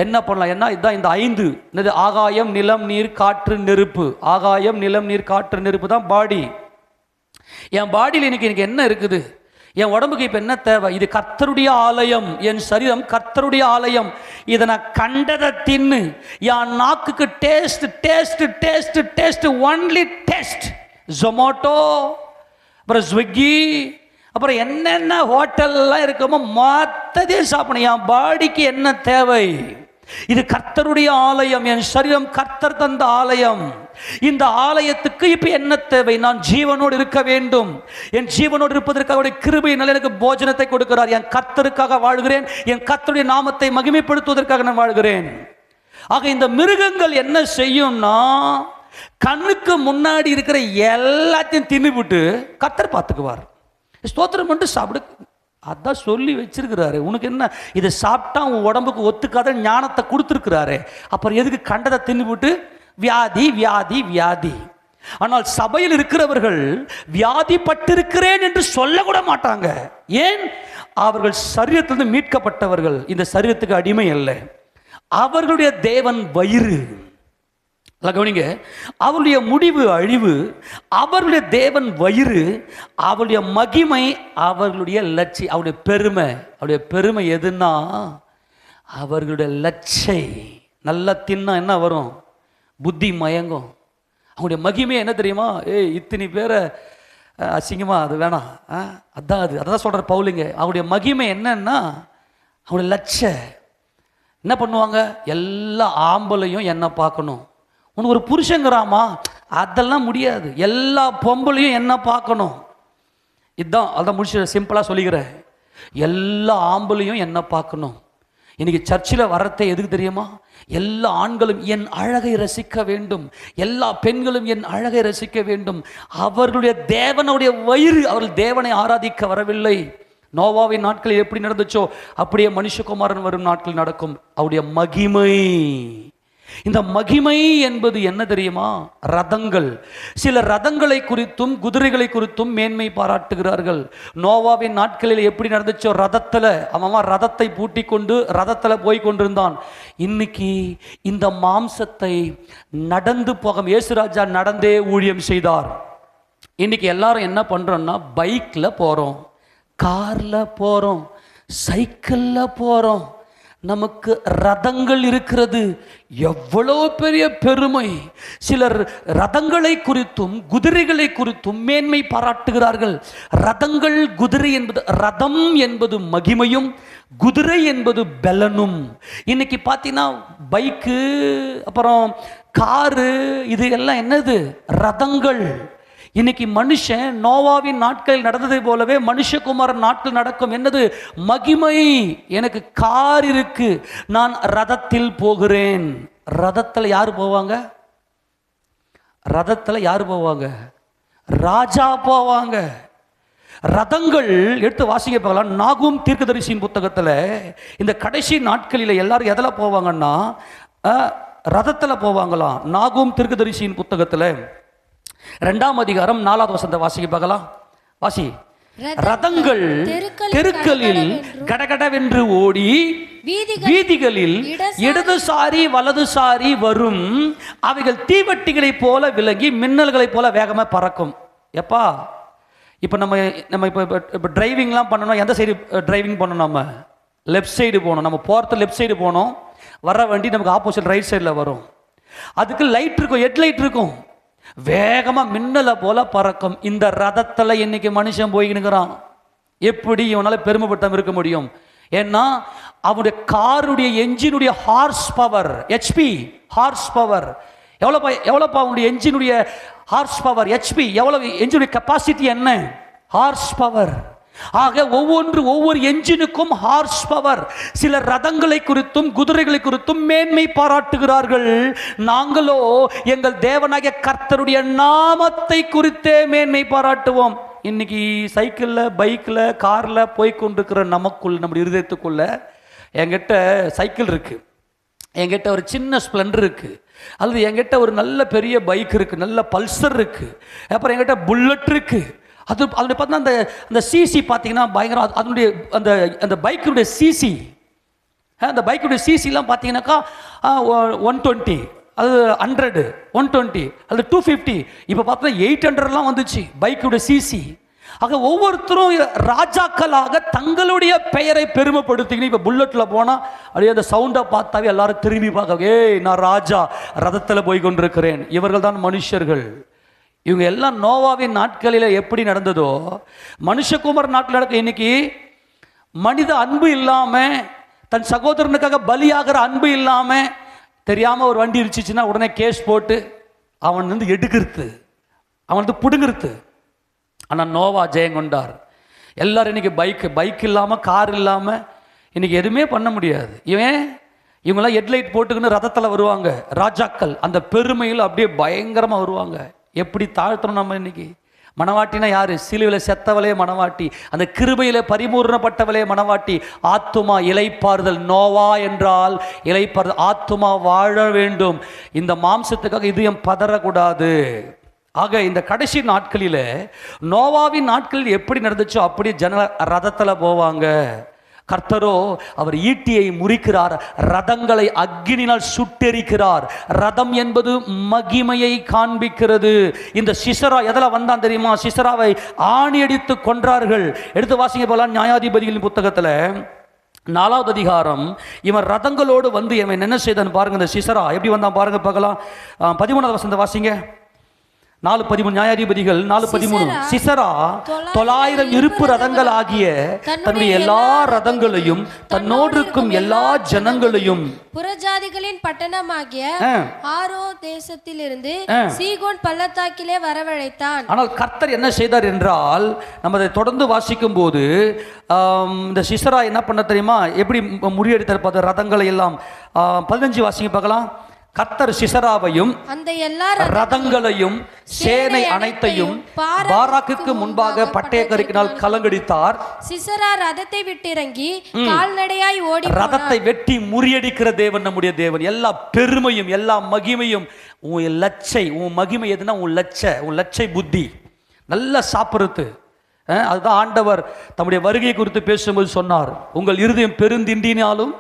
என்ன பண்ணலாம்? என்ன இதுதான் இந்த 5 என்னது, ஆகாயம், நிலம், நீர், காற்று, நெருப்பு. ஆகாயம், நிலம், நீர், காற்று, நெருப்பு தான் பாடி. என் பாடியில் எனக்கு என்ன இருக்குது? என் உடம்புக்கு இப்போ என்ன தேவை? இது கர்த்தருடைய ஆலயம், என் சரீரம் கர்த்தருடைய ஆலயம். இதை நான் கண்டதை தின்னு, என் நாக்குக்கு taste taste taste taste only taste. Zomato, அப்புறம் ஸ்விக்கி, அப்புறம் என்னென்ன ஹோட்டல்லாம் இருக்குமோ மொத்தத்தையும் சாப்பிடணும். என் பாடிக்கு என்ன தேவை? இது கர்த்தருடைய ஆலயம், என் சரீரம் கர்த்தர் தந்த ஆலயம். இந்த ஆலயத்துக்கு இப்ப என்ன தேவை? நான் ஜீவனோடு இருக்க வேண்டும். என் ஜீவனோடு இருப்பதற்காக அவருடைய கிருபையினால் எனக்கு போஜனத்தை கொடுக்கிறார். என் கர்த்தருக்காக வாழ்கிறேன், என் கர்த்தருடைய நாமத்தை மகிமைப்படுத்துவதற்காக நான் வாழ்கிறேன். ஆக இந்த மிருகங்கள் என்ன செய்யும்னா, கண்ணுக்கு முன்னாடி இருக்கிற எல்லாத்தையும் தின்னுபிட்டு கர்த்தர் பார்த்துக்குவார். ஸ்தோத்திரம் பண்ணிட்டு சாப்பிடு, அதான் சொல்லி வச்சிருக்கிறாரு. உனக்கு என்ன, இதை சாப்பிட்டா உன் உடம்புக்கு ஒத்துக்காத ஞானத்தை கொடுத்துருக்கிறாரு. அப்புறம் எதுக்கு கண்டதை தின்னுபிட்டு வியாதி வியாதி வியாதி? ஆனால் சபையில் இருக்கிறவர்கள் வியாதிப்பட்டிருக்கிறேன் என்று சொல்ல கூட மாட்டாங்க. ஏன்? அவர்கள் சரீரத்திலிருந்து மீட்கப்பட்டவர்கள், இந்த சரீரத்துக்கு அடிமை அல்ல. அவர்களுடைய தேவன் வயிறு. கவனிங்க, அவருடைய முடிவு அழிவு, அவருடைய தேவன் வயிறு, அவருடைய மகிமை, அவர்களுடைய லட்சியம், அவருடைய பெருமை. அவருடைய பெருமை எதுன்னா அவர்களுடைய லட்சை. நல்லா தின்னா என்ன வரும்? புத்தி மயங்கும். அவங்களுடைய மகிமை என்ன தெரியுமா? இத்தனை பேரை அசிங்கமா, அது வேணாம், அதான் சொல்ற பவுலுங்க. அவருடைய மகிமை என்னன்னா, அவருடைய லட்ச என்ன பண்ணுவாங்க? எல்லா ஆம்பளையும் என்ன பார்க்கணும். உனக்கு ஒரு புருஷங்கிறாமா, அதெல்லாம் முடியாது. எல்லா பொம்பளையும் என்ன பார்க்கணும். இதுதான், அதான் முடிச்சு சிம்பிளாக சொல்லிக்கிறேன். எல்லா ஆம்பளையும் என்ன பார்க்கணும். இன்னைக்கு சர்ச்சில் வர்றதே எதுக்கு தெரியுமா? எல்லா ஆண்களும் என் அழகை ரசிக்க வேண்டும், எல்லா பெண்களும் என் அழகை ரசிக்க வேண்டும். அவர்களுடைய தேவனுடைய வயிறு. அவர்கள் தேவனை ஆராதிக்க வரவில்லை. நோவாவின் நாட்களில் எப்படி நடந்துச்சோ அப்படியே மனுஷகுமாரன் வரும் நாட்கள் நடக்கும். அவருடைய மகிமை. இந்த மகிமை என்பது என்ன தெரியுமா? ரதங்கள். சில ரதங்களை குறித்தும் குதிரைகளை குறித்தும் மேன்மை பாராட்டுகிறார்கள். நோவாவின் நாட்களில் எப்படி நடந்துச்சோ, ரதத்தில் அவன் ரதத்தை பூட்டி கொண்டு ரதத்தில் போய் கொண்டிருந்தான். இன்னைக்கு இந்த மாம்சத்தை நடந்து போக இயேசுராஜா நடந்தே ஊழியம் செய்தார். இன்னைக்கு எல்லாரும் என்ன பண்றோம்னா, பைக்ல போறோம், கார்ல போறோம், சைக்கிள்ல போறோம். நமக்கு ரதங்கள் இருக்கிறது. எவ்வளோ பெரிய பெருமை! சிலர் ரதங்களை குறித்தும் குதிரைகளை குறித்தும் மேன்மை பாராட்டுகிறார்கள். ரதங்கள், குதிரை என்பது, ரதம் என்பது மகிமையும், குதிரை என்பது பலனும். இன்னைக்கு பார்த்தீங்கன்னா பைக்கு, அப்புறம் காரு, இது எல்லாம் என்னது? ரதங்கள். இன்னைக்கு மனுஷன் நோவாவின் நாட்களில் நடந்ததை போலவே மனுஷகுமாரன் நாட்கள் நடக்கும். என்னது? மகிமை. எனக்கு கார் இருக்கு, நான் ரதத்தில் போகிறேன். ரதத்தில் யார் போவாங்க? ரதத்தில் யார் போவாங்க? ராஜா போவாங்க. ரதங்கள் எடுத்து வாசிக்க பார்க்கலாம். நாகும் தீர்க்கதரிசியின் புத்தகத்தில் இந்த கடைசி நாட்களில் எல்லாரும் எதில் போவாங்கன்னா ரதத்தில் போவாங்களாம். நாகும் தீர்க்கதரிசியின் புத்தகத்தில் 2ஆம் அதிகாரம் 4வது வசனத்தை வாசிக்க பார்க்கலாம். வாசி. ரதங்கள் தெருக்களில் கடகடவென்று ஓடி வீதிகளில் இடதுசாரி வலதுசாரி வரும். அவைகள் தீவட்டிகளை போல விலகி மின்னல்களை போல வேகமா பறக்கும். எப்பா இப்போ நம்ம இப்போ டிரைவிங்லாம் பண்ணணும். எந்த சைடு டிரைவிங் பண்ணணும்? நம்ம லெஃப்ட் சைடு போகணும். நம்ம போகிறது லெஃப்ட் சைடு போகணும். வர வண்டி நமக்கு ஆப்போசிட் ரைட் சைடில் வரும். அதுக்கு லைட் இருக்கும், ஹெட்லைட் இருக்கும். வேகமாக மின்னலை போல பறக்கும். இந்த ரதத்தில் இன்னைக்கு மனுஷன் போய்னுக்கிறான். எப்படி இவனால பெருமைப்பட்டாம இருக்க முடியும்? ஏன்னா அவனுடைய காருடைய என்ஜினுடைய horse power, HP horse power எவ்வளோப்பா அவனுடைய என்ஜினுடைய ஹார்ஸ் பவர், ஹெச்பி எவ்வளவு, என்ஜினுடைய கெப்பாசிட்டி என்ன? Horse power. ஆக ஒவ்வொரு என்ஜினுக்கும் ஹார்ஸ் பவர். சில ரதங்களை குறித்தும் குதிரைகளை குறித்தும் மேன்மை பாராட்டுகிறார்கள். நாங்களோ எங்கள் தேவனாகிய கர்த்தருடைய நாமத்தை குறித்தே மேன்மை பாராட்டுவோம். இன்னைக்கு சைக்கிளில், பைக்கில், காரில் போய் கொண்டிருக்கிற நமக்குள், நம்முடைய இருதயத்துக்குள்ள, என்கிட்ட சைக்கிள் இருக்கு, என்கிட்ட ஒரு சின்ன ஸ்ப்ளெண்டர் இருக்கு, அல்லது என்கிட்ட ஒரு நல்ல பெரிய பைக் இருக்கு, நல்ல பல்சர் இருக்கு, அப்புறம் என்கிட்ட புல்லட் இருக்கு. அதனுடைய பார்த்தீங்கன்னா அந்த சிசி பார்த்தீங்கன்னா பயங்கரம். அதனுடைய அந்த பைக்குடைய சிசி, அந்த பைக்குடைய சிசிலாம் பார்த்தீங்கன்னாக்கா 120, அது 100, 120, அது 250, இப்போ பார்த்தா 800லாம் வந்துச்சு பைக்குடைய சிசி. ஆக ஒவ்வொருத்தரும் ராஜாக்களாக தங்களுடைய பெயரை பெருமைப்படுத்திக்கணும். இப்போ புல்லட்டில் போனால் அப்படியே அந்த சவுண்டை பார்த்தாவே எல்லாரும் திரும்பி பார்க்க, ஏய் நான் ராஜா ரதத்தில் போய் கொண்டிருக்கிறேன். இவர்கள் தான் மனுஷர்கள். இவங்க எல்லாம் நோவாவின் நாட்களில் எப்படி நடந்ததோ மனுஷகுமார் நாட்கள் நடக்க. இன்னைக்கு மனித அன்பு இல்லாமல், தன் சகோதரனுக்காக பலியாகிற அன்பு இல்லாமல், தெரியாமல் ஒரு வண்டி இருந்துச்சுன்னா உடனே கேஸ் போட்டு அவன் வந்து எடுக்கிறது, அவன் வந்து பிடுங்கிறது. ஆனால் நோவா ஜெயங்கொண்டார். எல்லாரும் இன்னைக்கு பைக் இல்லாமல், கார் இல்லாமல் இன்னைக்கு எதுவுமே பண்ண முடியாது. இவங்களாம் ஹெட்லைட் போட்டுக்கின்னு ரதத்தில் வருவாங்க ராஜாக்கள். அந்த பெருமையில் அப்படியே பயங்கரமாக வருவாங்க. எப்படி தாழ்த்தணும் நம்ம இன்னைக்கு? மணவாட்டினா யாரு? சிலுவையில் செத்தவளே மணவாட்டி, அந்த கிருபையில பரிபூர்ணப்பட்டவளே மணவாட்டி. ஆத்துமா இளைப்பாறுதல். நோவா என்றால் இளைப்பாறுதல். ஆத்துமா வாழ வேண்டும். இந்த மாம்சத்துக்காக இதயம் பதறக்கூடாது. ஆக இந்த கடைசி நாட்களில், நோவாவின் நாட்களில் எப்படி நடந்துச்சோ அப்படி ஜன ரதத்தில் போவாங்க. கர்த்தரோ அவர் ஈட்டியை முறிக்கிறார், ரதங்களை அக்கினினால் சுட்டெரிக்கிறார். ரதம் என்பது மகிமையை காண்பிக்கிறது. இந்த சிசரா எதில் வந்தான் தெரியுமா? சிசராவை ஆணியடித்து கொன்றார்கள். எடுத்து வாசிங்க போலாம் நியாயாதிபதிகளின் புத்தகத்தில் 4வது அதிகாரம். இவன் ரதங்களோடு வந்து இவன் என்ன செய்தான் பாருங்க. இந்த சிசரா எப்படி வந்தான் பாருங்க, பார்க்கலாம். 13வது வசனத்தை வாசிங்க. 4:13 நியாயாதிபதிகள் 4:13. சிசரா 900 இருப்பு ரதங்கள் ஆகிய தன்னுடைய எல்லா ரதங்களையும் தன்னோடு இருக்கும் எல்லா ஜனங்களையும் புறஜாதிகளின் பட்டணமாகிய ஆரோ தேசத்திலிருந்து சீகோன் பள்ளத்தாக்கிலே வரவழைத்தான். ஆனால் கர்த்தர் என்ன செய்தார் என்றால், நம்ம அதை தொடர்ந்து வாசிக்கும் போது இந்த சிசரா என்ன பண்ண தெரியுமா? எப்படி முறியடித்தார் ரதங்களை எல்லாம். 15 வாசிங்க பார்க்கலாம். கர்த்தர் சிசராவையும் அந்த எல்லா ரதங்களையும் சேனை அனைத்தையும் பாராக்குக்கு முன்பாக பட்டயக்கருக்கினால் கலங்கடித்தார். சிசரா ரதத்தை விட்டிறங்கி கால்நடையாய் ஓடி ரதத்தை வெட்டி முறியடிக்கிற தேவன் நம்முடைய தேவன். எல்லா பெருமையும் எல்லா மகிமையும் உன் லட்சை, உன் மகிமை எதுனா உன் லட்சை புத்தி நல்லா சாப்பிடுறது. அதுதான் ஆண்டவர் தம்முடைய வருகை குறித்து பேசும்போது சொன்னார், உங்கள் இருதயம் பெருந்திண்டினாலும்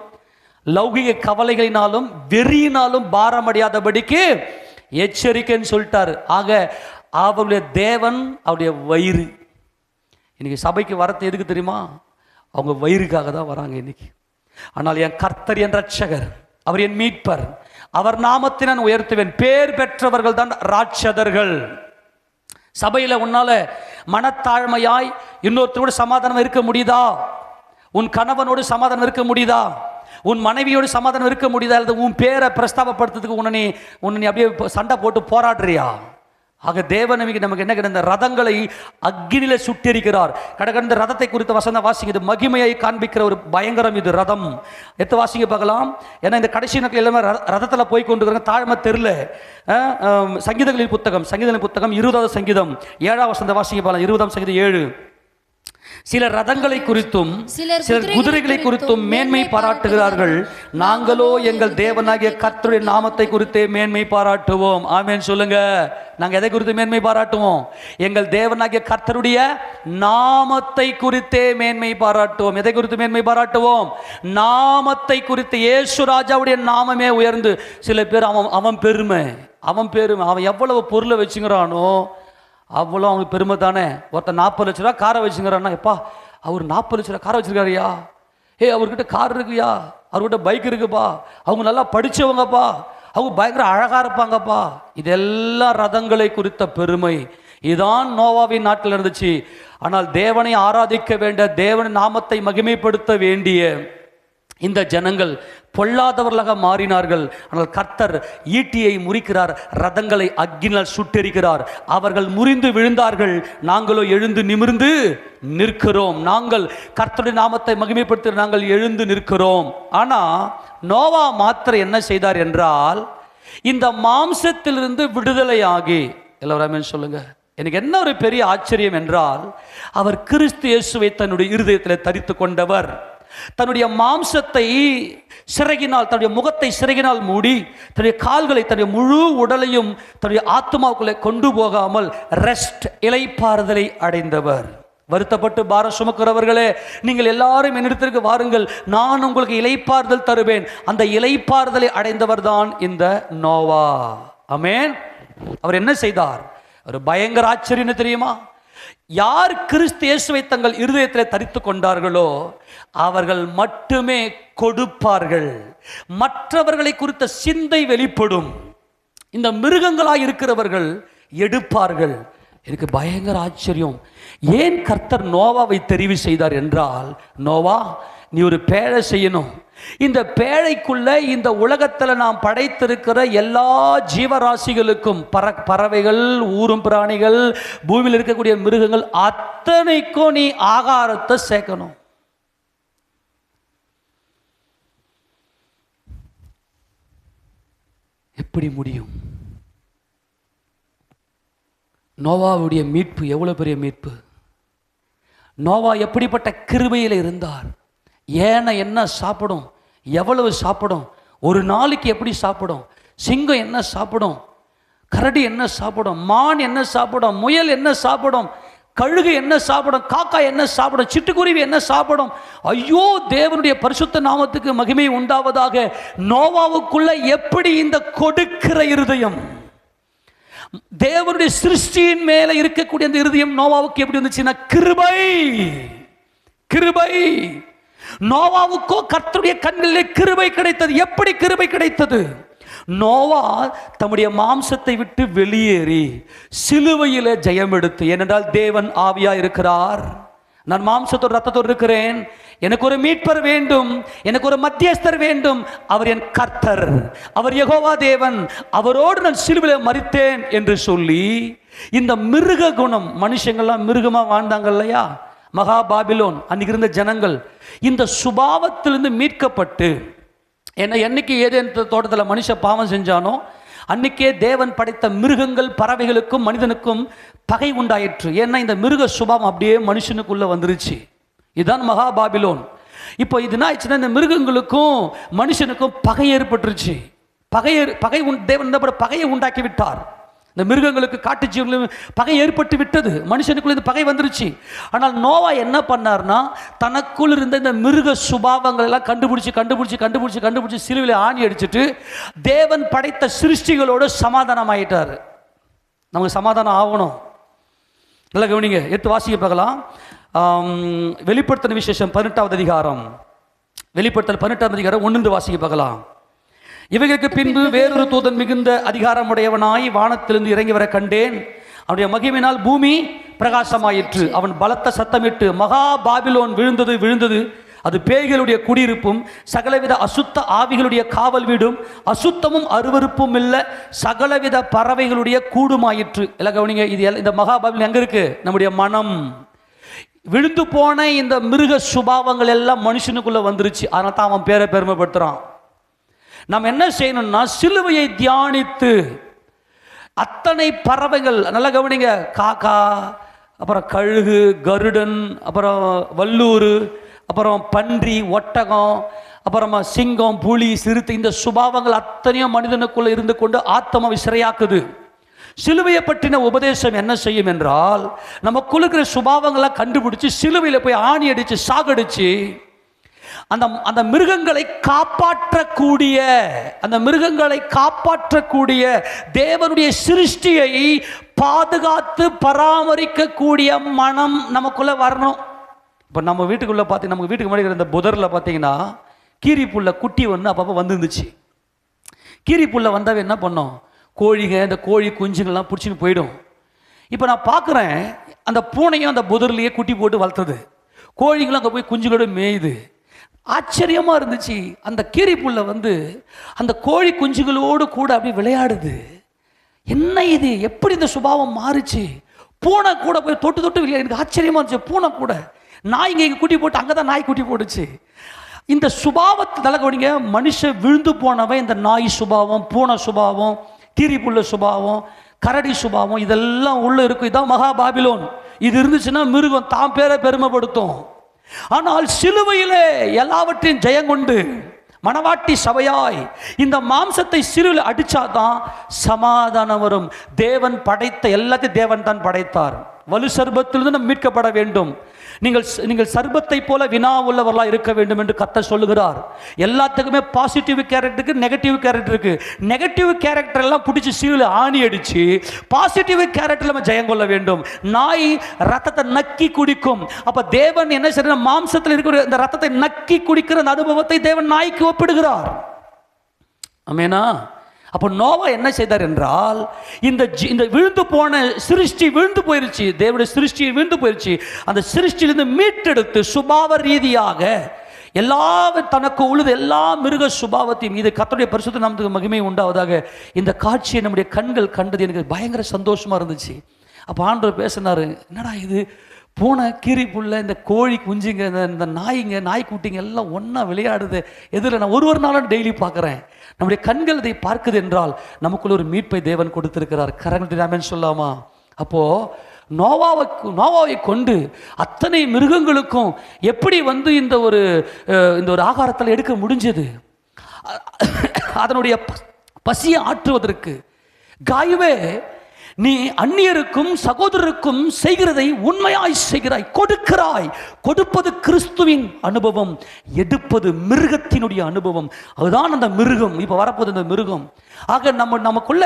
லௌகிக கவலைகளினாலும் வெறியினாலும் பாரமடையாதபடிக்கு எச்சரிக்கைன்னு சொல்லிட்டாரு. ஆக அவருடைய தேவன் அவருடைய வயிறு. இன்னைக்கு சபைக்கு வரது எதுக்கு தெரியுமா? அவங்க வயிறுக்காக தான் வராங்க இன்னைக்கு. ஆனால் என் கர்த்தர் என் ரட்சகர், அவர் என் மீட்பர், அவர் நாமத்தை நான் உயர்த்துவேன். பேர் பெற்றவர்கள் தான் ராட்சதர்கள். சபையில் உன்னால மனத்தாழ்மையாய் இன்னொருத்தரோடு சமாதானம் இருக்க முடியுதா? உன் கணவனோடு சமாதானம் இருக்க முடியுதா? உன் மனைவியோடு சமாதானம் இருக்க முடியுதா? அல்லது உன் பேரை பிரஸ்தாபப்படுத்துறதுக்கு உன்னை அப்படியே சண்டை போட்டு போராடுறியா? ஆக தேவன் நமக்கு என்ன கிடையாது? ரதங்களை அக்னியில சுட்டெரிக்கிறார். கடந்த ரதத்தை குறித்த வசனம் வாசிங்க. இது மகிமையை காண்பிக்கிற ஒரு பயங்கரம். இது ரதம் எடுத்து வாசிங்க பார்க்கலாம். ஏன்னா இந்த கடைசி நாட்கள் எல்லாமே ரதத்தில் போய் கொண்டிருக்கிறாங்க. தாழ்மை தெருல. சங்கீதங்களின் புத்தகம் 20வது சங்கீதம் 7வது வசனத்தை வாசிங்க பார்க்கலாம். 20ஆம் சங்கீதம் 7. சிலர் ரதங்களை குறித்தும் சிலர் குதிரைகளை குறித்தும் மேன்மை பாராட்டுகிறார்கள். நாங்களோ எங்கள் தேவனாகிய கர்த்தருடைய நாமத்தை குறித்தே மேன்மை பாராட்டுவோம். ஆமென் சொல்லுங்க. நாங்க எதை குறித்து மேன்மை பாராட்டுவோம்? எங்கள் தேவனாகிய கர்த்தருடைய நாமத்தை குறித்தே மேன்மை பாராட்டுவோம். எதை குறித்து மேன்மை பாராட்டுவோம்? நாமத்தை குறித்து. இயேசு ராஜாவுடைய நாமமே உயர்ந்து. சில பேர் அவன் பெருமை, அவன் எவ்வளவு பொருளை வச்சுங்கிறானோ அவ்வளோ அவனுக்கு பெருமை தானே. ஒருத்தர் 40 லட்ச ரூபா காரை வச்சுங்கிறான்னா, எப்பா அவர் 40 லட்ச ரூபா காரை வச்சிருக்காருயா, அவர்கிட்ட கார் இருக்குயா, அவர்கிட்ட பைக் இருக்குப்பா, அவங்க நல்லா படித்தவங்கப்பா, அவங்க பயங்கர அழகாக இருப்பாங்கப்பா. இதெல்லாம் ரதங்களை குறித்த பெருமை. இதுதான் நோவாவின் நாட்டில் இருந்துச்சு. ஆனால் தேவனை ஆராதிக்க வேண்டிய, தேவன் நாமத்தை மகிமைப்படுத்த வேண்டிய இந்த ஜனங்கள் பொல்லாதவர்களாக மாறினார்கள். ஆனால் கர்த்தர் ஈட்டியை முறிக்கிறார், ரதங்களை அக்கினால் சுட்டெரிக்கிறார். அவர்கள் முறிந்து விழுந்தார்கள், நாங்களோ எழுந்து நிமிர்ந்து நிற்கிறோம். நாங்கள் கர்த்தருடைய நாமத்தை மகிமைப்படுத்த நாங்கள் எழுந்து நிற்கிறோம். ஆனால் நோவா மாத்திரம் என்ன செய்தார் என்றால், இந்த மாம்சத்திலிருந்து விடுதலையாகி, எல்லாரும் சொல்லுங்க. எனக்கு என்ன ஒரு பெரிய ஆச்சரியம் என்றால், அவர் கிறிஸ்து இயேசுவை தன்னுடைய இருதயத்தில் தரித்து கொண்டவர். தன்னுடைய மாம்சத்தை சிறகினால், தன்னுடைய முகத்தை சிறகினால் மூடி, தன்னுடைய கால்களை, தன்னுடைய முழு உடலையும் தன்னுடைய ஆத்மாவுக்குள்ளே கொண்டு போகாமல் ரெஸ்ட், இளைப்பாறுதலை அடைந்தவர். வருத்தப்பட்டு பாரம் சுமக்கிறவர்களே, நீங்கள் எல்லாரும் என்னிடத்திற்கு வாருங்கள், நான் உங்களுக்கு இளைப்பாறுதல் தருவேன். அந்த இளைப்பாறுதலை அடைந்தவர் தான் இந்த நோவா. ஆமென். அவர் என்ன செய்தார்? ஒரு பயங்கர ஆச்சரியம் தெரியுமா? யார் கிறிஸ்து இயேசுவை தங்கள் இருதயத்தில் தரித்து கொண்டார்களோ அவர்கள் மட்டுமே கொடுப்பார்கள். மற்றவர்களை குறித்த சிந்தை வெளிப்படும். இந்த மிருகங்களாய் இருக்கிறவர்கள் எடுப்பார்கள். எனக்கு பயங்கர ஆச்சரியம். ஏன் கர்த்தர் நோவாவை தெரிவு செய்தார் என்றால், நோவா நீ ஒரு பேழை செய்யணும். இந்த பேழைக்குள்ள இந்த உலகத்தில் நாம் படைத்திருக்கிற எல்லா ஜீவராசிகளுக்கும், பறவைகள், ஊரும் பிராணிகள், பூமியில் இருக்கக்கூடிய மிருகங்கள் அத்தனைக்கும் நீ ஆகாரத்தை சேர்க்கணும். எப்படி முடியும்? நோவாவுடைய மீட்பு எவ்வளவு பெரிய மீட்பு! நோவா எப்படிப்பட்ட கிருபையில் இருந்தார்! ஏனை என்ன சாப்பிடும், எவ்வளவு சாப்பிடும், ஒரு நாளைக்கு எப்படி சாப்பிடும், சிங்கம் என்ன சாப்பிடும், கரடி என்ன சாப்பிடும், மான் என்ன சாப்பிடும், முயல் என்ன சாப்பிடும், கழுகு என்ன சாப்பிடும், காக்கா என்ன சாப்பிடும், சிட்டுக்குருவி என்ன சாப்பிடும். ஐயோ, தேவனுடைய பரிசுத்த நாமத்துக்கு மகிமை உண்டாவதாக. நோவாவுக்குள்ள எப்படி இந்த கொடுக்கிற இருதயம், தேவனுடைய சிருஷ்டியின் மேல இருக்கக்கூடிய அந்த இருதயம் நோவாவுக்கு எப்படி வந்துச்சுன்னா, கிருபை. கிருபை. நோவாவுக்கோ கர்த்தருடைய கண்களிலே கிருபை கிடைத்தது. எப்படி கிருபை கிடைத்தது? நோவா தம்முடைய மாம்சத்தை விட்டு வெளியேறி சிலுவையிலே ஜெயம் எடுத்து, ஏனென்றால் தேவன் ஆவியா இருக்கிறார். நான் மாம்சத்தோடு ரத்தத்தோடு இருக்கிறேன், எனக்கு ஒரு மீட்பர் வேண்டும், எனக்கு ஒரு மத்தியஸ்தர் வேண்டும், அவர் என் கர்த்தர், அவர் யெகோவா தேவன், அவரோடு நான் சிலுவையிலே மரித்தேன் என்று சொல்லி, இந்த மிருக குணம், மனுஷங்கள்லாம் மிருகமா வாழ்ந்தாங்க இல்லையா, மகா பாபிலோன் அன்னைக்கு இருந்த ஜனங்கள், இந்த சுபாவத்திலிருந்து மீட்கப்பட்டு, என்னைக்கு ஏதேன் தோட்டத்தில் மனுஷ பாவம் செஞ்சானோ அன்னைக்கே தேவன் படைத்த மிருகங்கள், பறவைகளுக்கும் மனிதனுக்கும் பகை உண்டாயிற்று. ஏன்னா இந்த மிருக சுபாவம் அப்படியே மனுஷனுக்குள்ள வந்துருச்சு. இதுதான் மகா பாபிலோன். இப்போ இது என்ன ஆயிடுச்சுன்னா, இந்த மிருகங்களுக்கும் மனுஷனுக்கும் பகை ஏற்பட்டுருச்சு. தேவன் பகையை உண்டாக்கி விட்டார். இந்த மிருகங்களுக்கு, காட்டு ஜீவன்களும் பகை ஏற்பட்டு விட்டது. மனுஷனுக்குள்ள இந்த பகை வந்துருச்சு. ஆனால் நோவா என்ன பண்ணார்னா, தனக்குள் இருந்த இந்த மிருக சுபாவங்கள் எல்லாம் கண்டுபிடிச்சு சிலுவையில் ஆணி அடிச்சுட்டு தேவன் படைத்த சிருஷ்டிகளோடு சமாதானம் ஆயிட்டார். நமக்கு சமாதானம் ஆகணும். நல்லா கவனிங்க, எடுத்து வாசிக்க பார்க்கலாம். வெளிப்படுத்தின விசேஷம் 18வது அதிகாரம், வெளிப்படுத்தல் 18வது அதிகாரம் 1 வாசிக்க பார்க்கலாம். இவைகளுக்கு பின்பு வேறொரு தூதன் மிகுந்த அதிகாரமுடையவனாய் வானத்திலிருந்து இறங்கி வர கண்டேன். அவனுடைய மகிமையினால் பூமி பிரகாசமாயிற்று. அவன் பலத்த சத்தமிட்டு, மகா பாபிலோன் விழுந்தது, அது பேய்களுடைய குடியிருப்பும் சகலவித அசுத்த ஆவிகளுடைய காவல் வீடும் அசுத்தமும் அருவருப்பும் இல்ல சகலவித பறவைகளுடைய கூடுமாயிற்று. எல்லாம் கவனிங்க, இது இந்த மகா பாபிலோன் எங்க இருக்கு? நம்முடைய மனம். விழுந்து போன இந்த மிருக சுபாவங்கள் எல்லாம் மனுஷனுக்குள்ள வந்துருச்சு. அதனால தான் அவன் பேரை பெருமைப்படுத்துறான். நாம் என்ன செய்யணும்னா, சிலுவையை தியானித்து அத்தனை பறவைகள், நல்லா கவனிங்க, காக்கா, அப்புறம் கழுகு, கருடன், அப்புறம் வல்லூர், அப்புறம் பன்றி, ஒட்டகம், அப்புறமா சிங்கம், புலி, சிறுத்தை, இந்த சுபாவங்கள் அத்தனையும் மனிதனுக்குள்ள இருந்து கொண்டு ஆத்மாவை சிறையாக்குது. சிலுவையை பற்றின உபதேசம் என்ன செய்யும் என்றால், நமக்குள்ள இருக்கிற சுபாவங்களை கண்டுபிடிச்சு சிலுவையில் போய் ஆணி அடிச்சு சாகடிச்சு அந்த மிருகங்களை காப்பாற்றக்கூடிய தேவனுடைய சிருஷ்டியை பாதுகாத்து பராமரிக்கக்கூடிய மனம் நமக்குள்ள வரணும். இப்போ நம்ம வீட்டுக்குள்ள பார்த்தீங்கன்னா, நமக்கு வீட்டுக்கு முன்னாடி இந்த புதரில் பார்த்தீங்கன்னா கீரி புல்ல குட்டி ஒன்று அப்பப்போ வந்துருந்துச்சு. கீரி புல்ல வந்தாவே என்ன பண்ணோம், கோழிங்க, இந்த கோழி குஞ்சுங்கள்லாம் பிடிச்சின்னு போயிடும். இப்போ நான் பார்க்குறேன், அந்த பூனையும் அந்த புதர்லேயே குட்டி போட்டு வளர்த்தது, கோழிங்களும் அங்கே போய் குஞ்சுகளோடு மேயுது. ஆச்சரியமாக இருந்துச்சு. அந்த கீரி புல்ல வந்து அந்த கோழி குஞ்சுகளோடு கூட அப்படி விளையாடுது. என்ன இது, எப்படி இந்த சுபாவம் மாறுச்சு? பூனை கூட போய் தொட்டு தொட்டு விளையாடு. எனக்கு ஆச்சரியமாக இருந்துச்சு. பூனை கூட நாய் இங்கே குட்டி போட்டு அங்கே தான் நாய் குட்டி போட்டுச்சு. இந்த சுபாவத்தை தலைக்கவனிங்க, மனுஷன் விழுந்து போனவன் இந்த நாய் சுபாவம், பூனை சுபாவம், கீரிப்புள்ள சுபாவம், கரடி சுபாவம் இதெல்லாம் உள்ள இருக்கும். இதான் மகா பாபிலோன். இது இருந்துச்சுன்னா மிருகம் தான் பேரை பெருமைப்படுத்தும். ஆனால் சிலுவையிலே எல்லாவற்றையும் ஜெயங்கொண்டு மணவாட்டி சபையாய் இந்த மாம்சத்தை சிலுவையில் அடிச்சாதான் சமாதானம் வரும். தேவன் படைத்த எல்லாத்தையும் தேவன் தான் படைத்தார். வலு சர்பத்திலிருந்து நம்ம மீட்கப்பட வேண்டும். நீங்கள் சர்பத்தை போல வினா உள்ளவர்களாக இருக்க வேண்டும் என்று கர்த்தர் சொல்லுகிறார். எல்லாத்துக்குமே பாசிட்டிவ் கேரக்டருக்கு நெகட்டிவ் கேரக்டர் இருக்கு. நெகட்டிவ் கேரக்டர் எல்லாம் பிடிச்சி சீல ஆணி அடிச்சு பாசிட்டிவ் கேரக்டர் நம்ம ஜெயம் கொள்ள வேண்டும். நாய் ரத்தத்தை நக்கி குடிக்கும். அப்ப தேவன் என்ன செய்யற, மாம்சத்தில் இருக்கிற இந்த ரத்தத்தை நக்கி குடிக்கிற அந்த அனுபவத்தை தேவன் நாய்க்கு ஒப்பிடுகிறார். ஆமெனா? அப்போ நோவா என்ன செய்தார் என்றால், இந்த விழுந்து போன சிருஷ்டி விழுந்து போயிருச்சு, தேவனுடைய சிருஷ்டி விழுந்து போயிருச்சு. அந்த சிருஷ்டியிலிருந்து மீட்டெடுத்து சுபாவ ரீதியாக தனக்கு உள்ளது எல்லா மிருக சுபாவத்தையும், இது கர்த்தருடைய பரிசுத்த நாமத்துக்கு மகிமை உண்டாவதாக. இந்த காட்சியை நம்முடைய கண்கள் கண்டது எனக்கு பயங்கர சந்தோஷமா இருந்துச்சு. அப்போ ஆண்டவர் பேசினாரு, என்னடா இது, பூனை, கீரி புல்ல, இந்த கோழி குஞ்சுங்க, இந்த நாய்ங்க, நாய்க்குட்டிங்க எல்லாம் ஒன்றா விளையாடுது. எதில் நான் ஒரு நாளும் டெய்லி பார்க்குறேன். நம்முடைய கண்கள் இதை பார்க்குது என்றால் நமக்குள்ள ஒரு மீட்பை தேவன் கொடுத்திருக்கிறார். கரங்கள் சொல்லாமா? அப்போ நோவாவை கொண்டு அத்தனை மிருகங்களுக்கும் எப்படி இந்த ஒரு ஆகாரத்தில் எடுக்க முடிஞ்சது? அதனுடைய பசியை ஆற்றுவதற்கு காயவே, நீ அந்நியருக்கும் சகோதரருக்கும் செய்கிறதை உண்மையாய் செய்கிறாய், கொடுக்கிறாய். கொடுப்பது கிறிஸ்துவின் அனுபவம், எடுப்பது மிருகத்தினுடைய அனுபவம். அதுதான் அந்த மிருகம், இப்ப வரப்போது இந்த மிருகம். ஆக நமக்குள்ள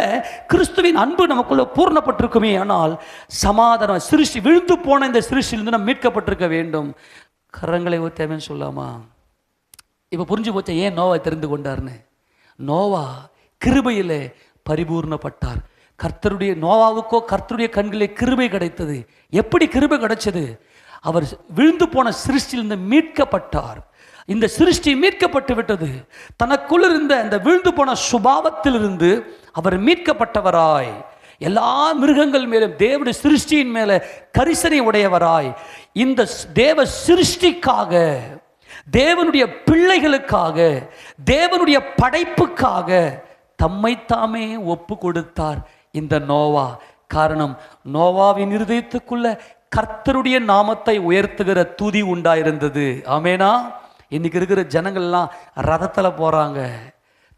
கிறிஸ்துவின் அன்பு நமக்குள்ள பூர்ணப்பட்டிருக்குமே, ஆனால் சமாதானம், சிருஷ்டி விழுந்து போன இந்த சிருஷ்டியிலிருந்து நம்ம மீட்கப்பட்டிருக்க வேண்டும். கரங்களை தேவைன்னு சொல்லாமா? இப்ப புரிஞ்சு போச்சா ஏன் நோவா தெரிந்து கொண்டார்னு? நோவா கிருபையிலே பரிபூர்ணப்பட்டார். நோவாவுக்கோ கர்த்தருடைய கண்களிலே கிருபை கிடைத்தது. எப்படி கிருபை கிடைச்சது? அவர் விழுந்து போன சிருஷ்டியிலிருந்து மீட்கப்பட்டார். இந்த சிருஷ்டி மீட்கப்பட்டு விட்டது. தனக்குள் இருந்த இந்த விழுந்து போன சுபாவத்திலிருந்து அவர் மீட்கப்பட்டவராய், எல்லா மிருகங்கள் மேலும் தேவனுடைய சிருஷ்டியின் மேல கரிசனை உடையவராய், இந்த தேவ சிருஷ்டிக்காக, தேவனுடைய பிள்ளைகளுக்காக, தேவனுடைய படைப்புக்காக தம்மைத்தாமே ஒப்பு கொடுத்தார் இந்த நோவா. காரணம், நோவாவின் இருதயத்துக்குள்ள கர்த்தருடைய நாமத்தை உயர்த்துகிற துதி உண்டாயிருந்தது. ஆமேனா? இன்னைக்கு இருக்கிற ஜனங்கள்லாம் ரதத்தில் போறாங்க,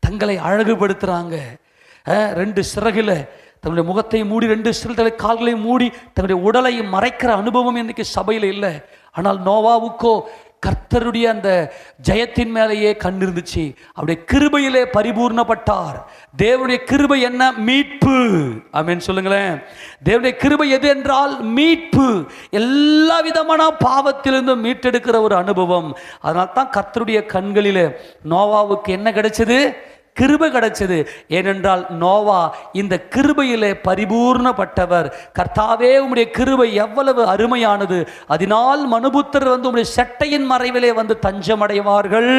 தங்களை அழகுபடுத்துறாங்க. 2 சிறகுல தன்னுடைய முகத்தை மூடி, 2 சிறகுகளை கால்களை மூடி தன்னுடைய உடலை மறைக்கிற அனுபவம் இன்னைக்கு சபையில் இல்லை. ஆனால் நோவாவுக்கோ கர்த்தருடைய அந்த ஜெயத்தின் மேலேயே கண் இருந்துச்சு. அவருடைய கிருபையிலே பரிபூர்ணப்பட்டார். தேவனுடைய கிருபை என்ன? மீட்பு. ஆமென் சொல்லுங்களேன். தேவனுடைய கிருபை எது என்றால் மீட்பு. எல்லா விதமான பாவத்திலிருந்து மீட்டெடுக்கிற ஒரு அனுபவம். அதனால தான் கர்த்தருடைய கண்களிலே நோவாவுக்கு என்ன கிடைச்சது? கிருபை கிடைச்சது. ஏனென்றால் நோவா இந்த கிருபையிலே பரிபூர்ணப்பட்டவர். கர்த்தாவே, உம்முடைய கிருபை எவ்வளவு அருமையானது, அதனால் மனுபுத்தர் உம்முடைய சட்டையின் மறைவிலே தஞ்சமடைவார்கள்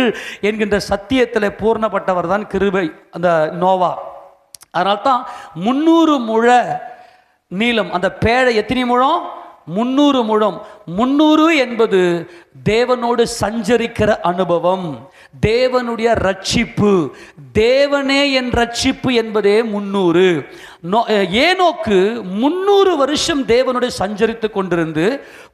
என்கின்ற சத்தியத்தில் பூர்ணப்பட்டவர் தான் கிருபை அந்த நோவா. அதனால்தான் 300 முழ நீளம், அந்த பேழை எத்தனை முழம்? 300 முழம். 300 என்பது தேவனோடு சஞ்சரிக்கிற அனுபவம், தேவனுடைய ரட்சிப்பு, தேவனே என் ரட்சிப்பு என்பதே 300. ஏனோக்கு 300 வருஷம் தேவனுடைய சஞ்சரித்து கொண்டிருந்து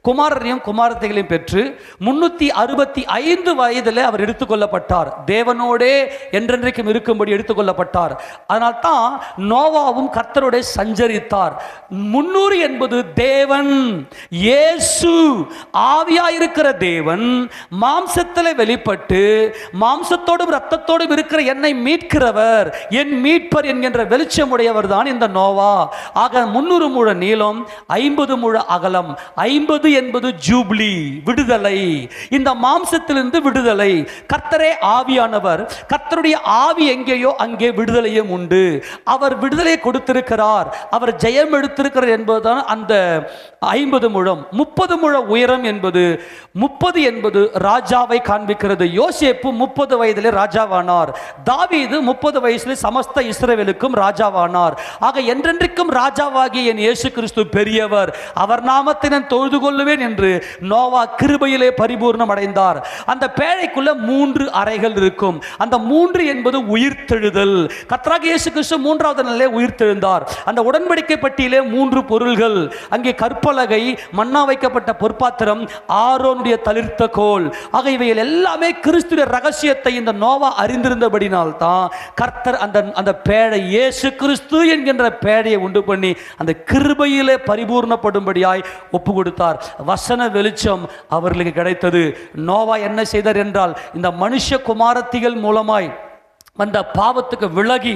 குமாரரையும் குமாரத்தைகளையும் பெற்று 365 வயதில் அவர் எடுத்துக்கொள்ளப்பட்டார். தேவனோடே என்றென்றைக்கும் இருக்கும்படி எடுத்துக்கொள்ளப்பட்டார். அதனால் தான் நோவாவும் கர்த்தரோட சஞ்சரித்தார். 300 என்பது தேவன், இயேசு ஆவியாயிருக்கிற தேவன் மாம்சத்தில் வெளிப்பட்டு மாம்சத்தோடும் இரத்தத்தோடும் இருக்கிற என்னை மீட்கிறவர், என் மீட்பர் என்கின்ற வெளிச்சமுடையவர் தான் இந்த நோவா. ஆக 300 முழ நீளம், 50 முழ அகலம். 50 என்பது ஜூப்ளி, விடுதலை, இந்த மாம்சத்திலிருந்து விடுதலை. கர்த்தரே ஆவியானவர், கர்த்தருடைய ஆவி எங்கேயோ அங்கே விடுதலையும் உண்டு. அவர் விடுதலை கொடுத்திருக்கிறார், அவர் ஜெயம் எடுத்திருக்கிறார் என்பதுதான் அந்த 50 முழம். 30 முழ உயரம் என்பது 30 என்பது ராஜாவை காண்பிக்கிறது. யோசேப்பு 30 வயதிலே ராஜாவானார். தாவீது 30 வயசிலே சமஸ்த இஸ்ரவேலுக்கும் ராஜாவானார். ஆக என்றென்றைக்கும் ராஜாவாகிய என் இயேசு கிறிஸ்து பெரியவர், அவர் நாமத்தை நான் தொழுது கொள்ளுவேன் என்று நோவா கிருபையிலே பரிபூர்ணம் அடைந்தார். அந்த பேழைக்குள்ள 3 அறைகள் இருக்கும். அந்த 3 என்பது உயிர்த்தெழுதல். கர்த்தராகிய இயேசு கிறிஸ்து 3வது நாளிலே உயிர்த்தெழுந்தார். அந்த உடன்படிக்கை பட்டியலே 3 பொருள்கள். அங்கே கற்பலகை, மன்னா வைக்கப்பட்ட பொற்பாத்திரம், ஆரோனுடைய தளிர்த்த கோல். ஆக இவைகள் எல்லாமே கிறிஸ்துவின் ரகசியத்தை இந்த நோவா அறிந்திருந்தபடினால் தான் கர்த்தர் அந்த பேழை, இயேசு கிறிஸ்து என்கின்ற பேழையை உண்டு பண்ணி அந்த கிருபையிலே பரிபூர்ணப்படும்படியாய் ஒப்பு கொடுத்தார். வசன வெளிச்சம் அவர்களுக்கு கிடைத்தது. நோவா என்ன செய்தார் என்றால், இந்த மனுஷ குமாரத்திகள் மூலமாய் அந்த பாவத்துக்கு விலகி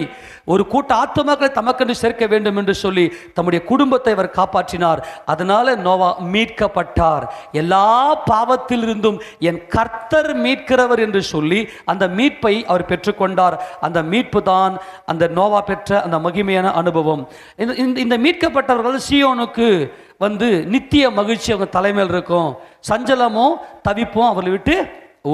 ஒரு கூட்ட ஆத்துமாக்களை தமக்கென்று சேர்க்க வேண்டும் என்று சொல்லி தம்முடைய குடும்பத்தை அவர் காப்பாற்றினார். அதனால நோவா மீட்கப்பட்டார். எல்லா பாவத்திலிருந்தும் என் கர்த்தர் மீட்கிறவர் என்று சொல்லி அந்த மீட்பை அவர் பெற்றுக்கொண்டார். அந்த மீட்பு தான் அந்த நோவா பெற்ற அந்த மகிமையான அனுபவம். இந்த மீட்கப்பட்டவர்கள் சீயோனுக்கு நித்திய மகிழ்ச்சி அவங்க தலைமையில் இருக்கும். சஞ்சலமும் தவிப்பும் அவர்களை விட்டு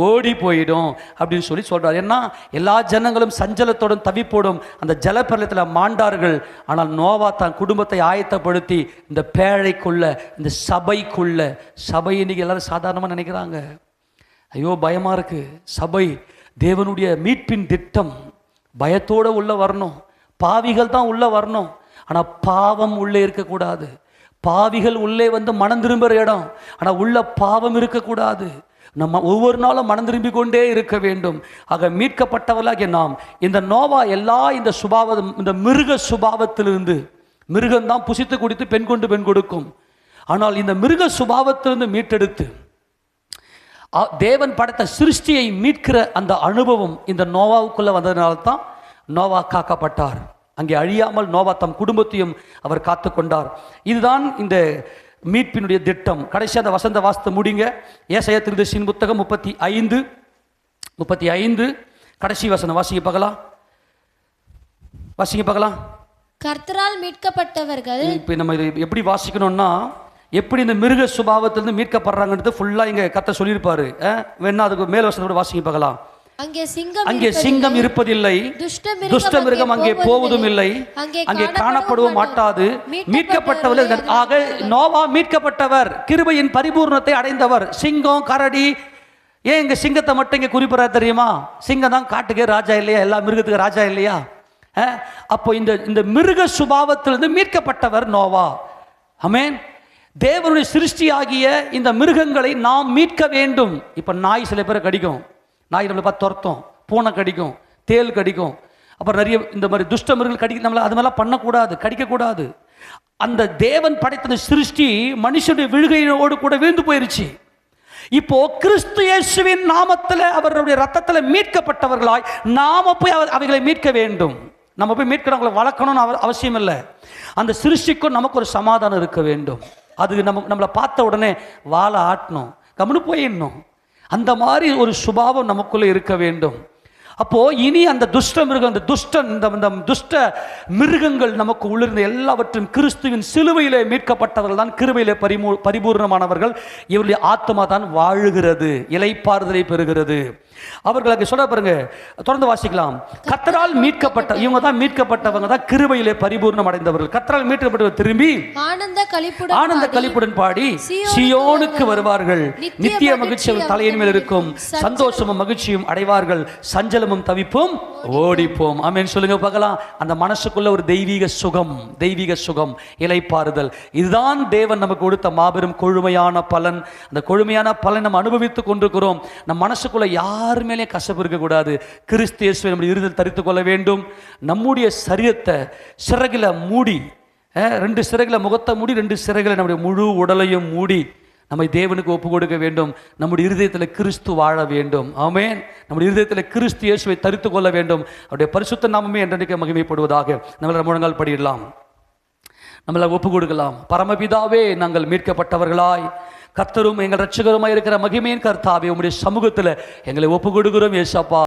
ஓடி போயிடும் அப்படின்னு சொல்லி சொல்றார். ஏன்னா எல்லா ஜனங்களும் சஞ்சலத்தோடும் தவிப்போடும் அந்த ஜலப்பிரளயத்தில் மாண்டார்கள். ஆனால் நோவா தன் குடும்பத்தை ஆயத்தப்படுத்தி இந்த பேழைக்குள்ள, இந்த சபைக்குள்ள, சபை இன்னைக்கு எல்லாரும் சாதாரணமாக நினைக்கிறாங்க. ஐயோ பயமா இருக்கு. சபை தேவனுடைய மீட்பின் திட்டம். பயத்தோடு உள்ள வரணும், பாவிகள் தான் உள்ள வரணும். ஆனால் பாவம் உள்ளே இருக்கக்கூடாது. பாவிகள் உள்ளே மனம் திரும்புகிற இடம், ஆனால் உள்ள பாவம் இருக்கக்கூடாது. நம்ம ஒவ்வொரு நாளும் மனம் திரும்பிக் கொண்டே இருக்க வேண்டும். ஆக மீட்கப்பட்டவர்களாகிய நாம் இந்த நோவா எல்லா இந்த இந்த மிருக சுபாவத்திலிருந்து, மிருகம்தான் புசித்து குடித்து பெண் கொண்டு பெண் கொடுக்கும். ஆனால் இந்த மிருக சுபாவத்திலிருந்து மீட்டெடுத்து தேவன் படைத்த சிருஷ்டியை மீட்கிற அந்த அனுபவம் இந்த நோவாவுக்குள்ள வந்ததுனால்தான் நோவா காக்கப்பட்டார். அங்கே அழியாமல் நோவா தம் குடும்பத்தையும் அவர் காத்து கொண்டார். இதுதான் இந்த மீட்பினுடைய திட்டம். கடைசி அந்த வசந்த வாசத்தை முடிங்க. ஏசாயா தீர்க்கதரிசியின் புத்தகம் 35 கடைசி வசனம் வாசிங்க பார்க்கலாம். கர்த்தரால் மீட்கப்பட்டவர்கள். இப்போ நம்ம எப்படி வாசிக்கணும்னா, எப்படி இந்த மிருக சுபாவத்திலிருந்து மீட்கப்படுறாங்கன்றது ஃபுல்லா இங்க கர்த்தர் சொல்லியிருப்பாரு. வேணா அதுக்கு மேல் வசனத்தோட வாசிங்க பார்க்கலாம். அங்கே சிங்கம் இருப்பதில்லை, துஷ்ட மிருகம் அங்கே போவதும் இல்லை, அங்கே காணப்படவும் மாட்டாது. மீட்கப்பட்டவர். ஆக நோவா மீட்கப்பட்டவர், கிருபையின் பரிபூர்ணத்தை அடைந்தவர். சிங்கம், கரடி, ஏன் இங்க சிங்கத்தை மட்டும் இங்க குறிப்பிட தெரியுமா? சிங்கம் தான் காட்டுக்கு ராஜா இல்லையா? எல்லா மிருகத்துக்கு ராஜா இல்லையா? அப்போ இந்த மிருக சுபாவத்திலிருந்து மீட்கப்பட்டவர் நோவா. ஆமென். தேவனுடைய சிருஷ்டியாகிய இந்த மிருகங்களை நாம் மீட்க வேண்டும். இப்ப நாய் சில பேரை கடிக்கும், நாய் நம்மளை பார்த்து துரத்தும், பூனை கடிக்கும், தேல் கடிக்கும், அப்புறம் நிறைய இந்த மாதிரி துஷ்ட மிருகங்கள் கடிக்க, நம்மளை அது மாதிரிலாம் பண்ணக்கூடாது, கடிக்கக்கூடாது. அந்த தேவன் படைத்த சிருஷ்டி மனுஷனுடைய விழுகையோடு கூட வீழ்ந்து போயிருச்சு. இப்போ கிறிஸ்து இயேசுவின் நாமத்தில் அவருடைய ரத்தத்தில் மீட்கப்பட்டவர்களாய் நாம போய் அவைகளை மீட்க வேண்டும். நம்ம போய் மீட்கிறவங்களை வளர்க்கணும்னு அவசியம் இல்லை. அந்த சிருஷ்டிக்கும் நமக்கு ஒரு சமாதானம் இருக்க வேண்டும். அது நம்மளை பார்த்த உடனே வாழை ஆட்டணும், கம்முன்னு போயிடணும். அந்த மாதிரி ஒரு சுபாவம் நமக்குள்ள இருக்க வேண்டும். அப்போ இனி அந்த துஷ்ட மிருகம், அந்த துஷ்ட மிருகங்கள் நமக்கு உள்ளிருந்த எல்லாவற்றும் கிறிஸ்துவின் சிலுவையிலே மீட்கப்பட்டவர்கள் தான் கிருபையிலே பரிபூர்ணமானவர்கள். இவருடைய ஆத்மா தான் வாழுகிறது, இளைப்பாறுதலை பெறுகிறது. அவர்களுக்கு சொல்ல பாருங்க, தொடர்ந்து வாசிக்கலாம். கர்த்தரால் மீட்கப்பட்ட இவங்க தான் மீட்கப்பட்டவங்க தான் கிருபையிலே பரிபூர்ணம் அடைந்தவர்கள். கர்த்தரால் மீட்கப்பட்டவர் திரும்பி ஆனந்த களிப்புடன் பாடி சியோனுக்கு வருவார்கள். நித்திய மகிழ்ச்சி தலையின் மேல் இருக்கும், சந்தோஷமும் மகிழ்ச்சியும் அடைவார்கள். சஞ்சல முஞ்சலமும் தவிப்பும் ஓடிப்போம். ஆமென் சொல்லுங்க பார்க்கலாம். அந்த மனசுக்குள்ள ஒரு தெய்வீக சுகம், இலைப்பாறுதல். இதுதான் தேவன் நமக்கு கொடுத்த மாபெரும் கொழுமையான பலன். அந்த கொழுமையான பலன் நம்ம அனுபவித்துக் கொண்டிருக்கிறோம். நம் மனசுக்குள்ள யார் மேலே கசப்பு இருக்கக்கூடாது. கிறிஸ்து இயேசுவை நம்முடைய இருதயத்தில் தரித்துக் கொள்ள வேண்டும். நம்முடைய சரீரத்தை சிறகில மூடி, 2 சிறகுல முகத்தை மூடி, 2 சிறகுல நம்முடைய முழு உடலையும் மூடி நம்மை தேவனுக்கு ஒப்பு கொடுக்க வேண்டும். நம்முடைய இருதயத்தில் கிறிஸ்து வாழ வேண்டும். ஆமென். நம்முடைய இருதயத்தில் கிறிஸ்து இயேசுவை தரித்து கொள்ள வேண்டும். அவருடைய பரிசுத்த நாமமே என்றென்றைக்கு மகிமைப்படுவதாக. நம்மள முழங்கால் படியிடலாம், நம்மளை ஒப்பு கொடுக்கலாம். பரமபிதாவே, நாங்கள் மீட்கப்பட்டவர்களாய் கர்த்தரும் எங்கள் இரட்சகருமாய் இருக்கிற மகிமையின் கர்த்தாவே, உம்முடைய சமூகத்தில் எங்களை ஒப்பு கொடுக்கிறோம் ஏசப்பா.